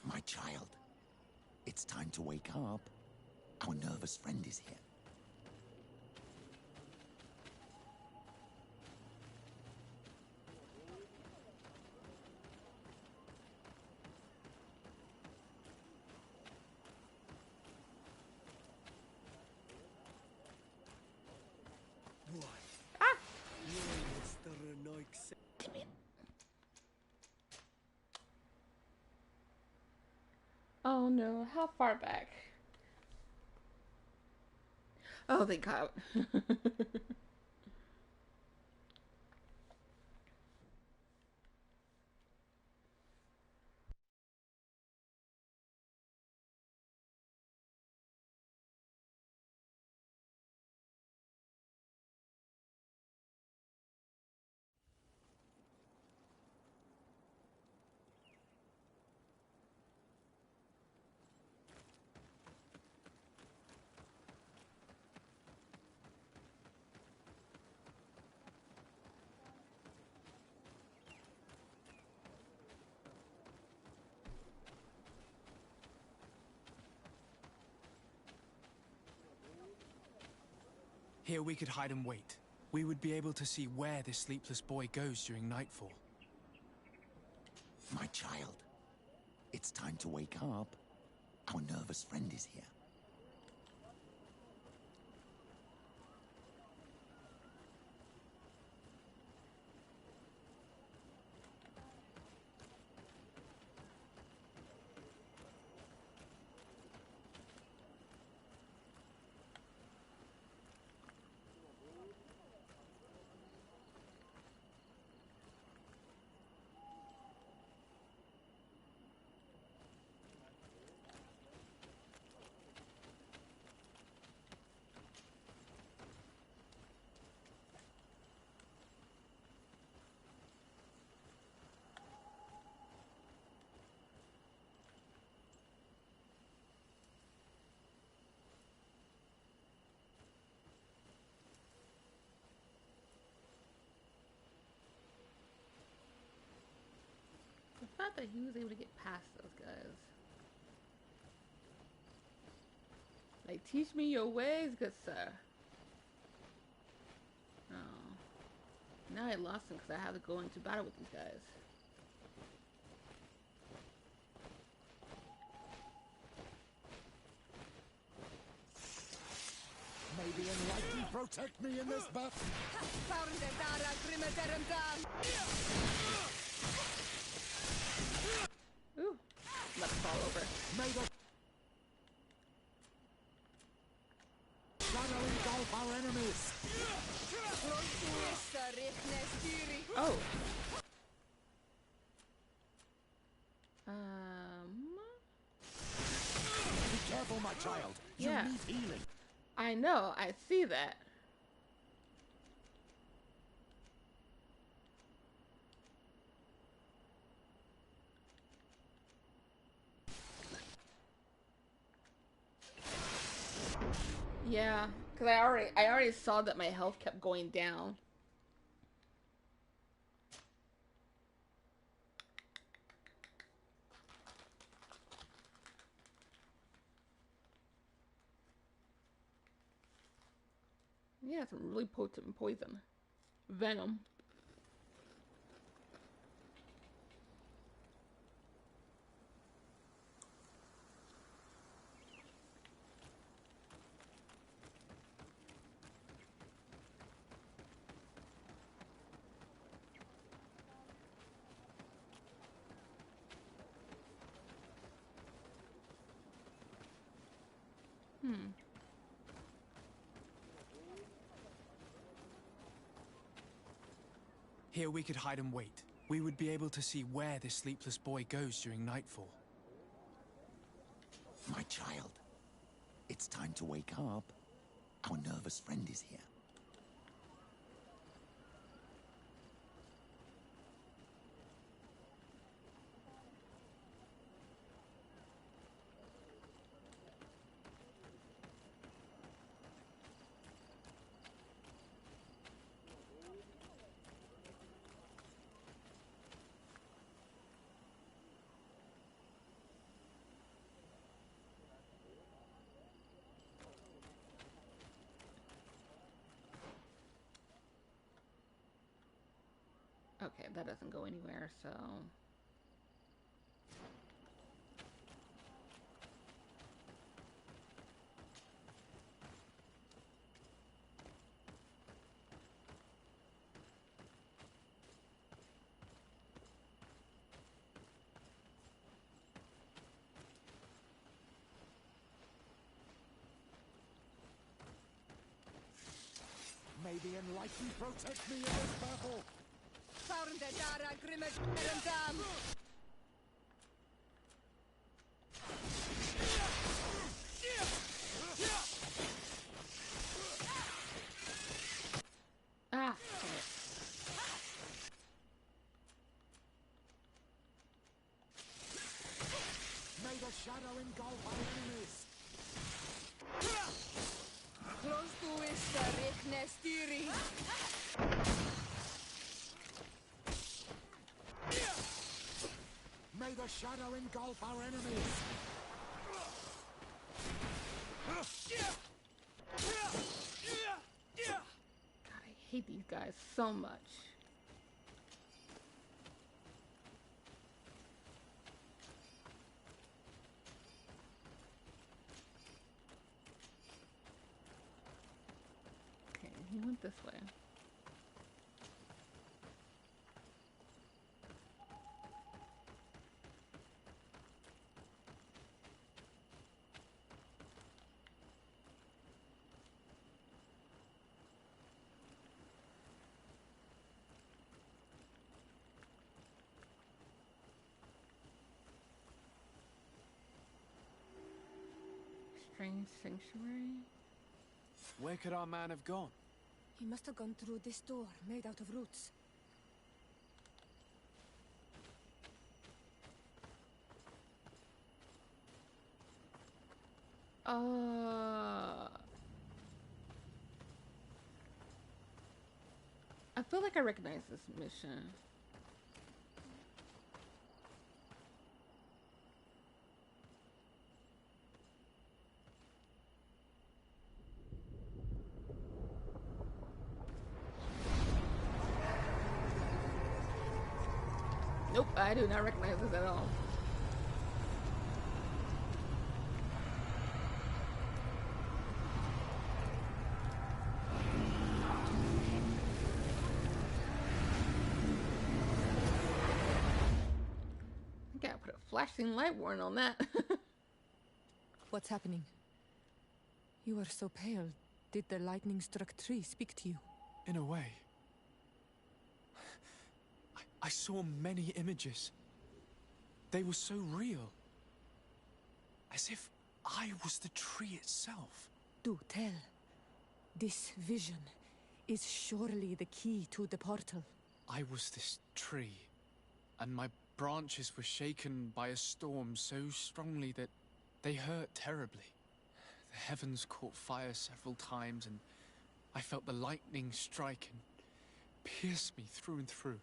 My child, it's time to wake up. Our nervous friend is here. Oh no, how far back? Oh, thank God. Here we could hide and wait. We would be able to see where this sleepless boy goes during nightfall. My child, it's time to wake up. Our nervous friend is here. The fact that he was able to get past those guys. Like, teach me your ways, good sir. Oh. Now I lost him because I have to go into battle with these guys. May the enlightened protect me in this battle. Ooh, let it fall over. May the shadow engulf our enemies. Oh. Be careful, my child. You Yeah. need healing. I know, I see that. Yeah, because I already saw that my health kept going down. Yeah, some really potent poison. Venom. Here we could hide and wait. We would be able to see where this sleepless boy goes during nightfall. My child, it's time to wake up. Our nervous friend is here. Okay, that doesn't go anywhere, so... May the Enlightened protect me in this battle! Dara Grimmerendam! Ah, May the shadow engulf our enemies! Close to is Nestiri. May the shadow engulf our enemies! God, I hate these guys so much. Okay, he went this way. Strange sanctuary? Where could our man have gone? He must have gone through this door, made out of roots. I feel like I recognize this mission. Nope, I do not recognize this at all. I gotta put a flashing light warning on that. What's happening? You are so pale. Did the lightning-struck tree speak to you? In a way. I saw many images. They were so real. As if I was the tree itself. Do tell. This vision is surely the key to the portal. I was this tree, and my branches were shaken by a storm so strongly that they hurt terribly. The heavens caught fire several times, and I felt the lightning strike and pierce me through and through.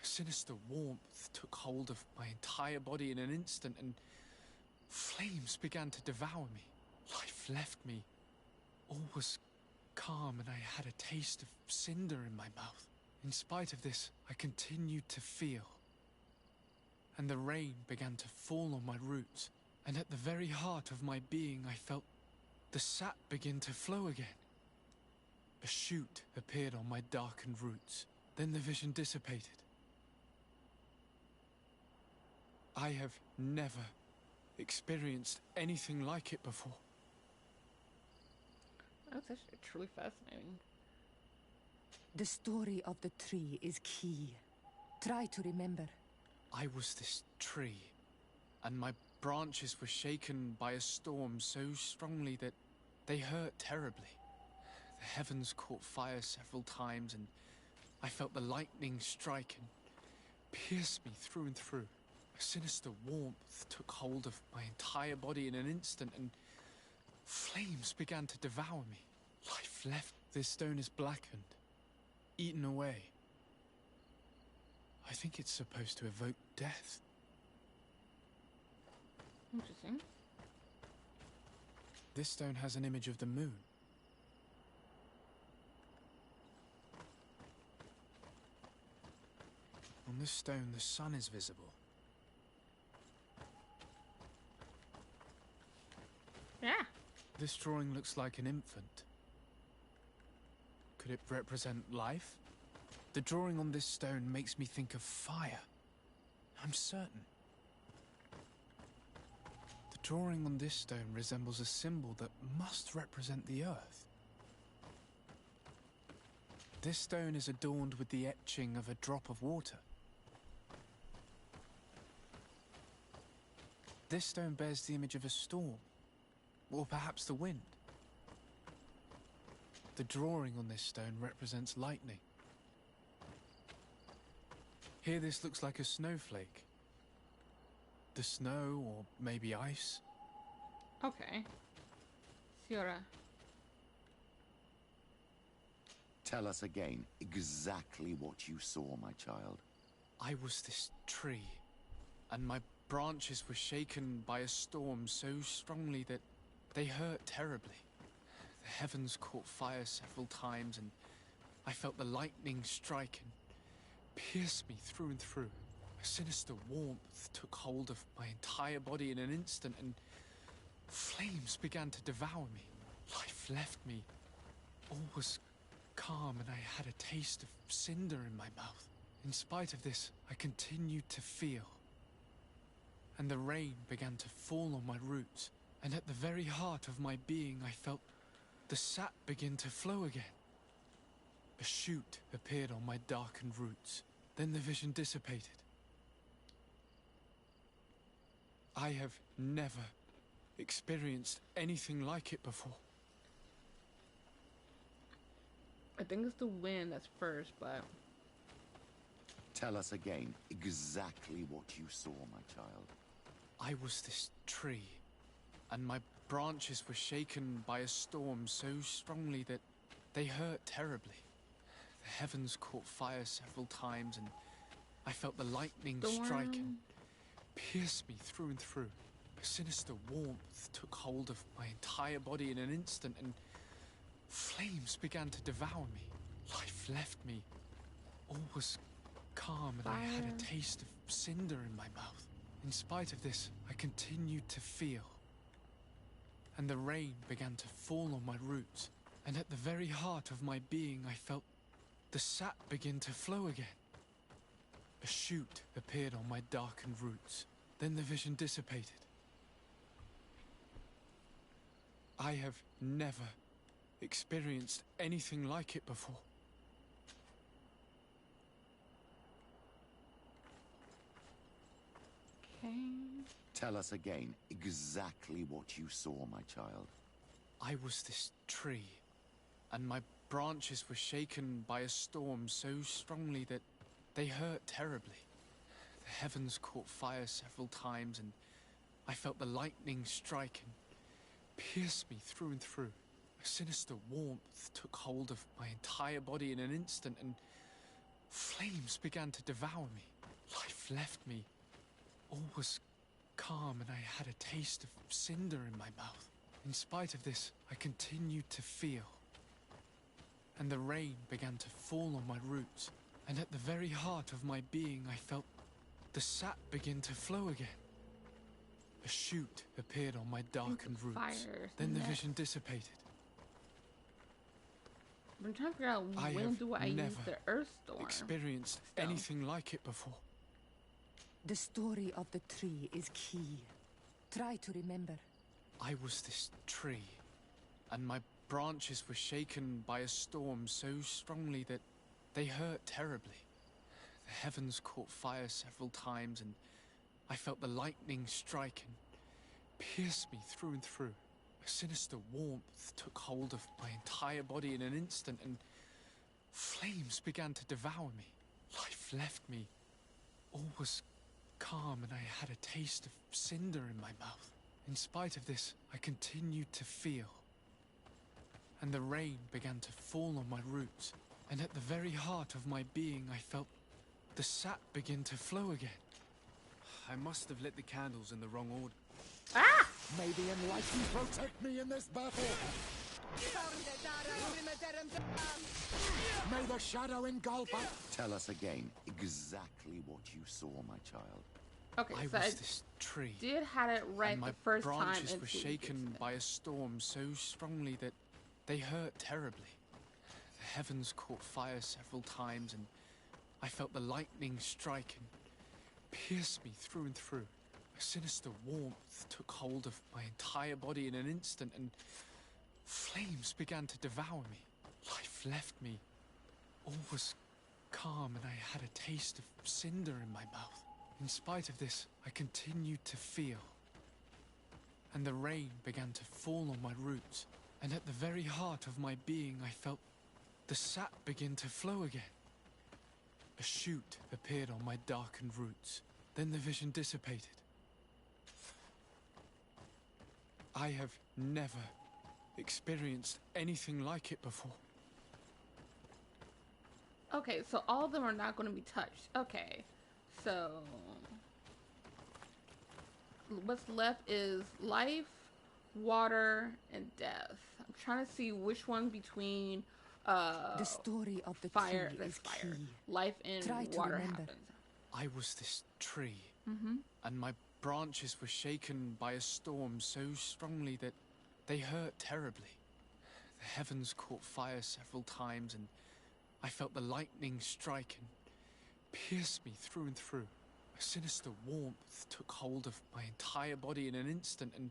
A sinister warmth took hold of my entire body in an instant, and flames began to devour me. Life left me. All was calm, and I had a taste of cinder in my mouth. In spite of this, I continued to feel. And the rain began to fall on my roots, and at the very heart of my being, I felt the sap begin to flow again. A shoot appeared on my darkened roots. Then the vision dissipated. I have never experienced anything like it before. That's actually truly fascinating. The story of the tree is key. Try to remember. I was this tree, and my branches were shaken by a storm so strongly that they hurt terribly. The heavens caught fire several times, and I felt the lightning strike and pierce me through and through. A sinister warmth took hold of my entire body in an instant, and flames began to devour me. Life left. This stone is blackened, eaten away. I think it's supposed to evoke death. Interesting. This stone has an image of the moon. On this stone, the sun is visible. Yeah. This drawing looks like an infant. Could it represent life? The drawing on this stone makes me think of fire. I'm certain. The drawing on this stone resembles a symbol that must represent the earth. This stone is adorned with the etching of a drop of water. This stone bears the image of a storm, or perhaps the wind. The drawing on this stone represents lightning. Here this looks like a snowflake. The snow, or maybe ice. Okay. Siora. Tell us again exactly what you saw, my child. I was this tree, and my branches were shaken by a storm so strongly that they hurt terribly. The heavens caught fire several times, and I felt the lightning strike and pierce me through and through. A sinister warmth took hold of my entire body in an instant, and flames began to devour me. Life left me. All was calm, and I had a taste of cinder in my mouth. In spite of this, I continued to feel. And the rain began to fall on my roots, and at the very heart of my being, I felt the sap begin to flow again. A shoot appeared on my darkened roots. Then the vision dissipated. I have never experienced anything like it before. I think it's the wind that's first, but... Tell us again exactly what you saw, my child. I was this tree, and my branches were shaken by a storm so strongly that they hurt terribly. The heavens caught fire several times, and I felt the lightning strike and pierce me through and through. A sinister warmth took hold of my entire body in an instant, and flames began to devour me. Life left me. All was calm, and I had a taste of cinder in my mouth. In spite of this, I continued to feel. And the rain began to fall on my roots, and at the very heart of my being, I felt the sap begin to flow again. A shoot appeared on my darkened roots. Then the vision dissipated. I have never experienced anything like it before. Okay. Tell us again exactly what you saw, my child. I was this tree, and my branches were shaken by a storm so strongly that they hurt terribly. The heavens caught fire several times, and I felt the lightning strike and pierce me through and through. A sinister warmth took hold of my entire body in an instant, and flames began to devour me. Life left me. All was calm, and I had a taste of cinder in my mouth. In spite of this, I continued to feel. And the rain began to fall on my roots, and at the very heart of my being, I felt the sap begin to flow again. A shoot appeared on my darkened roots. Then the vision dissipated. I'm trying to figure out when do I use the Earth Storm. Experienced anything like it before. The story of the tree is key. Try to remember. I was this tree, and my branches were shaken by a storm so strongly that they hurt terribly. The heavens caught fire several times, and I felt the lightning strike and pierce me through and through. A sinister warmth took hold of my entire body in an instant, and flames began to devour me. Life left me. All was calm, and I had a taste of cinder in my mouth. In spite of this, I continued to feel. And the rain began to fall on my roots, and at the very heart of my being, I felt the sap begin to flow again. I must have lit the candles in the wrong order. Ah! May the Enlightened protect me in this battle! May the shadow engulf us! Tell us again exactly what you saw, my child. Okay, I so was I this tree, did have it right and my the first time. branches were shaken by a storm so strongly that they hurt terribly. The heavens caught fire several times, and I felt the lightning strike and pierce me through and through. A sinister warmth took hold of my entire body in an instant, and flames began to devour me. Life left me. All was calm, and I had a taste of cinder in my mouth. In spite of this, I continued to feel. And the rain began to fall on my roots, and at the very heart of my being I felt the sap begin to flow again. A shoot appeared on my darkened roots. Then the vision dissipated. I have never experienced anything like it before. Okay, so all of them are not going to be touched. Okay, so what's left is life, water, and death. I'm trying to see which one between the story of the fire. tree That's is fire. key. Life and Try to water remember. happens. I was this tree, Mm-hmm. and my branches were shaken by a storm so strongly that they hurt terribly. The heavens caught fire several times, and I felt the lightning strike and pierce me through and through. A sinister warmth took hold of my entire body in an instant, and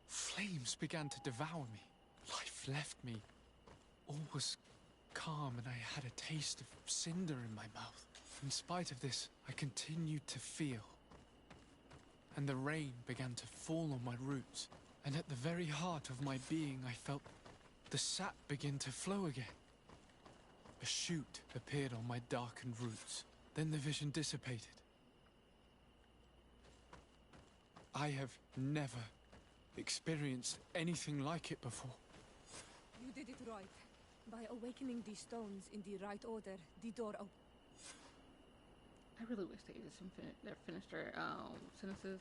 flames began to devour me. Life left me. All was calm, and I had a taste of cinder in my mouth. In spite of this, I continued to feel. And the rain began to fall on my roots, and at the very heart of my being I felt the sap begin to flow again. A shoot appeared on my darkened roots. Then the vision dissipated. I have never experienced anything like it before. You did it right. By awakening these stones in the right order, the door opened. I really wish they just finished their sentences.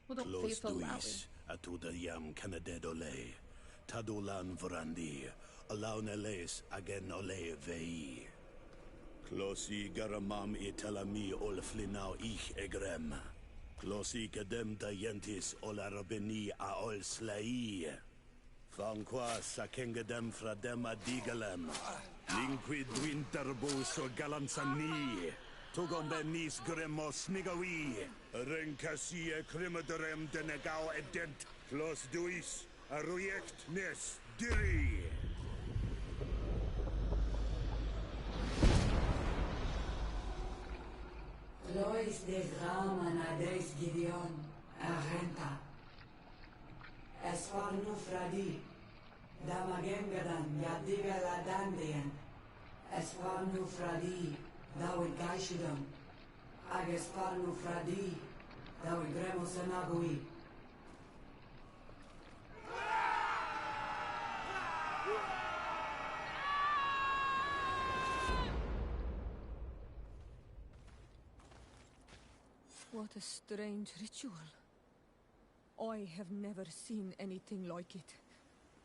Well, don't say it so loudly. Atuda yam kanadedole. Tadulan vrandi. Alauneles agen ole vei. Closi garamam italami olflinau ich egrem. Closi kadem dayentis olarabeni a ol slai. Fanqua sakengedem fradem adigalem. Linquid winterbus o galansani. Tugombenis gremos nigawi. Renkasie krimaderem denegau edent. Clos duis aruject nes diri. Lois de Raman Ades Gideon, Arenta. Esfarnu Fradi, Damagengadan, Yadiga Ladandian. Esfarnu Fradi, Dawi Gaishidam. Agesfarnu Fradi, Dawi Gremosanagui. What a strange ritual. I have never seen anything like it.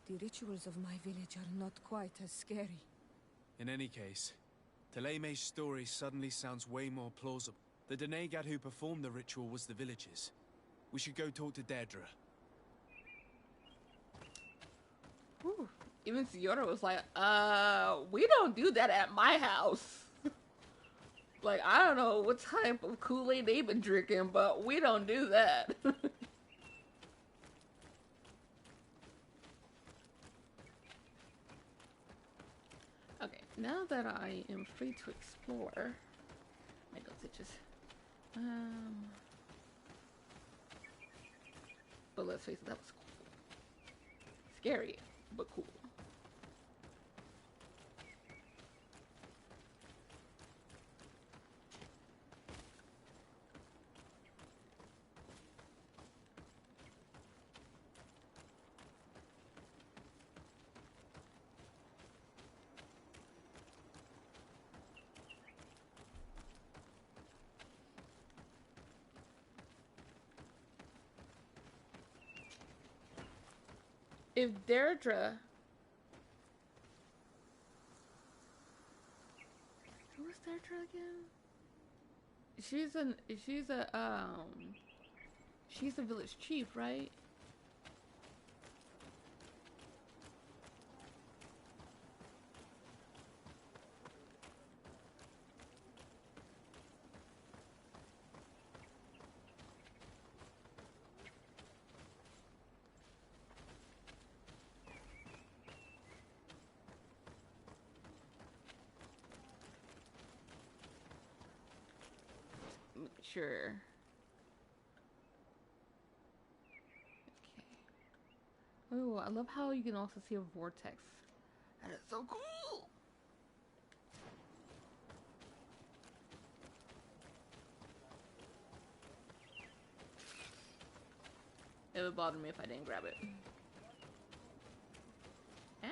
The rituals of my village are not quite as scary. In any case, Teleme's story suddenly sounds way more plausible. The Denegad who performed the ritual was the villagers. We should go talk to Deirdre. Whew. Even Siora was like, we don't do that at my house. Like, I don't know what type of Kool-Aid they've been drinking, but we don't do that. Okay, now that I am free to explore, my nose itches. But let's face it, that was cool. Scary, but cool. If Deirdre, who's Deirdre again? She's a village chief, right? Sure. Okay. Oh, I love how you can also see a vortex. That is so cool. It would bother me if I didn't grab it. Ah.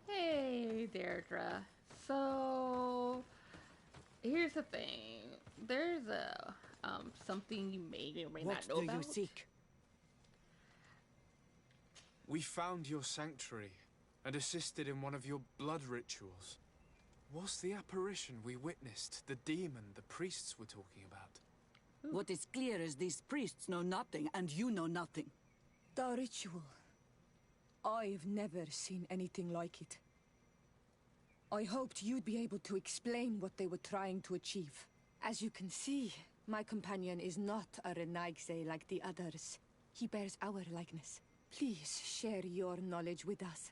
Hey, Deirdre. So, here's the thing. There's a something you may or may not know about. What do you seek? We found your sanctuary and assisted in one of your blood rituals. Was the apparition we witnessed the demon the priests were talking about? What is clear is these priests know nothing, and you know nothing. The ritual. I've never seen anything like it. I hoped you'd be able to explain what they were trying to achieve. As you can see, my companion is not a Renaigse like the others. He bears our likeness. Please share your knowledge with us.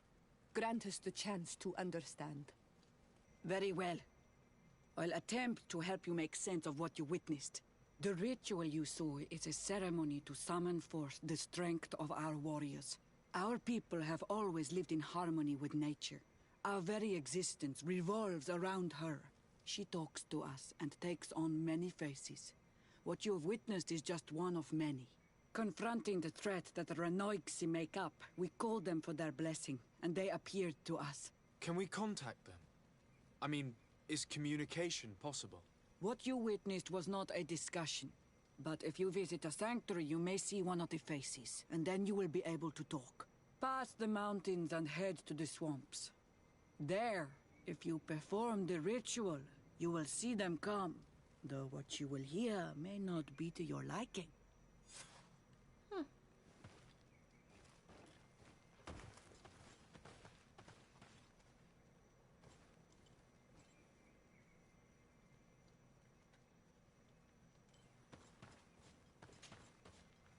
Grant us the chance to understand. Very well. I'll attempt to help you make sense of what you witnessed. The ritual you saw is a ceremony to summon forth the strength of our warriors. Our people have always lived in harmony with nature. Our very existence revolves around her. She talks to us and takes on many faces. What you have witnessed is just one of many. Confronting the threat that the Renoigsi make up, we called them for their blessing, and they appeared to us. Can we contact them? I mean, is communication possible? What you witnessed was not a discussion. But if you visit a sanctuary, you may see one of the faces, and then you will be able to talk. Pass the mountains and head to the swamps. There, if you perform the ritual, you will see them come. Though what you will hear may not be to your liking.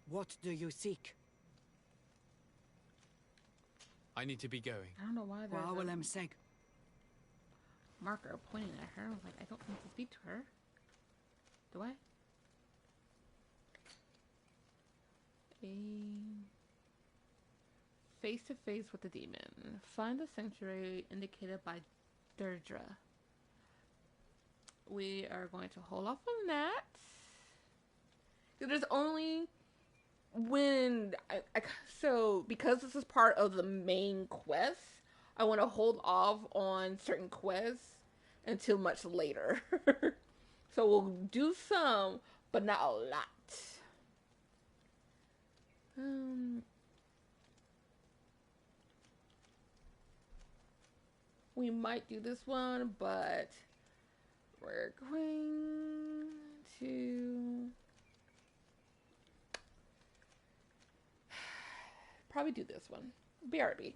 What do you seek? I need to be going. I don't know why there's a Seg. marker pointing at her. I was like, I don't need to speak to her. Do I? Face to face with the demon. Find the sanctuary indicated by Deirdre. We are going to hold off on that. There's only when so because this is part of the main quest, I want to hold off on certain quests until much later. So we'll do some, but not a lot. We might do this one, but we're going to probably do this one. BRB.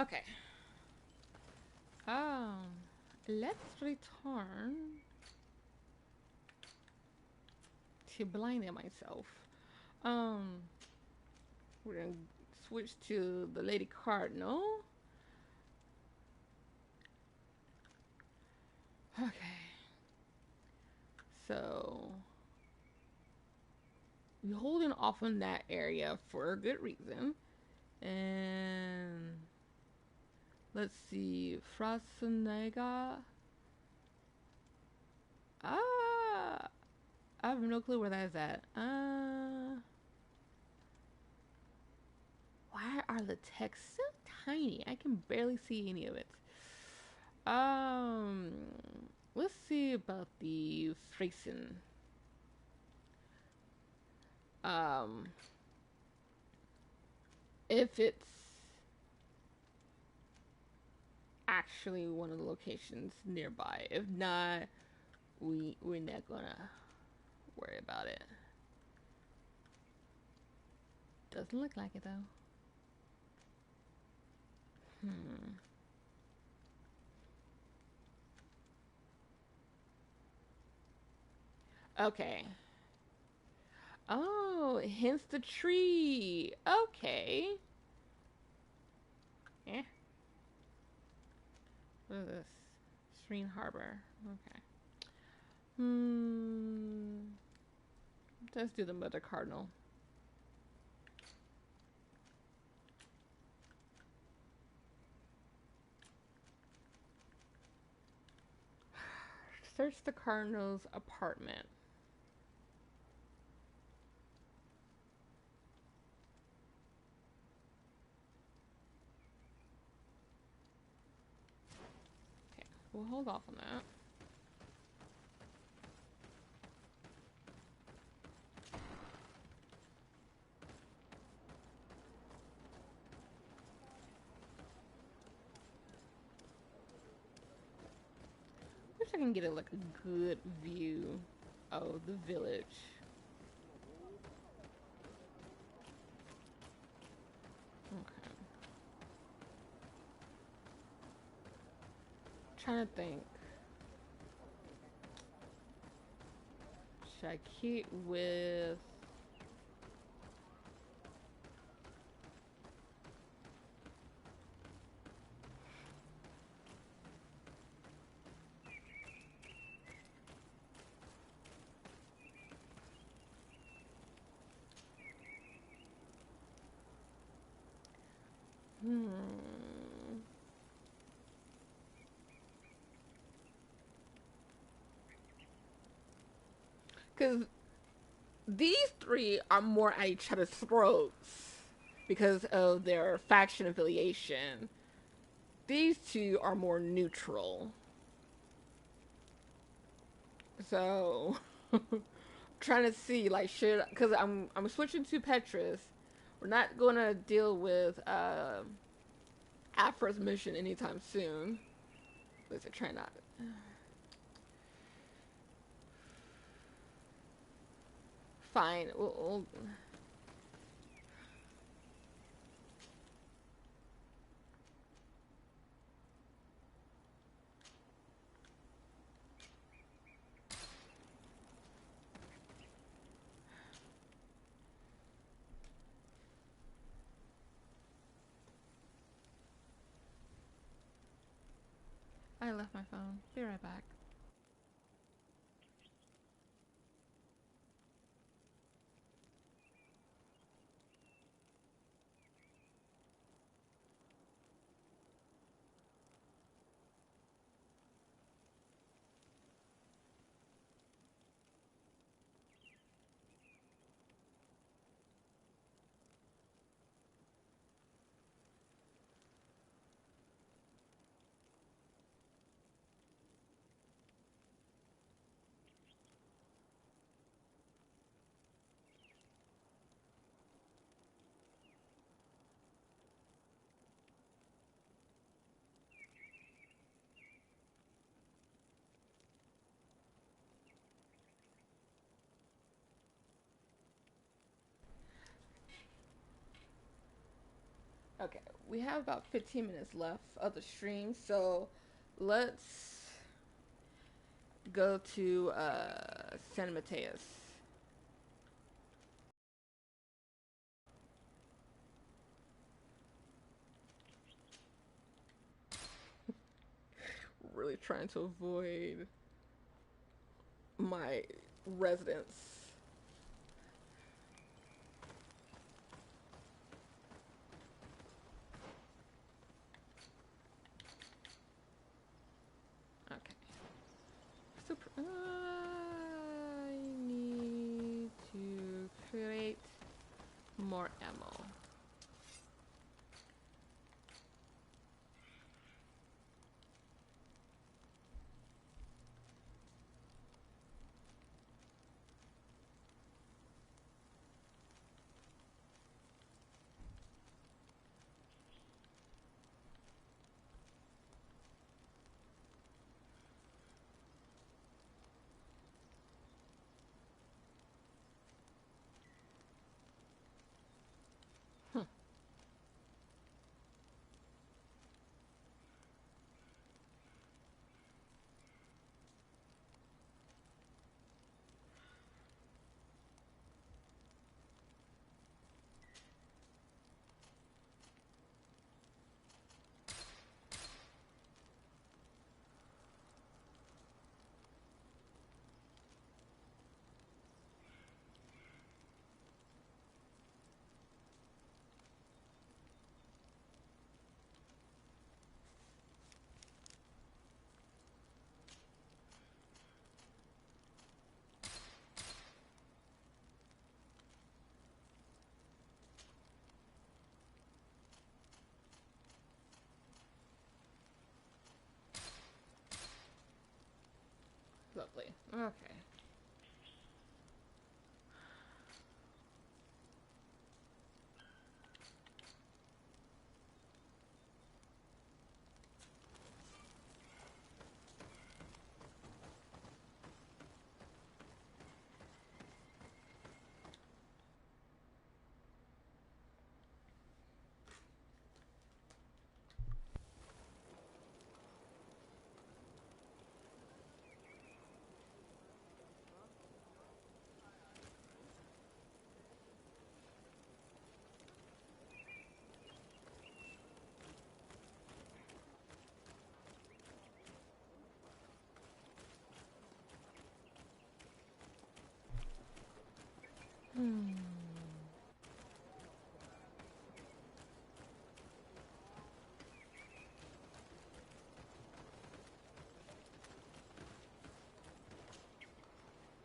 Okay. Let's return to blinding myself. We're gonna switch to the Lady Cardinal. Okay. So we're holding off on that area for a good reason. And let's see, Frasenega. I have no clue where that is at. Why are the texts so tiny? I can barely see any of it. Let's see about the Freysen. If it's actually one of the locations nearby. If not, we're not gonna worry about it. Doesn't look like it though. Okay. Oh, hence the tree. Okay. Yeah. What is this? Serene Harbor. Okay. Let's do the Mother Cardinal. Search the Cardinal's apartment. Okay, we'll hold off on that. Wish I can get like a good view of the village. Okay. Trying to think. Should I keep with because these three are more at each other's throats because of their faction affiliation. These two are more neutral. So, trying to see like because I'm switching to Petrus. We're not gonna deal with Afra's mission anytime soon. Let's try not. Fine. We'll I left my phone. Be right back. Okay, we have about 15 minutes left of the stream, so let's go to San Mateus. Really trying to avoid my residence. Okay. So I need to create more ammo. Lovely. Okay.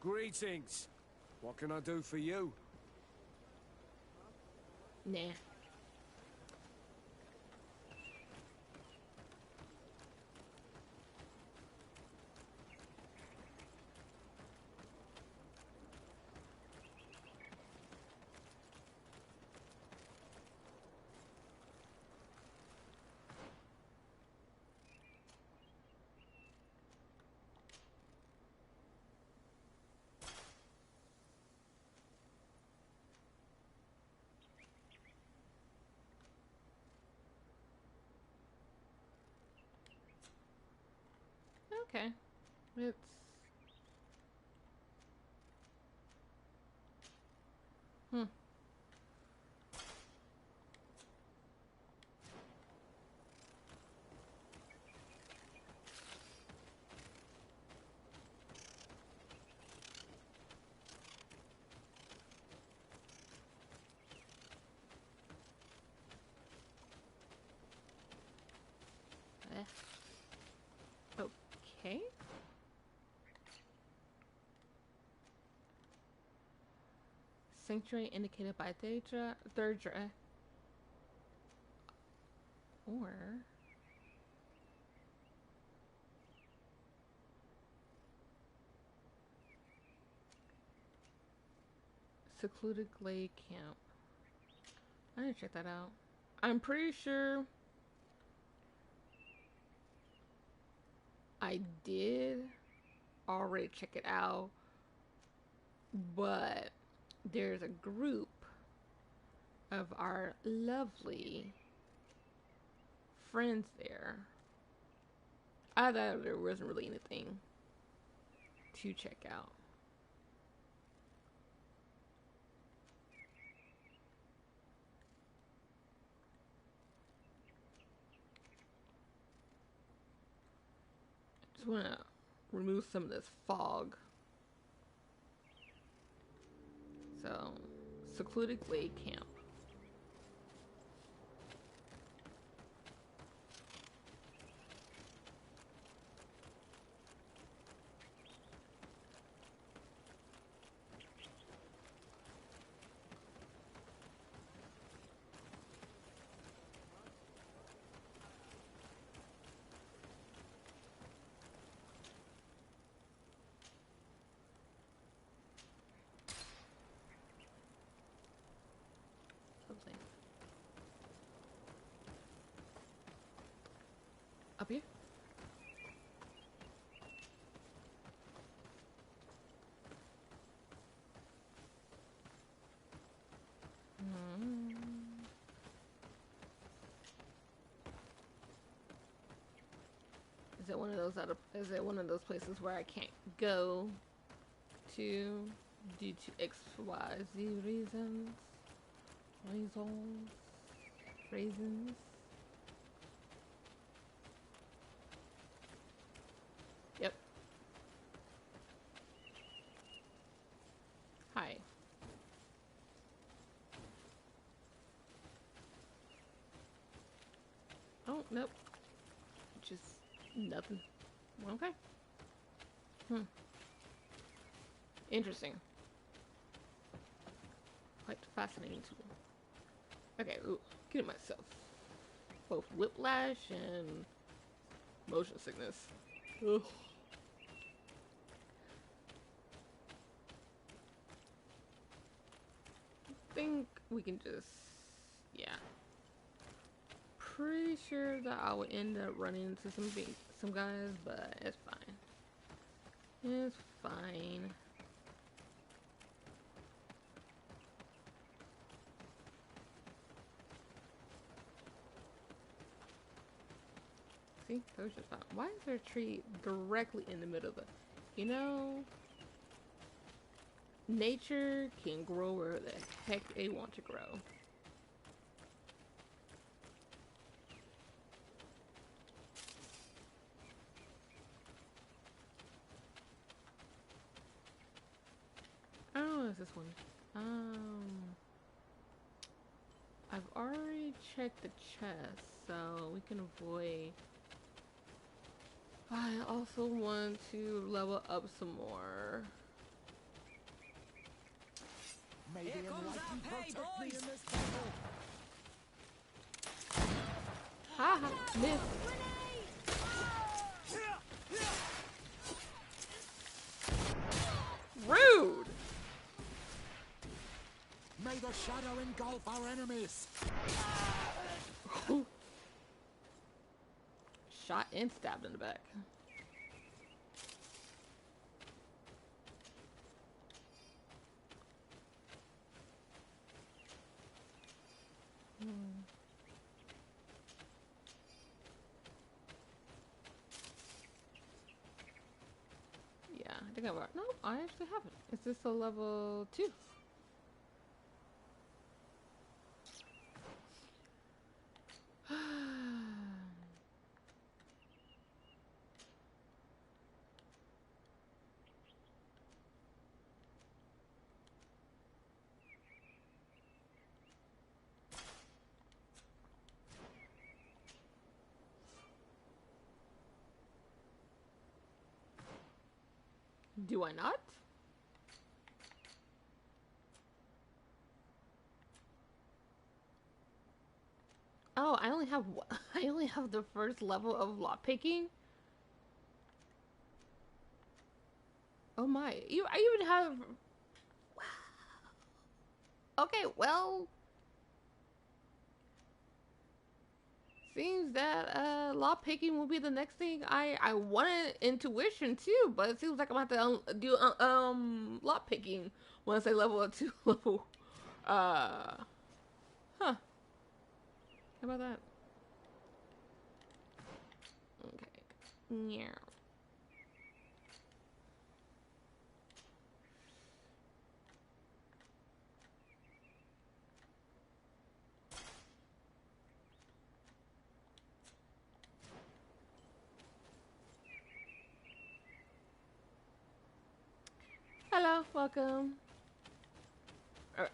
Greetings. What can I do for you? Nah. Okay. It's okay. Sanctuary indicated by Thurdra. Or secluded glade camp. I need to check that out. I'm pretty sure I did already check it out, but there's a group of our lovely friends there. I thought there wasn't really anything to check out. Just want to remove some of this fog. So, secluded glade camp. Up here? Is it one of those is it one of those places where I can't go to due to XYZ reasons? Reasons? Yep. Hi. Oh, nope. Just nothing. Okay. Interesting. Quite fascinating tool. Okay, ooh, getting myself both whiplash and motion sickness. Ugh. I think we can just, yeah. Pretty sure that I would end up running into some guys, but it's fine. It's fine. See, that was just fine. Why is there a tree directly in the middle of it? You know, nature can grow where the heck they want to grow. Oh, is this one? I've already checked the chest, so we can avoid. I also want to level up some more. May the enlightened protect me in this battle. Haha, miss. Rude. May the shadow engulf our enemies. Shot and stabbed in the back. Yeah, I think I've already. No, I actually haven't. Is this a level 2? Do I not? Oh, I only have the first level of lockpicking. Oh my! I even have. Okay, well, seems that lockpicking will be the next thing. I wanted intuition too, but it seems like I'm gonna have to do lockpicking once I level up to level. Huh? How about that? Yeah. Hello, welcome. Alright.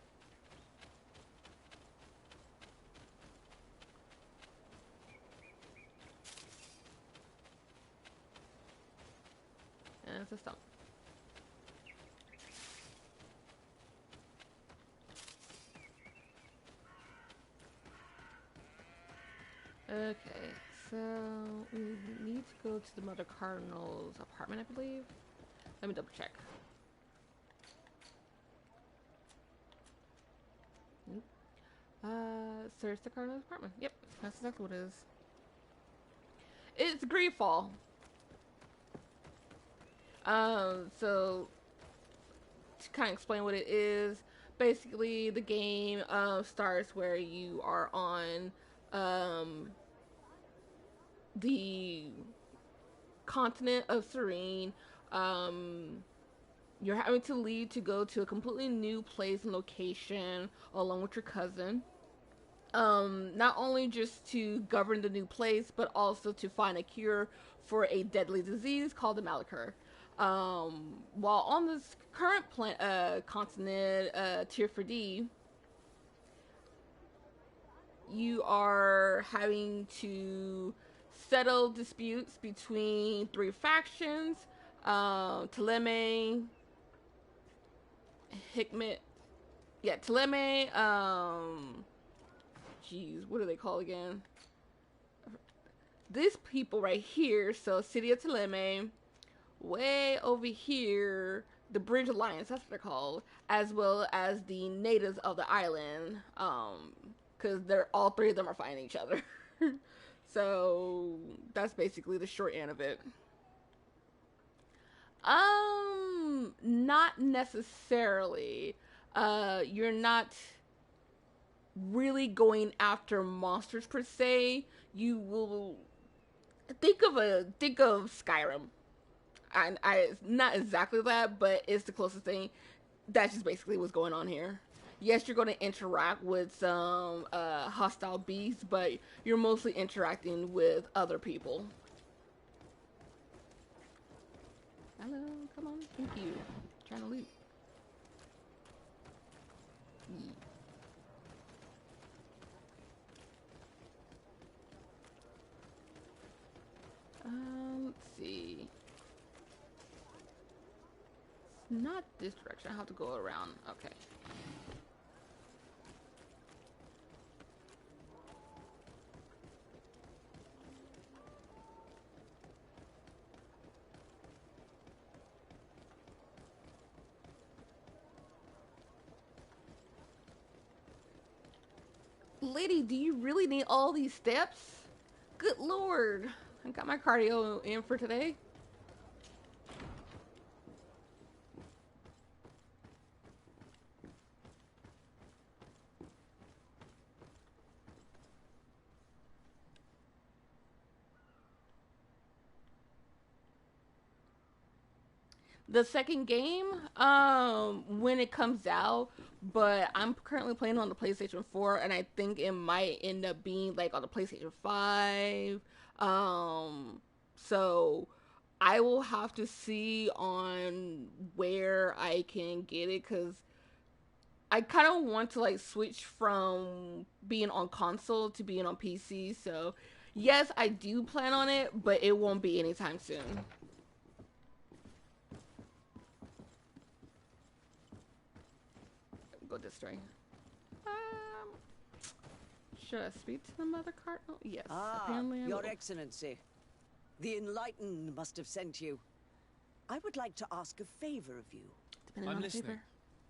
And it's a stone. Okay, so we need to go to the Mother Cardinal's apartment, I believe. Let me double check. Nope. Search the Cardinal's apartment. Yep, that's exactly what it is. It's Greedfall. So to kind of explain what it is, basically the game starts where you are on the continent of Serene. You're having to leave to go to a completely new place and location along with your cousin. Not only just to govern the new place, but also to find a cure for a deadly disease called the Malachur. While on this current continent, Tier 4D, you are having to settle disputes between 3 factions, Thélème, Hikmet, Thélème, geez, what are they called again? These people right here, so City of Thélème, way over here, the Bridge Alliance, that's what they're called, as well as the natives of the island, because all 3 of them are fighting each other. So that's basically the short end of it. Not necessarily. You're not really going after monsters per se. You will think of Skyrim. And it's not exactly that, but it's the closest thing. That's just basically what's going on here. Yes, you're going to interact with some hostile beasts, but you're mostly interacting with other people. Hello, come on, thank you. Trying to loot. Let's see. It's not this direction. I have to go around. Okay. Lady, do you really need all these steps? Good lord. I got my cardio in for today. The second game, when it comes out, but I'm currently playing on the PlayStation 4, and I think it might end up being like on the PlayStation 5. So I will have to see on where I can get it, because I kind of want to like switch from being on console to being on PC. So yes, I do plan on it, but it won't be anytime soon. Go this way. Should I speak to the Mother Cardinal? Yes. Apparently I Your will. Excellency. The Enlightened must have sent you. I would like to ask a favor of you. Depending on the favor.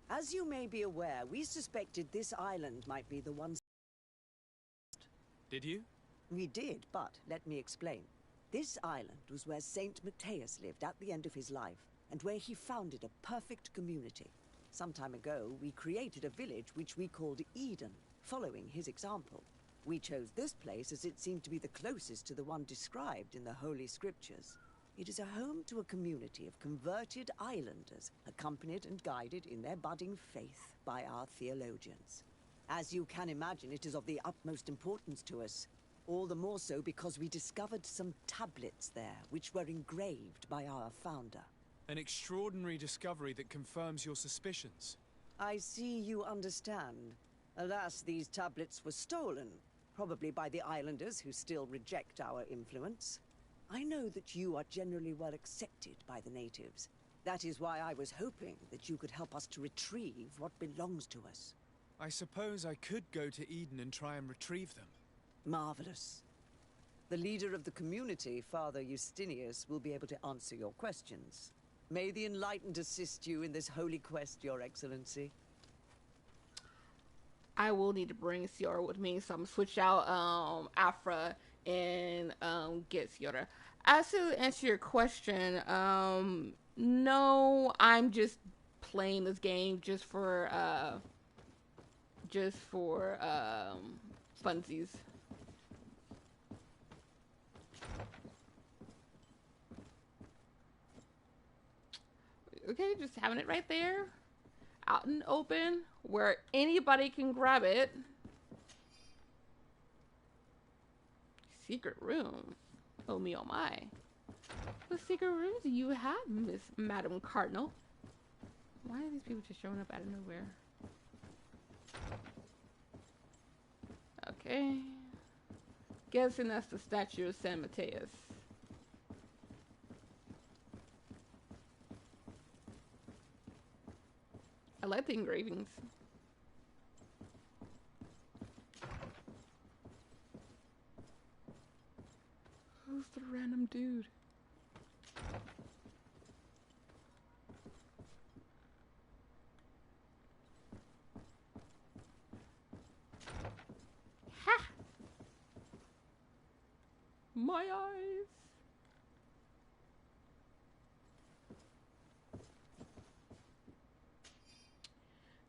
As you may be aware, we suspected this island might be the one. Did you? We did, but let me explain. This island was where Saint Matthias lived at the end of his life, and where he founded a perfect community. Some time ago, we created a village which we called Eden, following his example. We chose this place as it seemed to be the closest to the one described in the Holy Scriptures. It is a home to a community of converted islanders, accompanied and guided in their budding faith by our theologians. As you can imagine, it is of the utmost importance to us. All the more so because we discovered some tablets there, which were engraved by our founder. An extraordinary discovery that confirms your suspicions. I see you understand. Alas, these tablets were stolen, probably by the islanders who still reject our influence. I know that you are generally well accepted by the natives. That is why I was hoping that you could help us to retrieve what belongs to us. I suppose I could go to Eden and try and retrieve them. Marvelous. The leader of the community, Father Justinius, will be able to answer your questions. May the Enlightened assist you in this holy quest, Your Excellency. I will need to bring Siora with me, so I'm gonna switch out Afra and get Siora. As to answer your question, no, I'm just playing this game just for funsies. Okay, just having it right there, out and open, where anybody can grab it. Secret room. Oh me, oh my. What secret room do you have, Miss Madam Cardinal? Why are these people just showing up out of nowhere? Okay. Guessing that's the statue of San Mateus. I like the engravings. Who's the random dude? Ha! My eyes.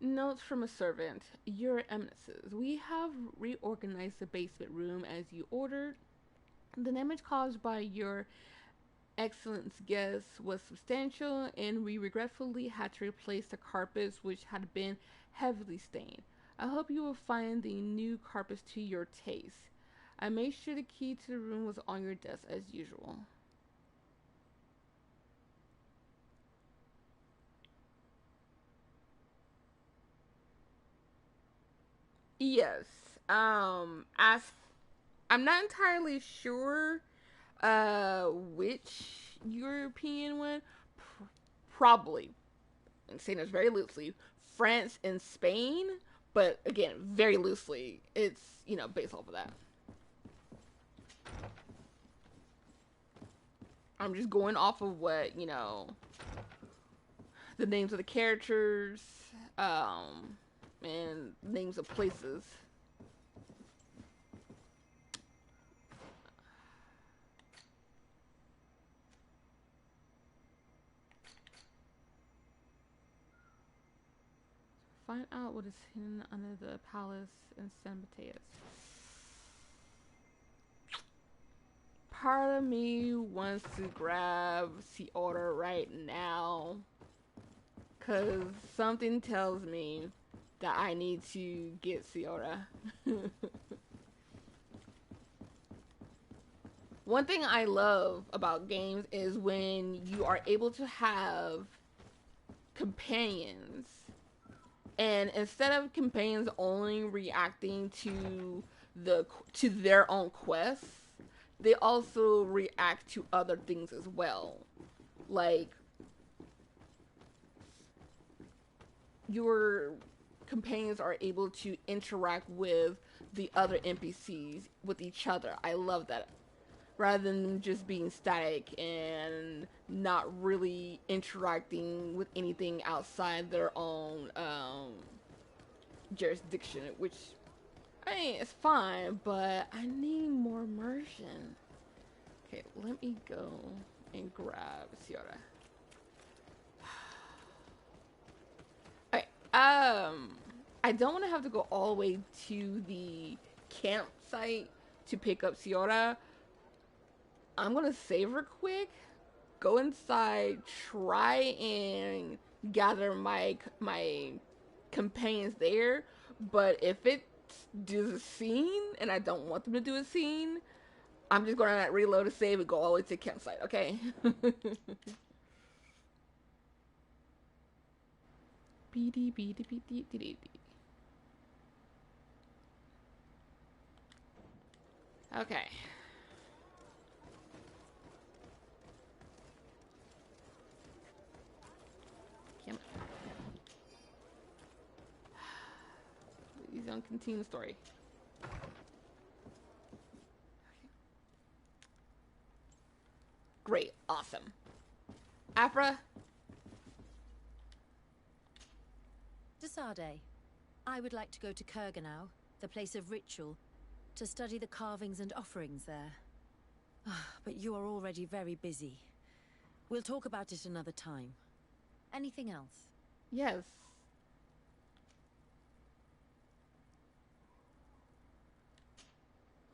Notes from a servant. Your Eminences, we have reorganized the basement room as you ordered. The damage caused by your Excellence's guests was substantial, and we regretfully had to replace the carpets, which had been heavily stained. I hope you will find the new carpets to your taste. I made sure the key to the room was on your desk as usual. Yes. As I'm not entirely sure which European one. Probably, I'm saying this very loosely, France and Spain, but again, very loosely. It's, you know, based off of that. I'm just going off of what, you know, the names of the characters, and names of places. Find out what is hidden under the palace in San Mateus. Part of me wants to grab Siora right now, cause something tells me that I need to get Siora. One thing I love about games is when you are able to have companions, and instead of companions only reacting to their own quests, they also react to other things as well. Like, your companions are able to interact with the other NPCs, with each other. I love that. Rather than just being static and not really interacting with anything outside their own jurisdiction, which, I mean, it's fine, but I need more immersion. Okay, let me go and grab Siora. Alright, I don't want to have to go all the way to the campsite campsite to pick up Siora, I'm gonna save her quick, go inside, try and gather my companions there. But if it does a scene and I don't want them to do a scene, I'm just gonna reload a save and go all the way to the campsite. Okay. Okay. Please don't continue the story. Great. Awesome. Afra? Desade, I would like to go to Kurganau, the place of ritual, to study the carvings and offerings there. But you are already very busy. We'll talk about it another time. Anything else? Yes.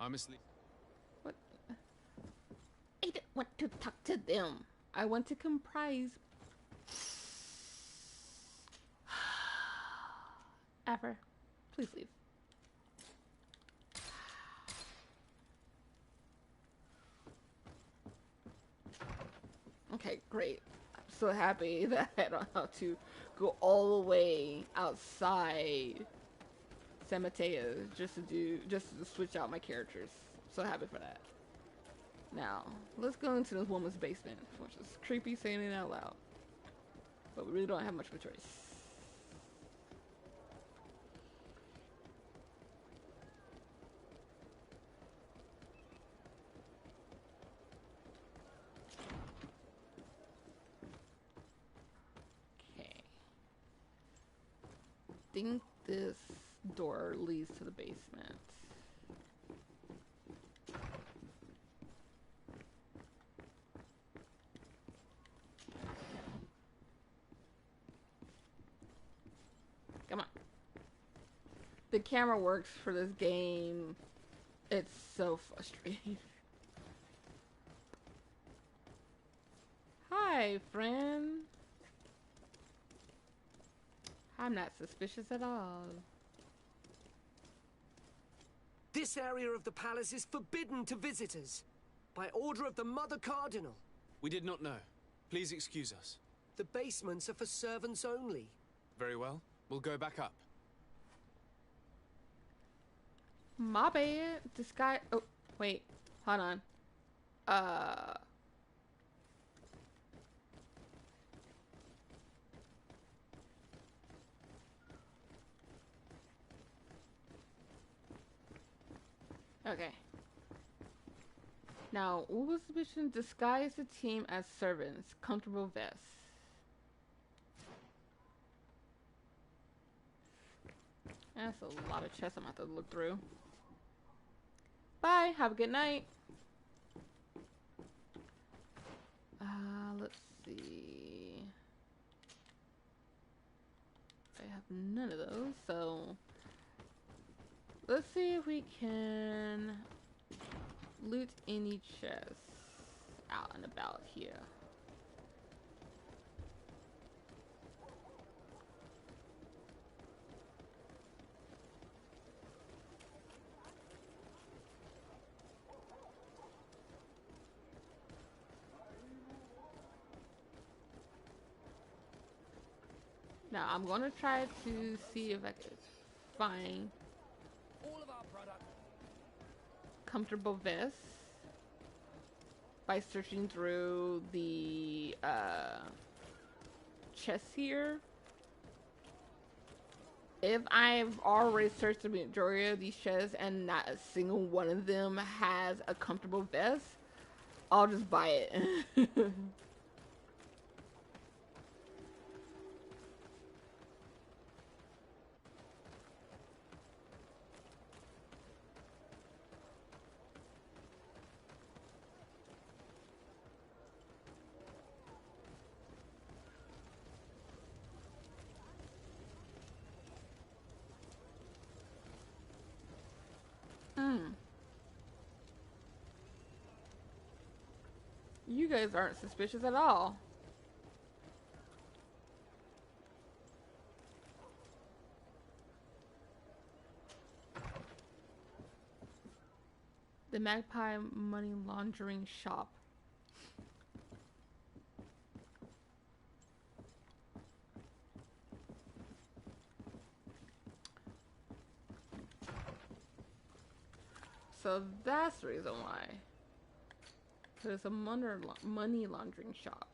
I'm asleep. What? I don't want to talk to them. I want to comprise. Afra, please leave. Okay, great. I'm so happy that I don't have to go all the way outside San Mateo just to switch out my characters. So happy for that. Now, let's go into this woman's basement, which is creepy saying it out loud. But we really don't have much of a choice. I think this door leads to the basement. Come on. The camera works for this game. It's so frustrating. Hi, friend. I'm not suspicious at all. This area of the palace is forbidden to visitors, by order of the Mother Cardinal. We did not know. Please excuse us. The basements are for servants only. Very well. We'll go back up. My bad. This guy. Oh, wait. Hold on. Okay. Now, what was the mission? Disguise the team as servants. Comfortable vests. That's a lot of chests I'm going to have to look through. Bye. Have a good night. Let's see. I have none of those, so let's see if we can loot any chests out and about here. Now I'm gonna try to see if I can find All of our product. comfortable vests by searching through the chests here. If I've already searched the majority of these chests and not a single one of them has a comfortable vest, I'll just buy it. You guys aren't suspicious at all. The Magpie Money Laundering Shop. So that's the reason why. There's a money laundering shop.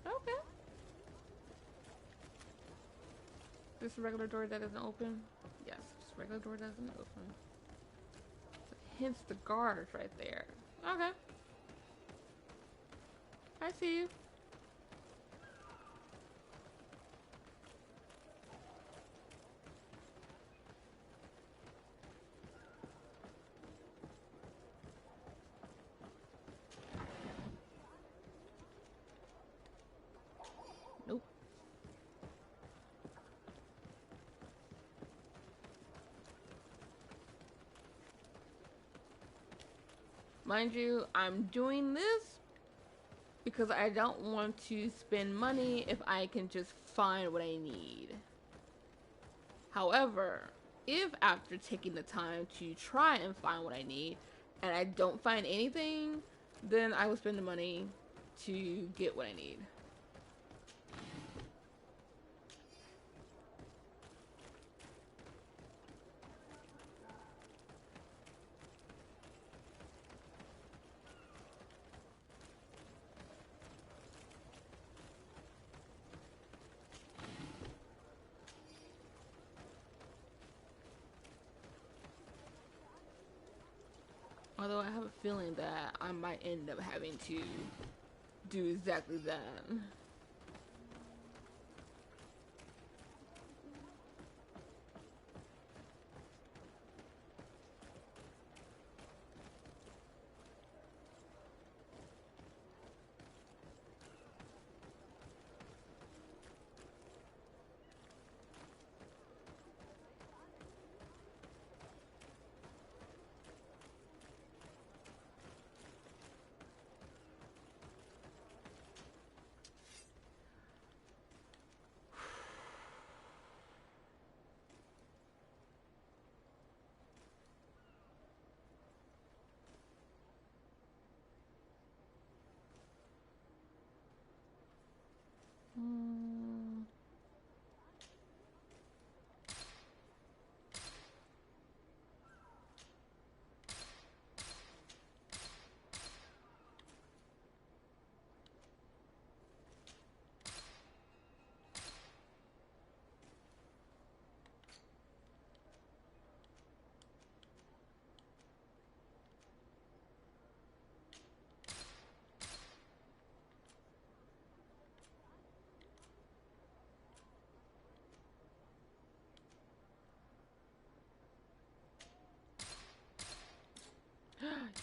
Okay. This regular door that doesn't open? Yes, just a regular door that doesn't open. So hence the guards right there. Okay. I see you. Nope. Mind you, I'm doing this because I don't want to spend money if I can just find what I need. However, if after taking the time to try and find what I need and I don't find anything, then I will spend the money to get what I need. Although I have a feeling that I might end up having to do exactly that.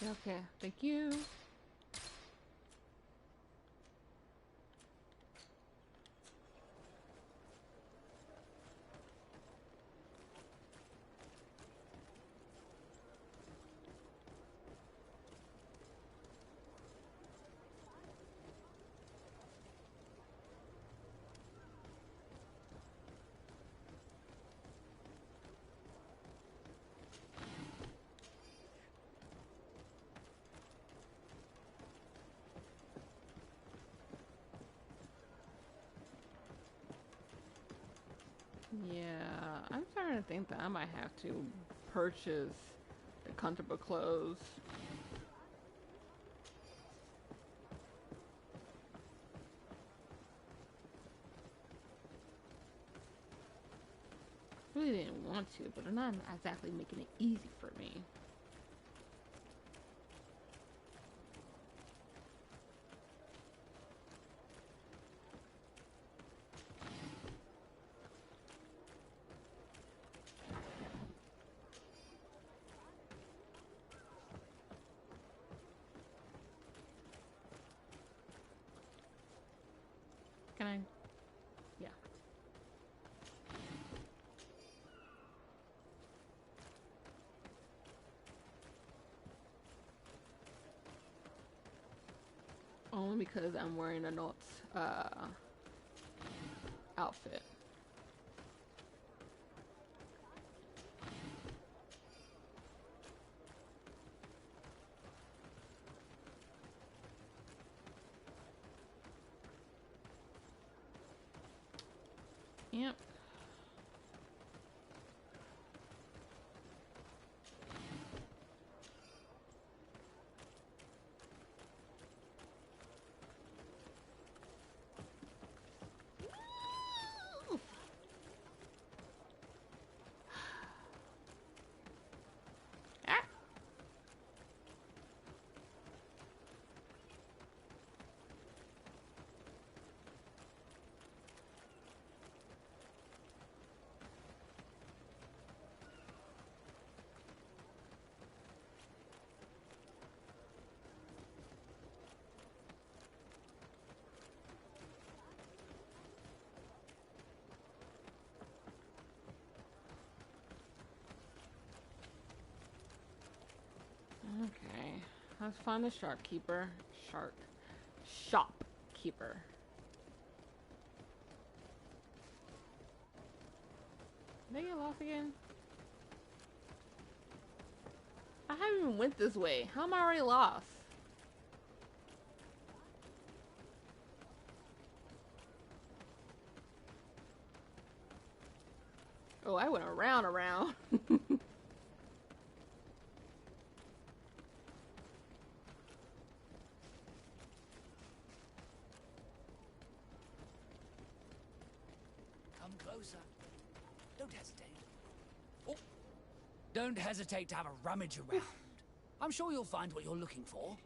Okay, thank you. Yeah, I'm starting to think that I might have to purchase the comfortable clothes. Really didn't want to, but they're not exactly making it easy for me. Can I? Yeah. only because I'm wearing a Naut's outfit. Yep. Okay, let's find the shopkeeper. Shopkeeper. Did I get lost again? I haven't even went this way. How am I already lost? Oh, I went around. Come closer. Don't hesitate. Oh, don't hesitate to have a rummage around. I'm sure you'll find what you're looking for.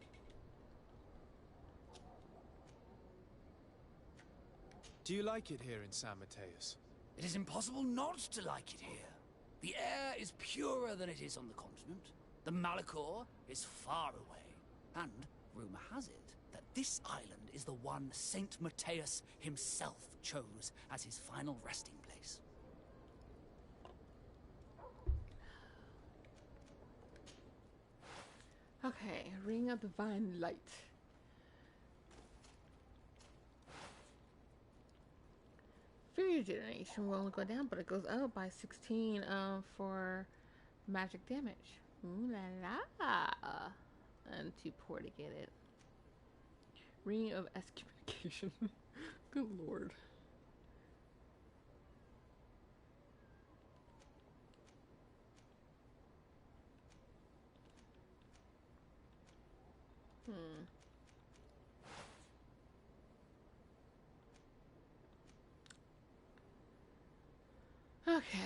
Do you like it here in San Mateus? It is impossible not to like it here. The air is purer than it is on the continent. The Malachor is far away. And rumor has it that this island is the one Saint Mateus himself chose as his final resting place. Okay, Ring of Divine Light. Fury generation will only go down, but it goes up by 16 for magic damage. Ooh la la. And too poor to get it. Ring of Excommunication. Good lord. Okay.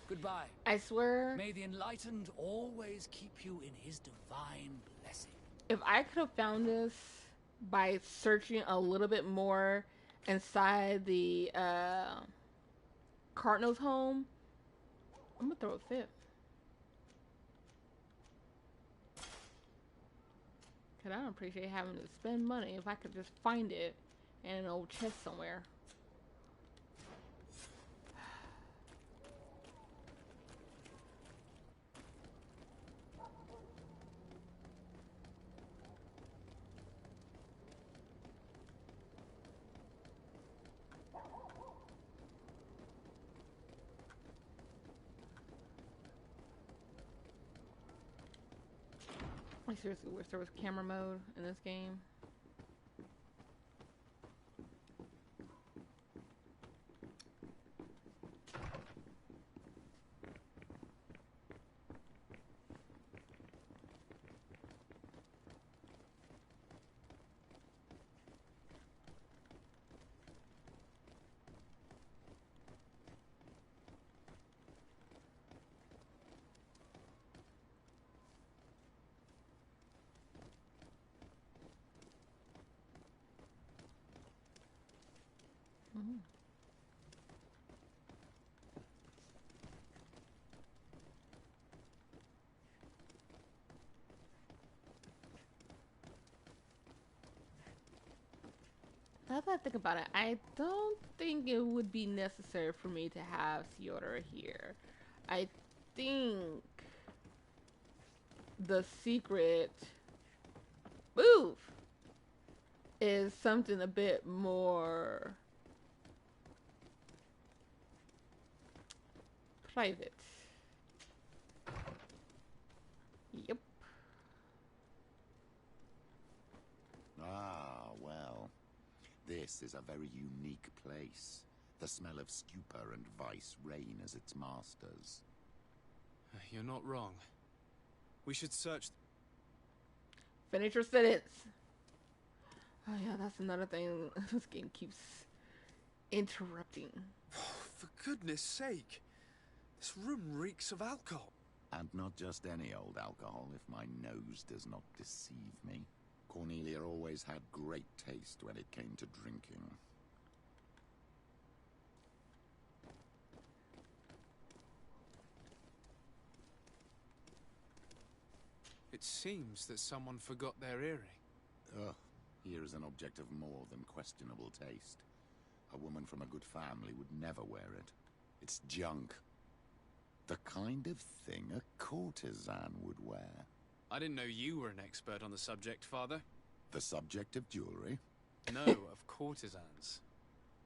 Goodbye. I swear. May the Enlightened always keep you in his divine blessing. If I could have found this by searching a little bit more inside the Cardinal's home, I'm gonna throw a fit. Cause I don't appreciate having to spend money if I could just find it in an old chest somewhere. I seriously wish there was camera mode in this game. now that I think about it, I don't think it would be necessary for me to have Theodora here. I think the secret move is something a bit more private. Yep. Ah, well. This is a very unique place. The smell of stupor and vice reign as its masters. You're not wrong. We should search... Finish your sentence. Oh yeah, that's another thing. This game keeps interrupting. For goodness sake. This room reeks of alcohol. And not just any old alcohol, if my nose does not deceive me. Cornelia always had great taste when it came to drinking. It seems that someone forgot their earring. Ugh, here is an object of more than questionable taste. A woman from a good family would never wear it. It's junk. The kind of thing a courtesan would wear. I didn't know you were an expert on the subject, Father. The subject of jewelry? No, of courtesans.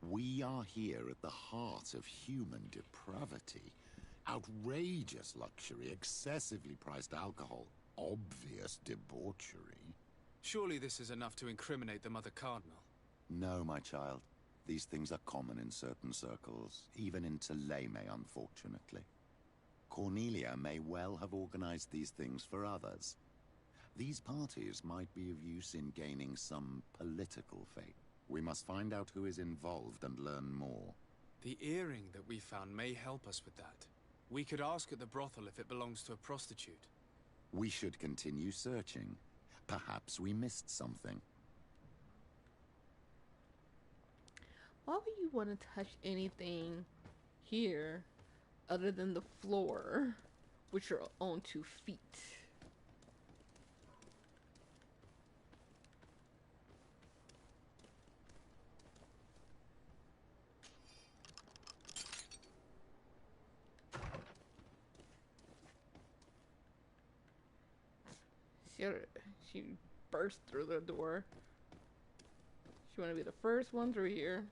We are here at the heart of human depravity. Outrageous luxury, excessively priced alcohol, obvious debauchery. Surely this is enough to incriminate the Mother Cardinal. No, my child. These things are common in certain circles, even in Thélème, unfortunately. Cornelia may well have organized these things for others. These parties might be of use in gaining some political fame. We must find out who is involved and learn more. The earring that we found may help us with that. We could ask at the brothel if it belongs to a prostitute. We should continue searching. Perhaps we missed something. Why would you want to touch anything here other than the floor, which are on 2 feet? She burst through the door. She want to be the first one through here.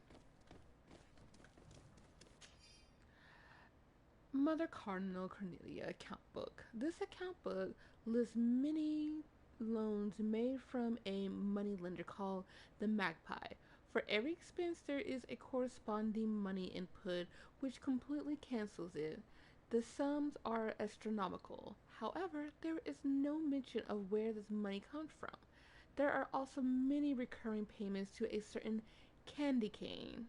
Mother Cardinal Cornelia account book. This account book lists many loans made from a moneylender called the Magpie. For every expense, there is a corresponding money input which completely cancels it. The sums are astronomical. However, there is no mention of where this money comes from. There are also many recurring payments to a certain candy cane.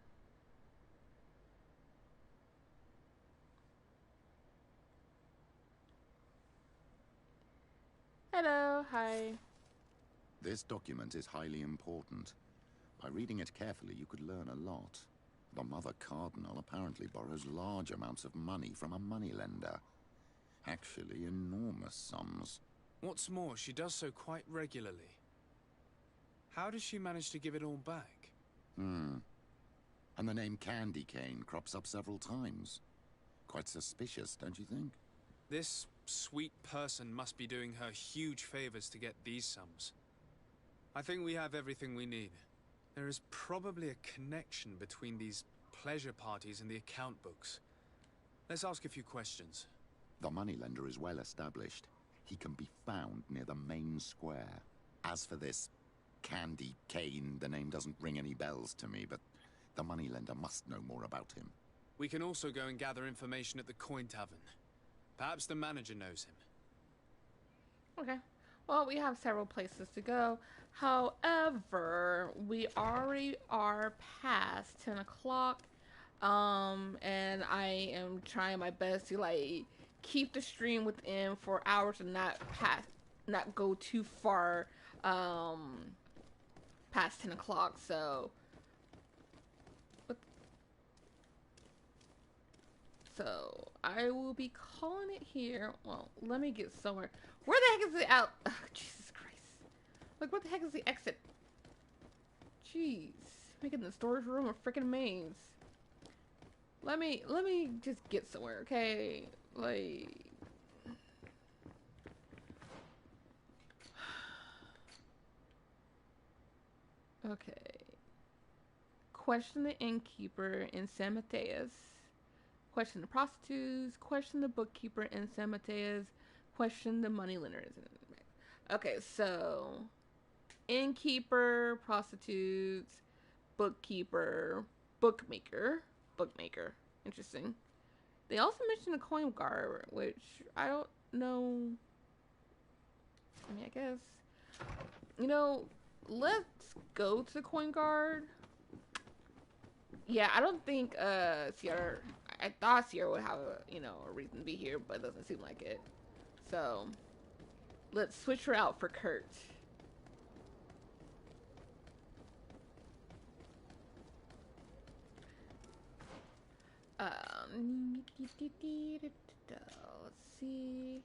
Hello, hi. This document is highly important. By reading it carefully, you could learn a lot. The Mother Cardinal apparently borrows large amounts of money from a moneylender. Actually, enormous sums. What's more, she does so quite regularly. How does she manage to give it all back? And the name Candy Cane crops up several times. Quite suspicious, don't you think? This sweet person must be doing her huge favors to get these sums. I think we have everything we need. There is probably a connection between these pleasure parties and the account books. Let's ask a few questions. The moneylender is well established. He can be found near the main square. As for this Candy Cane, the name doesn't ring any bells to me, but the moneylender must know more about him. We can also go and gather information at the Coin Tavern. Perhaps the manager knows him. Okay. Well, we have several places to go. However, we already are past 10 o'clock. And I am trying my best to, like, keep the stream within 4 hours and not go too far, past 10 o'clock, so. So, I will be calling it here. Well, let me get somewhere. Where the heck is the out? Oh, Jesus Christ. Like, what the heck is the exit? Jeez. Making the storage room a freaking maze. Let me just get somewhere, okay? Like, okay. Question the innkeeper in San Mateus. Question the prostitutes. Question the bookkeeper in San Mateus. Question the moneylenders. Okay, so innkeeper, prostitutes, bookkeeper, bookmaker. Interesting. They also mentioned the coin guard, which I don't know. I mean, I guess, you know, let's go to the coin guard. Yeah, I don't think Sierra. I thought Sierra would have a reason to be here, but it doesn't seem like it. So let's switch her out for Kurt. Let's see.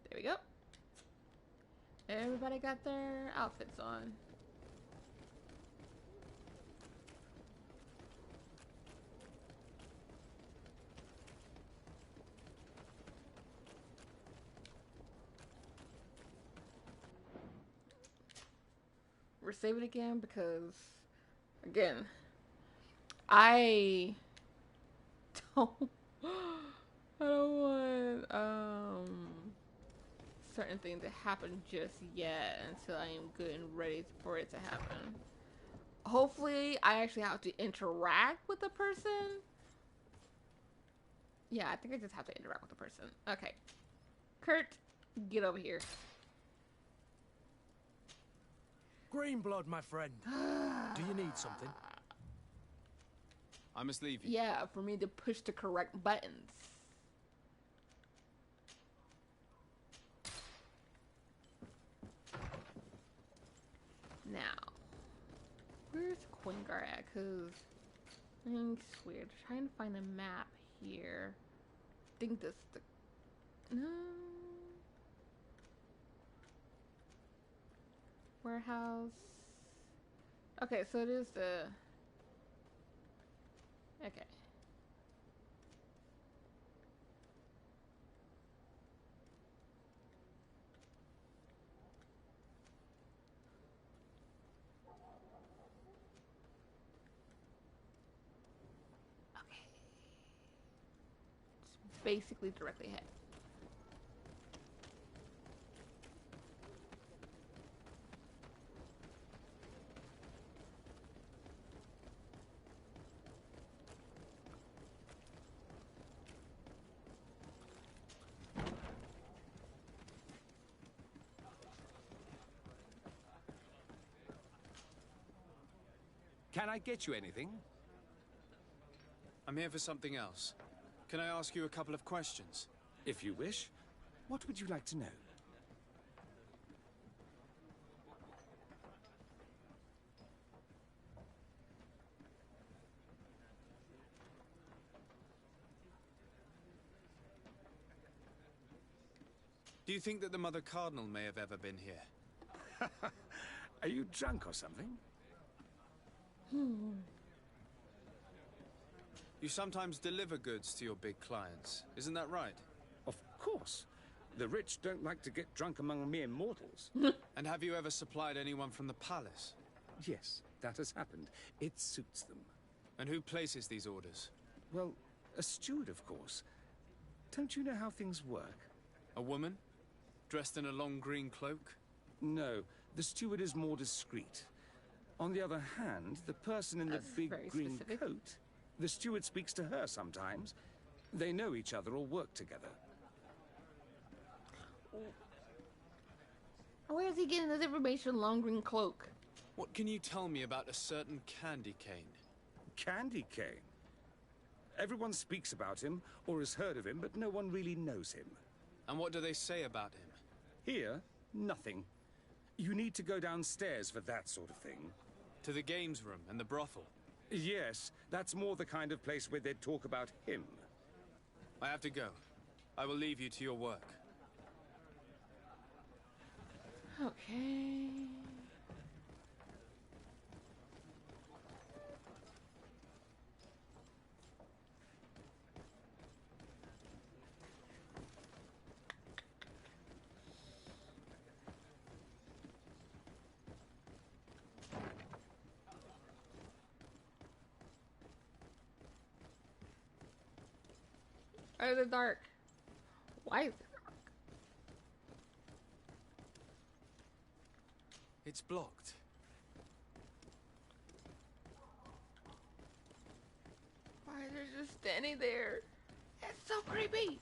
There we go. Everybody got their outfits on. We're saving again because, again, I don't want certain things to happen just yet until I am good and ready for it to happen. Hopefully, I actually have to interact with the person. Yeah, I think I just have to interact with the person. Okay. Kurt, get over here. Greenblood, my friend. Do you need something? I must leave you. Yeah, for me to push the correct buttons. Now, where's Coin Guard at? Because I think it's weird. Trying to find a map here. I think this the no. Warehouse. Okay, so it is the. Okay. Okay. It's basically directly ahead. Can I get you anything? I'm here for something else. Can I ask you a couple of questions? If you wish. What would you like to know? Do you think that the Mother Cardinal may have ever been here? Are you drunk or something? You sometimes deliver goods to your big clients, isn't that right? Of course. The rich don't like to get drunk among mere mortals. And have you ever supplied anyone from the palace? Yes, that has happened. It suits them. And who places these orders? Well, a steward, of course. Don't you know how things work? A woman? Dressed in a long green cloak? No, the steward is more discreet. On the other hand, the person in the big green coat, the steward speaks to her sometimes. They know each other or work together. Where is he getting this information, long green cloak? What can you tell me about a certain Candy Cane? Candy Cane? Everyone speaks about him or has heard of him, but no one really knows him. And what do they say about him? Here, nothing. You need to go downstairs for that sort of thing. To the games room and the brothel? Yes, that's more the kind of place where they'd talk about him. I have to go. I will leave you to your work. Okay. Oh, the dark. Why is it dark? It's blocked. Why is it just standing there? That's so creepy.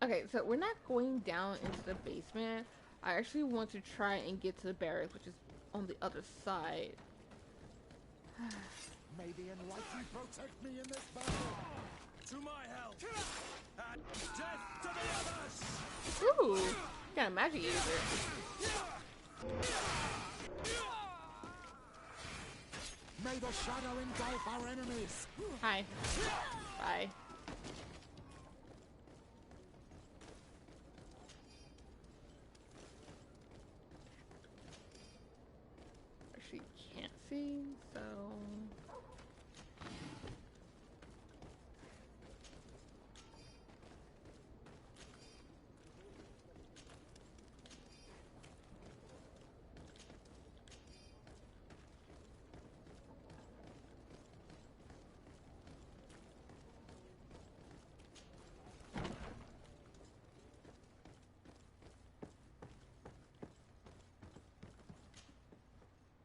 Okay, so we're not going down into the basement. I actually want to try and get to the barracks, which is on the other side. May the enlightened protect me in this battle. To my help! And death to the others! Ooh, got a magic user. May the shadow engulf our enemies! Hi. Bye. Actually can't see, so...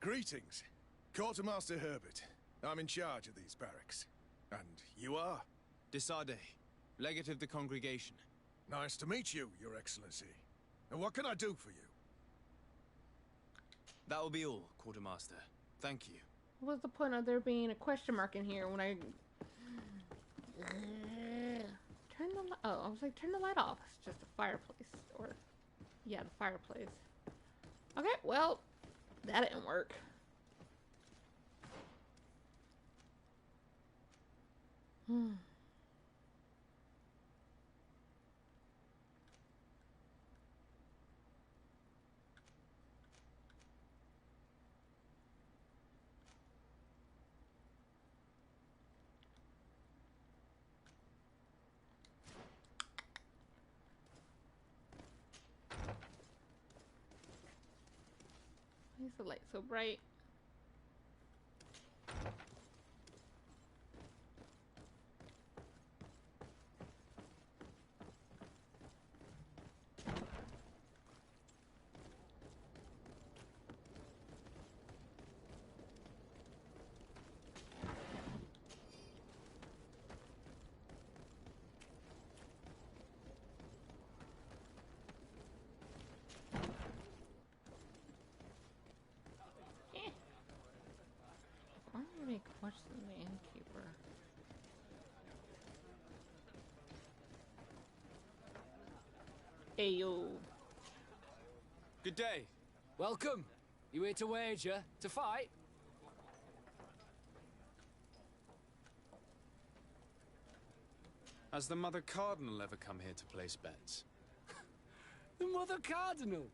Greetings. Quartermaster Herbert. I'm in charge of these barracks. And you are? Desade, legate of the congregation. Nice to meet you, Your Excellency. And what can I do for you? That will be all, Quartermaster. Thank you. What's the point of there being a question mark in here when I... Turn the light... Oh, I was like, turn the light off. It's just a fireplace. Or... Yeah, the fireplace. Okay, well... That didn't work. Why is the light so bright? What's the innkeeper? Ayo. Good day. Welcome. You here to wager? To fight? Has the Mother Cardinal ever come here to place bets? The Mother Cardinal?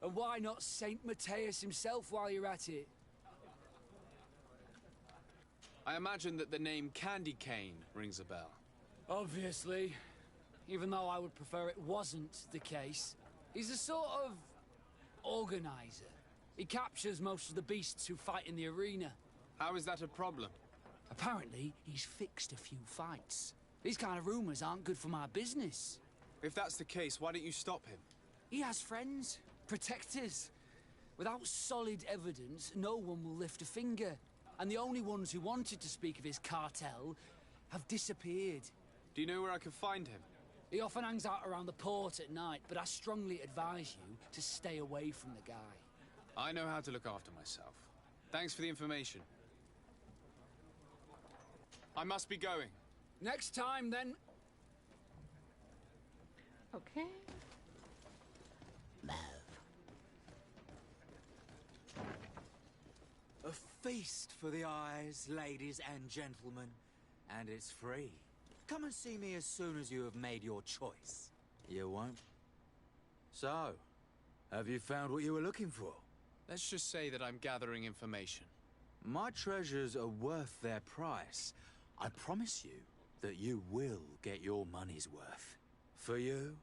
And why not Saint Matthias himself while you're at it? I imagine that the name Candy Cane rings a bell. Obviously. Even though I would prefer it wasn't the case. He's a sort of... organizer. He captures most of the beasts who fight in the arena. How is that a problem? Apparently, he's fixed a few fights. These kind of rumors aren't good for my business. If that's the case, why don't you stop him? He has friends, protectors. Without solid evidence, no one will lift a finger. And the only ones who wanted to speak of his cartel have disappeared. Do you know where I can find him? He often hangs out around the port at night, but I strongly advise you to stay away from the guy. I know how to look after myself. Thanks for the information. I must be going. Next time, then. Okay. A feast for the eyes, ladies and gentlemen. And it's free. Come and see me as soon as you have made your choice. You won't? So, have you found what you were looking for? Let's just say that I'm gathering information. My treasures are worth their price. I promise you that you will get your money's worth. For you,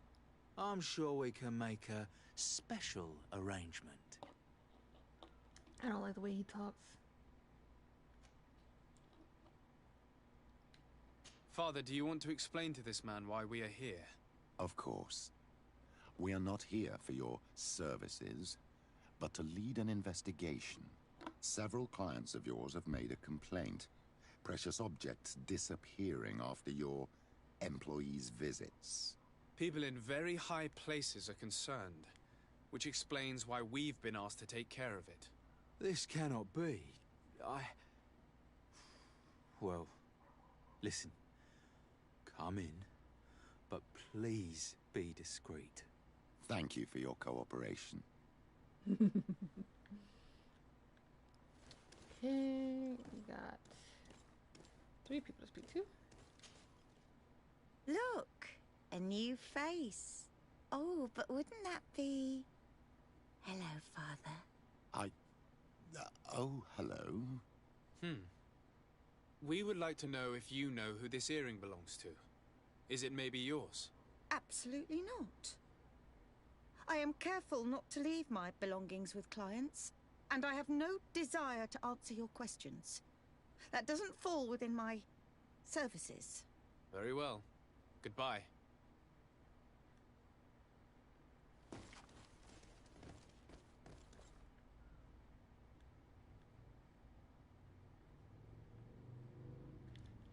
I'm sure we can make a special arrangement. I don't like the way he talks. Father, do you want to explain to this man why we are here? Of course. We are not here for your services, but to lead an investigation. Several clients of yours have made a complaint. Precious objects disappearing after your employees' visits. People in very high places are concerned, which explains why we've been asked to take care of it. This cannot be. Well, listen. Come in, but please be discreet. Thank you for your cooperation. Okay, we got 3 people to speak to. Look, a new face. Oh, but wouldn't that be... Hello, Father. Oh, hello. We would like to know if you know who this earring belongs to. Is it maybe yours? Absolutely not. I am careful not to leave my belongings with clients, and I have no desire to answer your questions. That doesn't fall within my services. Very well. Goodbye.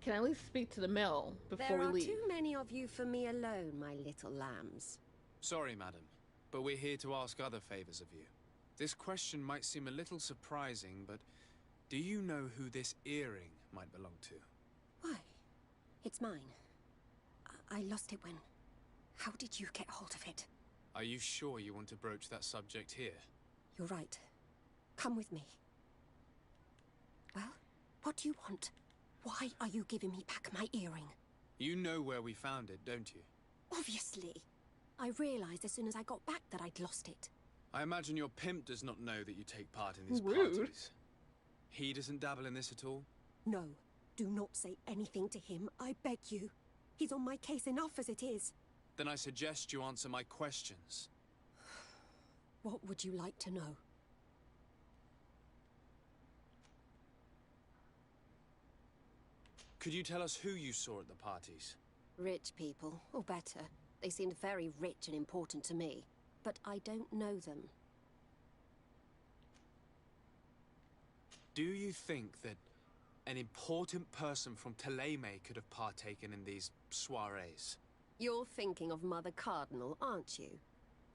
Can I at least speak to the male before we leave? There are too many of you for me alone, my little lambs. Sorry, madam, but we're here to ask other favors of you. This question might seem a little surprising, but do you know who this earring might belong to? Why? It's mine. I lost it when... How did you get hold of it? Are you sure you want to broach that subject here? You're right. Come with me. Well, what do you want? Why are you giving me back my earring? You know where we found it, don't you? Obviously. I realized as soon as I got back that I'd lost it. I imagine your pimp does not know that you take part in these Rude. parties. He doesn't dabble in this at all? No. Do not say anything to him, I beg you. He's on my case enough as it is. Then I suggest you answer my questions. What would you like to know? Could you tell us who you saw at the parties? Rich people, or better. They seemed very rich and important to me. But I don't know them. Do you think that an important person from Thélème could have partaken in these soirees? You're thinking of Mother Cardinal, aren't you?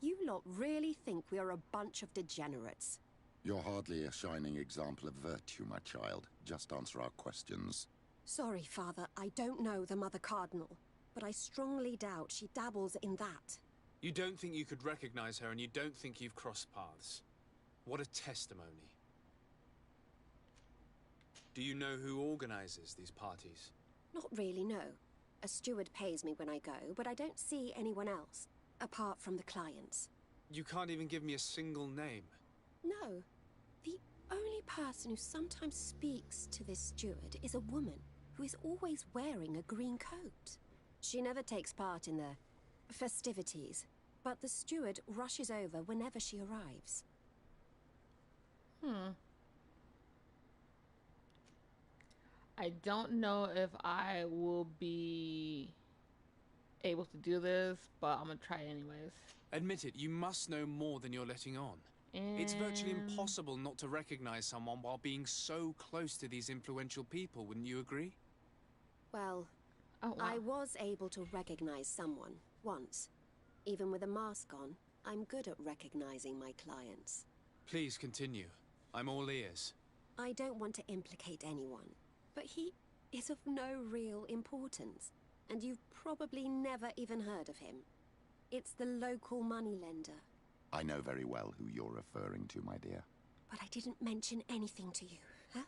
You lot really think we are a bunch of degenerates. You're hardly a shining example of virtue, my child. Just answer our questions. Sorry, Father, I don't know the Mother Cardinal, but I strongly doubt she dabbles in that. You don't think you could recognize her, and you don't think you've crossed paths. What a testimony. Do you know who organizes these parties? Not really, no. A steward pays me when I go, but I don't see anyone else, apart from the clients. You can't even give me a single name. No. The only person who sometimes speaks to this steward is a woman who is always wearing a green coat. She never takes part in the festivities, but the steward rushes over whenever she arrives. I don't know if I will be able to do this, but I'm gonna try it anyways. Admit it, you must know more than you're letting on. It's virtually impossible not to recognize someone while being so close to these influential people, wouldn't you agree? Well, I was able to recognize someone, once. Even with a mask on, I'm good at recognizing my clients. Please continue. I'm all ears. I don't want to implicate anyone, but he is of no real importance, and you've probably never even heard of him. It's the local moneylender. I know very well who you're referring to, my dear. But I didn't mention anything to you, huh?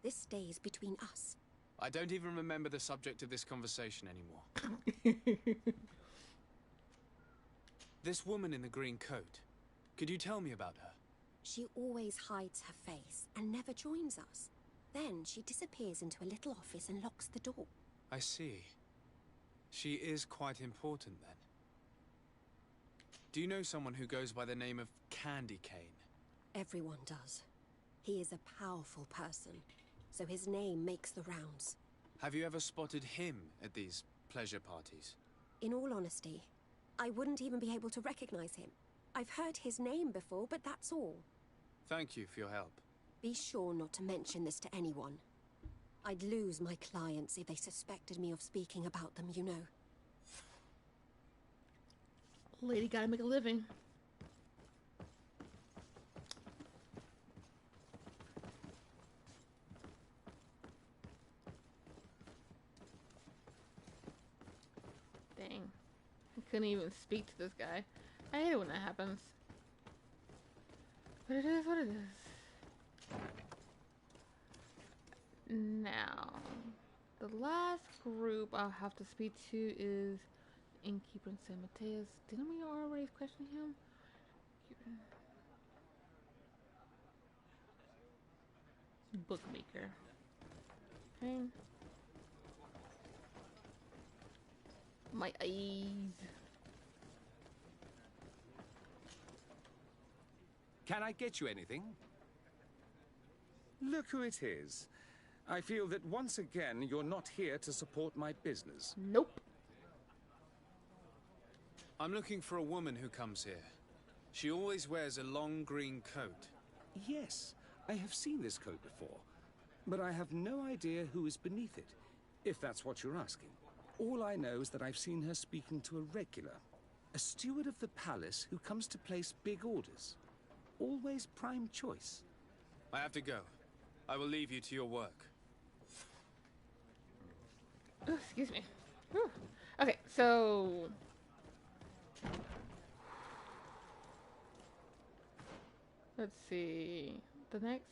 This stays between us. I don't even remember the subject of this conversation anymore. This woman in the green coat, could you tell me about her? She always hides her face and never joins us. Then she disappears into a little office and locks the door. I see. She is quite important then. Do you know someone who goes by the name of Candy Cane? Everyone does. He is a powerful person, so his name makes the rounds. Have you ever spotted him at these pleasure parties? In all honesty, I wouldn't even be able to recognize him. I've heard his name before, but that's all. Thank you for your help. Be sure not to mention this to anyone. I'd lose my clients if they suspected me of speaking about them, you know. Lady gotta make a living. Dang. I couldn't even speak to this guy. I hate it when that happens. But it is what it is. Now, the last group I'll have to speak to is Innkeeper in San Mateus. Didn't we already question him? Bookmaker. Okay. My eyes. Can I get you anything? Look who it is. I feel that once again you're not here to support my business. Nope. I'm looking for a woman who comes here. She always wears a long green coat. Yes, I have seen this coat before, but I have no idea who is beneath it, if that's what you're asking. All I know is that I've seen her speaking to a regular, a steward of the palace who comes to place big orders. Always prime choice. I have to go. I will leave you to your work. Oh, excuse me. Whew. Okay, so let's see. The next,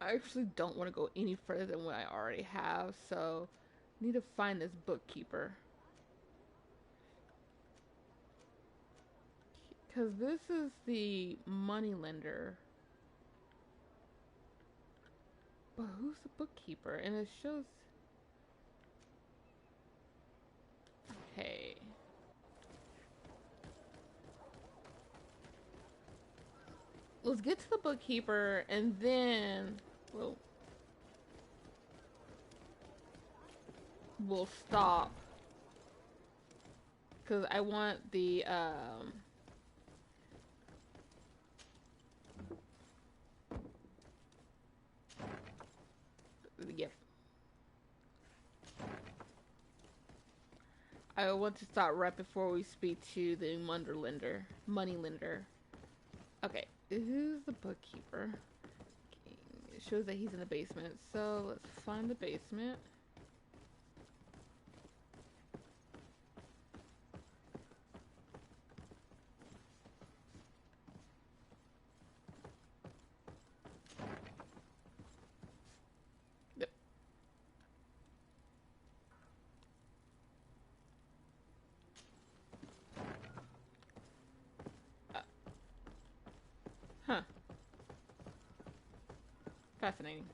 I actually don't want to go any further than what I already have, so I need to find this bookkeeper. Because this is the moneylender. But who's the bookkeeper? And it shows... Okay. Let's get to the bookkeeper and then we'll stop. Because I want the gift. I want to stop right before we speak to the moneylender. Okay, who's the bookkeeper? Okay, it shows that he's in the basement, so let's find the basement. Huh. Fascinating.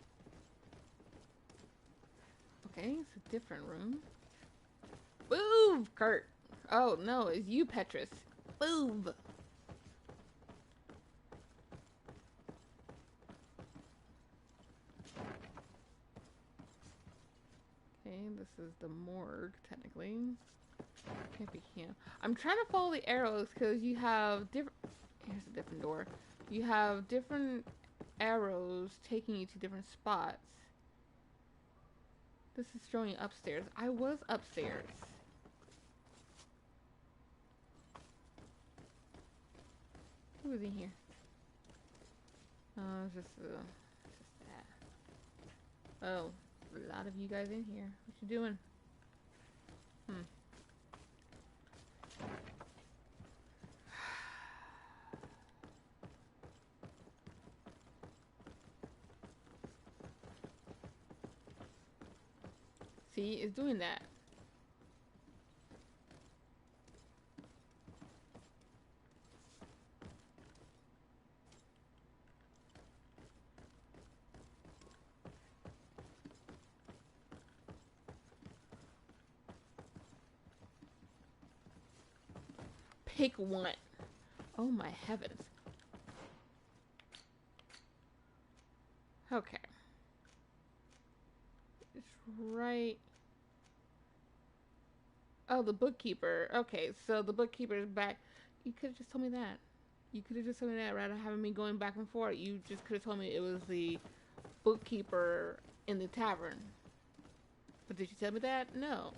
Okay, it's a different room. Move, Kurt! Oh, no, it's you, Petrus. Move! Okay, this is the morgue, technically. Can't be him. I'm trying to follow the arrows because you have different... Here's a different door. You have different arrows taking you to different spots. This is showing you upstairs. I was upstairs. Who is in here? Oh, it's just that. Oh, a lot of you guys in here. What you doing? See, it's doing that. Pick one. Oh my heavens. Okay. It's right. Oh, the bookkeeper. Okay, so the bookkeeper is back. You could have just told me that. You could have just told me that rather than having me going back and forth. You just could have told me it was the bookkeeper in the tavern. But did you tell me that? No.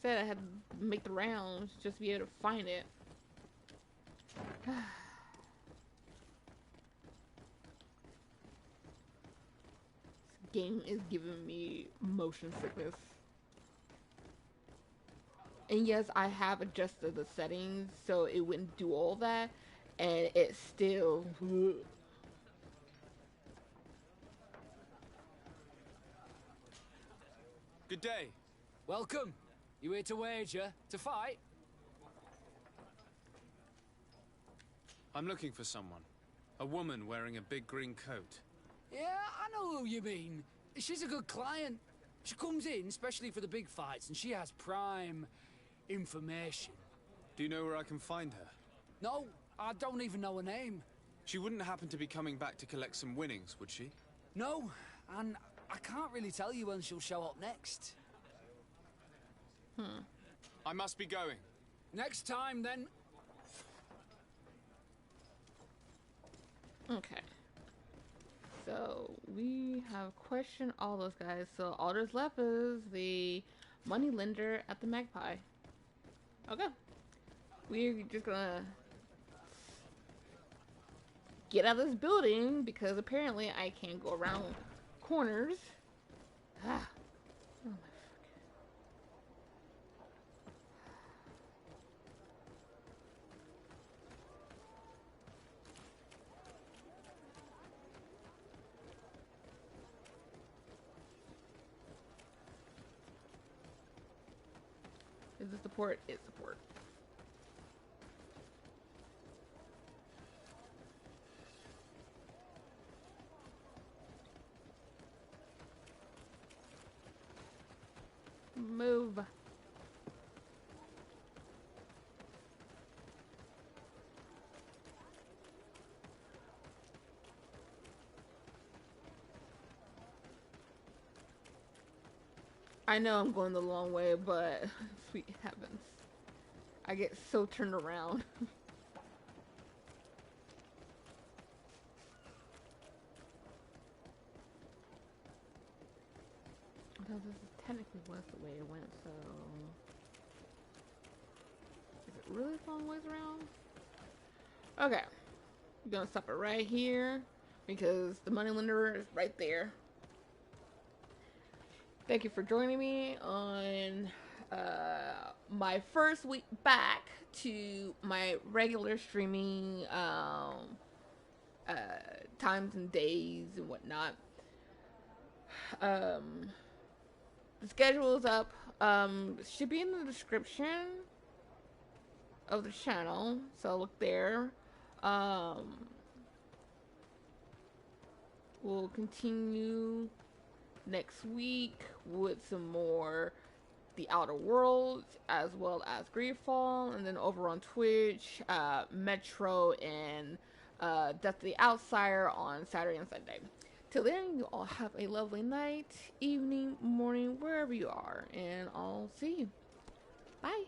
Said I had to make the rounds just to be able to find it. This game is giving me motion sickness. And yes, I have adjusted the settings so it wouldn't do all that, and it still... Good day. Welcome. You here to wager? To fight? I'm looking for someone. A woman wearing a big green coat. Yeah, I know who you mean. She's a good client. She comes in especially for the big fights, and she has prime information. Do you know where I can find her? No, I don't even know her name. She wouldn't happen to be coming back to collect some winnings, would she? No, and I can't really tell you when she'll show up next. I must be going. Next time, then. Okay. So, we have questioned all those guys. So, all that's left is the money lender at the Magpie. Okay. We're just gonna get out of this building because apparently I can't go around corners. Ah. Oh my fuck. Is this support? It's support. Move. I know I'm going the long way, but sweet heavens. I get so turned around. Although this is technically was the way it went, so... Is it really a long ways around? Okay. I'm gonna stop it right here, because the moneylender is right there. Thank you for joining me on my first week back to my regular streaming times and days and whatnot. The schedule is up. Should be in the description of the channel, so look there. We'll continue next week with some more The Outer Worlds as well as Greedfall, and then over on Twitch, Metro and Death of the Outsider on Saturday and Sunday. Till then, you all have a lovely night, evening, morning, wherever you are, and I'll see you. Bye.